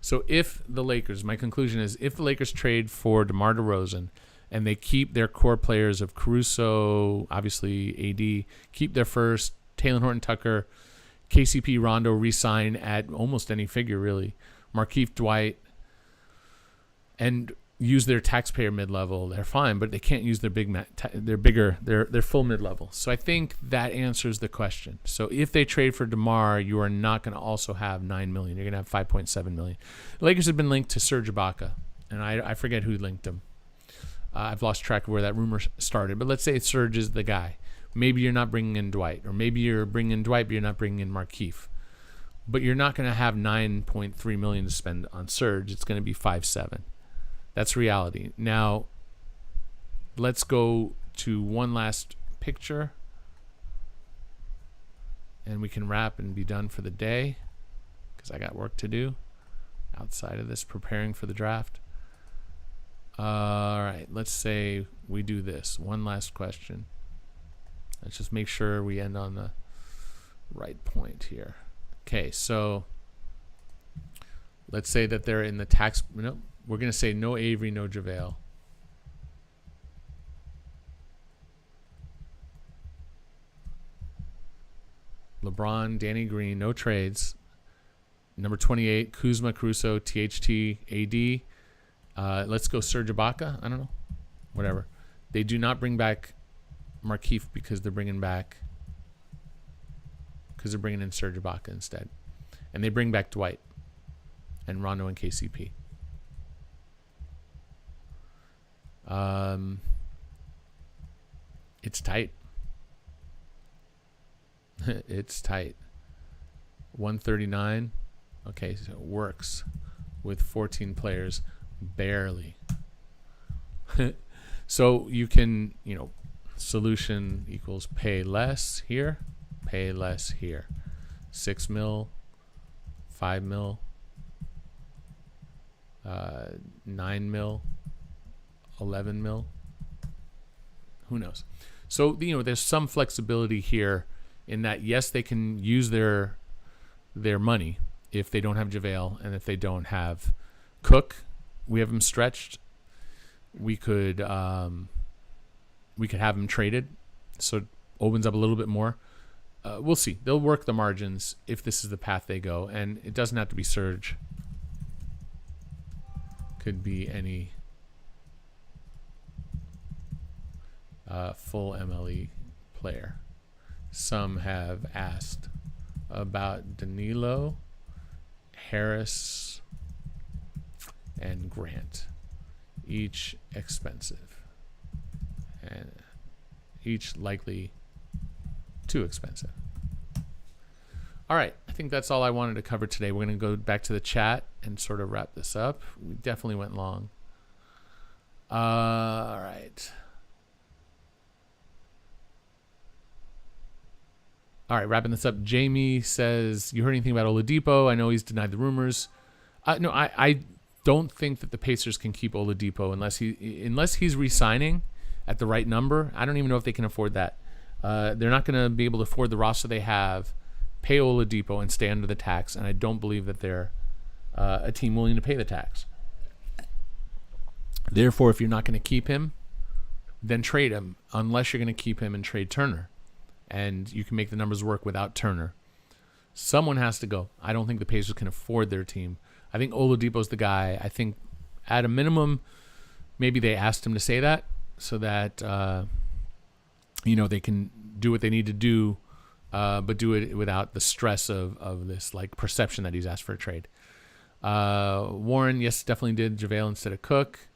A: So if the Lakers, my conclusion is, if the Lakers trade for DeMar DeRozan and they keep their core players of Caruso, obviously AD, keep their first, Taylor Horton-Tucker, KCP, Rondo re-sign at almost any figure, really, Markieff, Dwight, and use their taxpayer mid-level, they're fine, but they can't use their their full mid-level. So I think that answers the question. So if they trade for DeMar, you are not going to also have $9 million. You're going to have $5.7 million. The Lakers have been linked to Serge Ibaka, and I forget who linked him. I've lost track of where that rumor started, but let's say Serge is the guy. Maybe you're not bringing in Dwight, or maybe you're bringing in Dwight, but you're not bringing in Markieff. But you're not going to have $9.3 million to spend on Serge. It's going to be 5.7. That's reality. Now, let's go to one last picture, and we can wrap and be done for the day, because I got work to do outside of this, preparing for the draft. All right, let's say we do this. One last question. Let's just make sure we end on the right point here. Okay, so let's say that they're in the tax. No, we're going to say no Avery, no JaVale. LeBron, Danny Green, no trades. Number 28, Kuzma, Caruso, THT, AD. Let's go Serge Ibaka. I don't know. Whatever. They do not bring back Markieff because they're bringing in Serge Ibaka instead. And they bring back Dwight and Rondo and KCP. It's tight. It's tight. 139. Okay, so it works with 14 players, barely. So you can, solution equals pay less here, pay less here. 6 mil, 5 mil, 9 mil, 11 mil. Who knows? So, there's some flexibility here in that, yes, they can use their money if they don't have JaVale and if they don't have Cook. We have him stretched. We could have him traded, so it opens up a little bit more. We'll see. They'll work the margins if this is the path they go, and it doesn't have to be Serge. Could be any full MLE player. Some have asked about Danilo, Harris, and Grant. Each expensive. And each likely too expensive. All right. I think that's all I wanted to cover today. We're going to go back to the chat and sort of wrap this up. We definitely went long. All right. All right, wrapping this up. Jamie says, you heard anything about Oladipo? I know he's denied the rumors. No, I don't think that the Pacers can keep Oladipo unless he's re-signing at the right number. I don't even know if they can afford that. They're not going to be able to afford the roster they have, pay Oladipo, and stay under the tax, and I don't believe that they're a team willing to pay the tax. Therefore, if you're not going to keep him, then trade him, unless you're going to keep him and trade Turner. And you can make the numbers work without Turner. Someone has to go. I don't think the Pacers can afford their team. I think Oladipo's the guy. I think at a minimum, maybe they asked him to say that so that, they can do what they need to do, but do it without the stress of this perception that he's asked for a trade. Warren, yes, definitely did JaVale instead of Cook.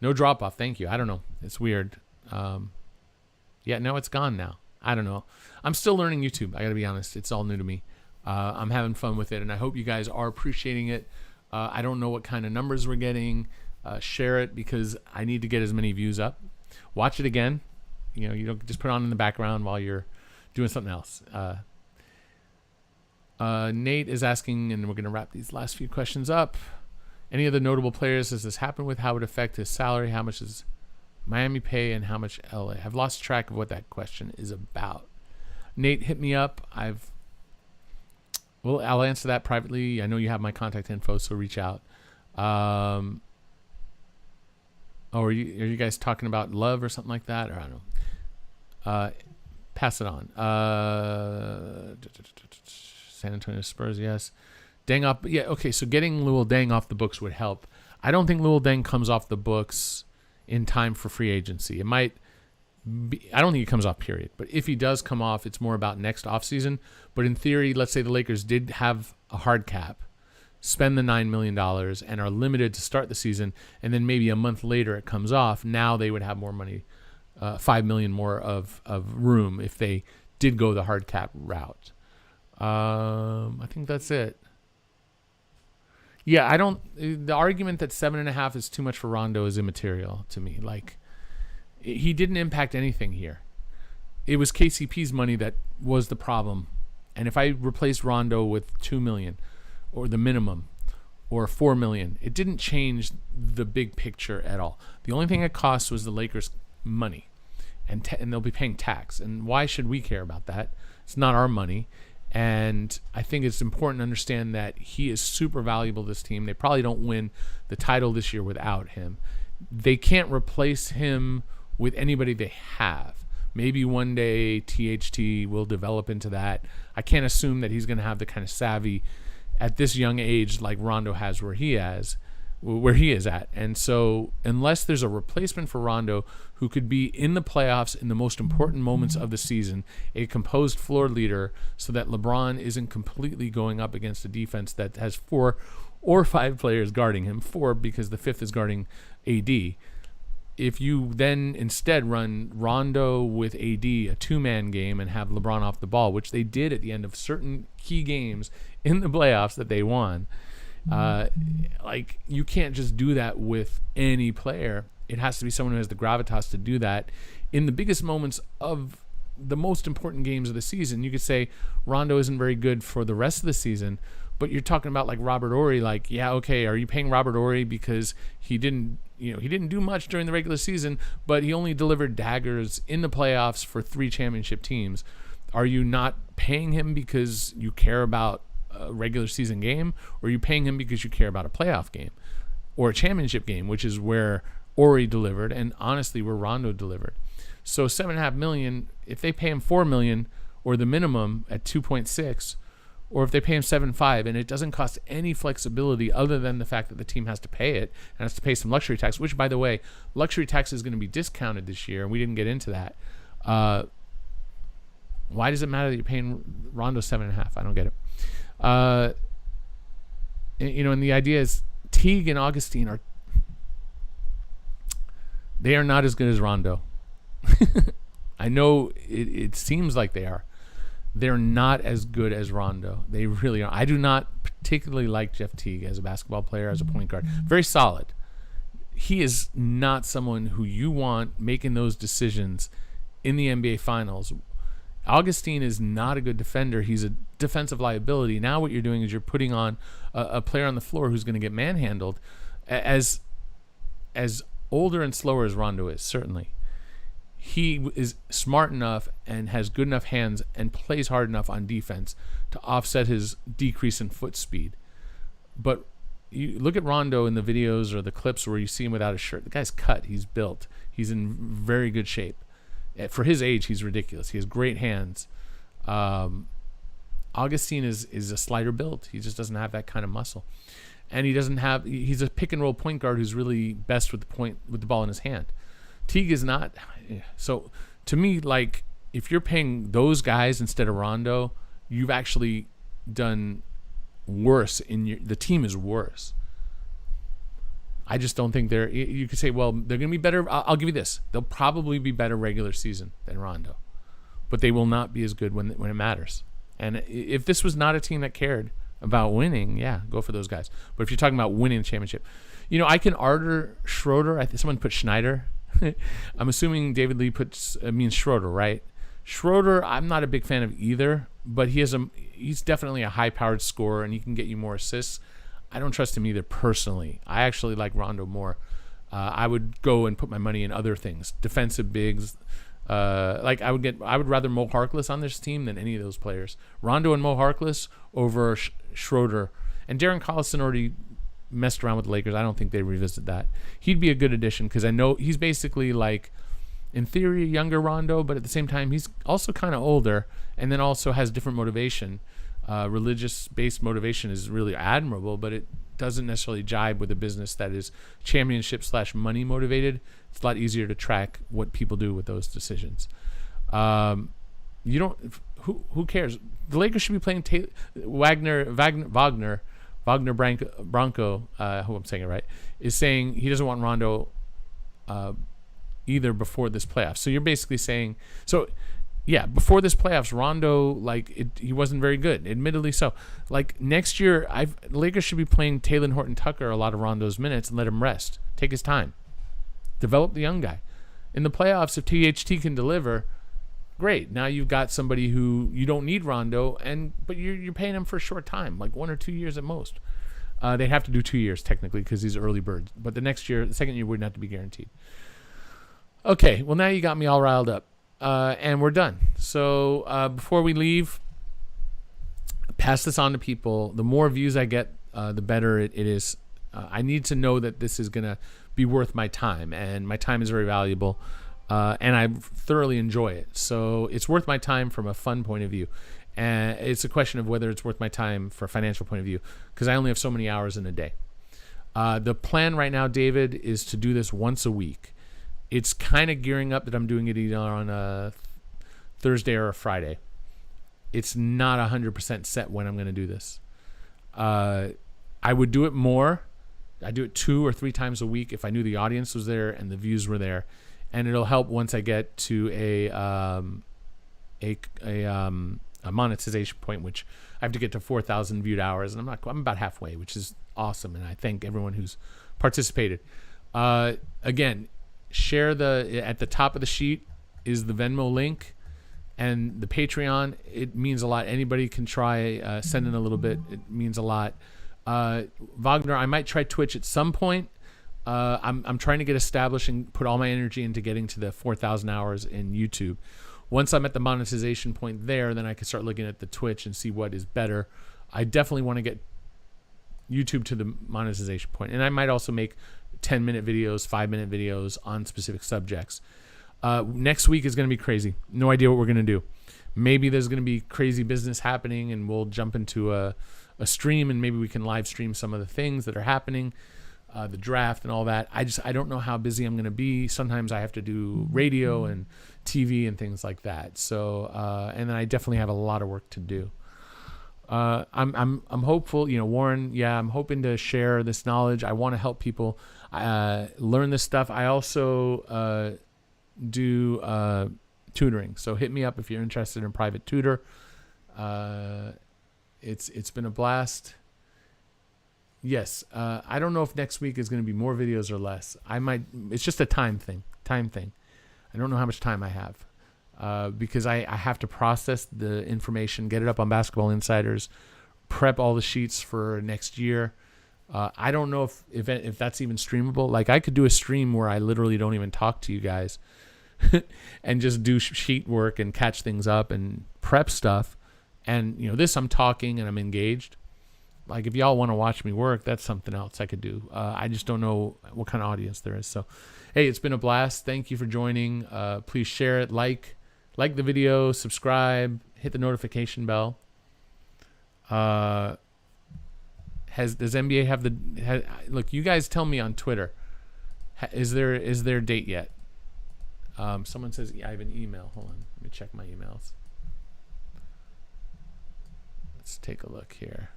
A: No drop-off, thank you. I don't know. It's weird. No, it's gone now. I don't know. I'm still learning YouTube. I got to be honest. It's all new to me. I'm having fun with it, and I hope you guys are appreciating it. I don't know what kind of numbers we're getting. Share it because I need to get as many views up. Watch it again. You don't just put it on in the background while you're doing something else. Nate is asking, and we're going to wrap these last few questions up. Any other notable players has this happened with? How would it affect his salary? How much is Miami pay and how much LA? I've lost track of what that question is about. Nate, hit me up. I'll answer that privately. I know you have my contact info, so reach out. Are you guys talking about love or something like that? Or I don't know. Pass it on. San Antonio Spurs, yes. Deng off. Yeah, okay, so getting Luol Deng off the books would help. I don't think Luol Deng comes off the books in time for free agency. It might be, I don't think he comes off, period. But if he does come off, it's more about next offseason. But in theory, let's say the Lakers did have a hard cap, spend the $9 million, and are limited to start the season, and then maybe a month later it comes off, now they would have more money, $5 million more of room if they did go the hard cap route. I think that's it. Yeah, the argument that 7.5 is too much for Rondo is immaterial to me. He didn't impact anything here. It was KCP's money that was the problem. And if I replaced Rondo with $2 million or the minimum or $4 million, it didn't change the big picture at all. The only thing it cost was the Lakers' money, and they'll be paying tax. And why should we care about that? It's not our money. And I think it's important to understand that he is super valuable to this team. They probably don't win the title this year without him. They can't replace him with anybody they have. Maybe one day THT will develop into that. I can't assume that he's going to have the kind of savvy at this young age like Rondo has where he is at. And so unless there's a replacement for Rondo who could be in the playoffs in the most important moments of the season, a composed floor leader so that LeBron isn't completely going up against a defense that has 4 or 5 players guarding him, 4 because the 5th is guarding AD. if you then instead run Rondo with AD, a two-man game, and have LeBron off the ball, which they did at the end of certain key games in the playoffs that they won, like, you can't just do that with any player. It has to be someone who has the gravitas to do that in the biggest moments of the most important games of the season. You could say Rondo isn't very good for the rest of the season, but you're talking about like Robert Horry. Like, yeah, okay, are you paying Robert Horry because he didn't do much during the regular season, but he only delivered daggers in the playoffs for 3 championship teams? Are you not paying him because you care about a regular season game, or are you paying him because you care about a playoff game or a championship game, which is where Horry delivered and honestly where Rondo delivered? So $7.5 million, if they pay him $4 million or the minimum at 2.6, or if they pay him 7.5, and it doesn't cost any flexibility other than the fact that the team has to pay it and has to pay some luxury tax, which, by the way, luxury tax is going to be discounted this year, and we didn't get into that. Why does it matter that you're paying Rondo 7.5? I don't get it. And the idea is Teague and Augustine they are not as good as Rondo. I know it seems like they are. They're not as good as Rondo. They really are. I do not particularly like Jeff Teague as a basketball player, as a point guard. Very solid. He is not someone who you want making those decisions in the NBA Finals. Augustine is not a good defender. He's a defensive liability. Now what you're doing is you're putting on a player on the floor who's going to get manhandled. As older and slower as Rondo is, certainly, he is smart enough and has good enough hands and plays hard enough on defense to offset his decrease in foot speed. But you look at Rondo in the videos or the clips where you see him without a shirt. The guy's cut. He's built. He's in very good shape. For his age, he's ridiculous. He has great hands. Augustine is a slighter build. He just doesn't have that kind of muscle. And he's a pick and roll point guard who's really best with the ball in his hand. Teague is not. So to me, like, if you're paying those guys instead of Rondo, you've actually done worse the team is worse. I just don't think you could say, well, they're going to be better. I'll give you this. They'll probably be better regular season than Rondo, but they will not be as good when it matters. And if this was not a team that cared about winning, yeah, go for those guys. But if you're talking about winning the championship, I can Arter Schroeder. I think someone put Schneider. I'm assuming David Lee means Schroeder, right? Schroeder, I'm not a big fan of either, but he's definitely a high-powered scorer, and he can get you more assists. I don't trust him either personally. I actually like Rondo more. I would go and put my money in other things, defensive bigs. I would rather Mo Harkless on this team than any of those players. Rondo and Mo Harkless over Schroeder. And Darren Collison already messed around with the Lakers. I don't think they revisit that. He'd be a good addition because I know he's basically like, in theory, a younger Rondo, but at the same time, he's also kind of older and then also has different motivation. Religious-based motivation is really admirable, but it doesn't necessarily jibe with a business that is championship/money motivated. It's a lot easier to track what people do with those decisions. Who cares? The Lakers should be playing Wagner Branco, I hope I'm saying it right, is saying he doesn't want Rondo either before this playoff. So you're basically saying, yeah, before this playoffs, Rondo, he wasn't very good, admittedly so. Like, next year, the Lakers should be playing Talen Horton-Tucker a lot of Rondo's minutes and let him rest. Take his time. Develop the young guy. In the playoffs, if THT can deliver, great. Now you've got somebody who you don't need Rondo, but you're paying him for a short time, like 1 or 2 years at most. They have to do 2 years, technically, because he's early birds. But the second year wouldn't have to be guaranteed. Okay, well, now you got me all riled up. And we're done. So before we leave, pass this on to people. The more views I get, the better it is. I need to know that this is going to be worth my time, and my time is very valuable, and I thoroughly enjoy it. So it's worth my time from a fun point of view. And it's a question of whether it's worth my time for a financial point of view, because I only have so many hours in a day. The plan right now, David, is to do this once a week. It's kind of gearing up that I'm doing it either on a Thursday or a Friday. It's not 100% set when I'm going to do this. I would do it more I do it 2 or 3 times a week if I knew the audience was there and the views were there, and it'll help once I get to a monetization point, which I have to get to 4,000 viewed hours, and I'm about halfway, which is awesome, and I thank everyone who's participated. Again, share at the top of the sheet is the Venmo link and the Patreon. It means a lot. Anybody can try send in a little bit. It means a lot. Wagner, I might try Twitch at some point. I'm trying to get established and put all my energy into getting to the 4,000 hours in YouTube. Once I'm at the monetization point there, then I can start looking at the Twitch and see what is better. I definitely want to get YouTube to the monetization point. And I might also make 10-minute videos, 5-minute videos on specific subjects. Next week is going to be crazy. No idea what we're going to do. Maybe there's going to be crazy business happening and we'll jump into a stream and maybe we can live stream some of the things that are happening, the draft and all that. I don't know how busy I'm going to be. Sometimes I have to do radio and TV and things like that. So, and then I definitely have a lot of work to do. I'm hopeful, Warren. Yeah, I'm hoping to share this knowledge. I want to help people learn this stuff. I also do tutoring. So hit me up if you're interested in private tutor. It's been a blast. Yes, I don't know if next week is going to be more videos or less. It's just a time thing. I don't know how much time I have because I have to process the information, get it up on Basketball Insiders, prep all the sheets for next year. I don't know if that's even streamable. Like I could do a stream where I literally don't even talk to you guys and just do sheet work and catch things up and prep stuff. And this I'm talking and I'm engaged. Like if y'all want to watch me work, that's something else I could do. I just don't know what kind of audience there is. So, hey, it's been a blast. Thank you for joining. Please share it, like the video, subscribe, hit the notification bell. Does NBA have look? You guys tell me on Twitter. Is there a date yet? Someone says I have an email. Hold on, let me check my emails. Let's take a look here.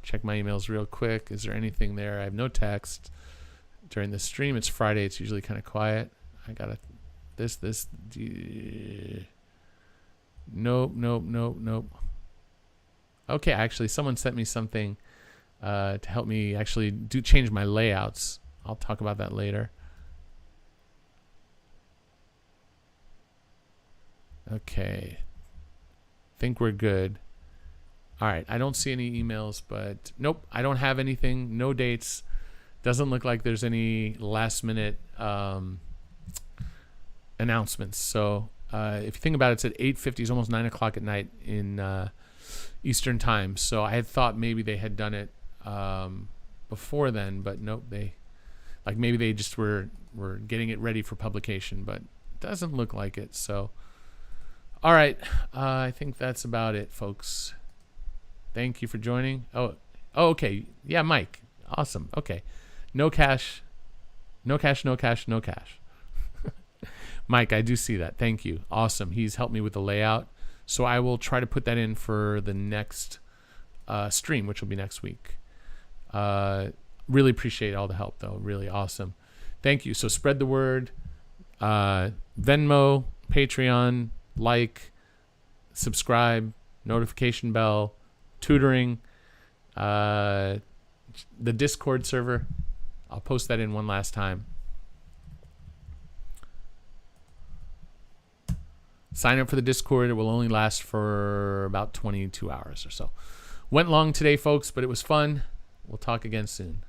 A: Check my emails real quick. Is there anything there? I have no text during the stream. It's Friday. It's usually kind of quiet. I got Nope. Okay, actually, someone sent me something to help me actually change my layouts. I'll talk about that later. Okay. Think we're good. All right, I don't see any emails, but nope, I don't have anything. No dates. Doesn't look like there's any last-minute announcements. So if you think about it, it's at 8:50. It's almost 9 o'clock at night in Eastern time. So I had thought maybe they had done it before then, but nope. Maybe they just were getting it ready for publication, but it doesn't look like it. So all right, I think that's about it, folks. Thank you for joining. Oh, okay. Yeah, Mike. Awesome. Okay. No cash. Mike, I do see that. Thank you. Awesome. He's helped me with the layout. So I will try to put that in for the next stream, which will be next week. Really appreciate all the help, though. Really awesome. Thank you. So spread the word. Venmo, Patreon, subscribe, notification bell, tutoring, the Discord server. I'll post that in one last time. Sign up for the Discord. It will only last for about 22 hours or so. Went long today, folks, but it was fun. We'll talk again soon.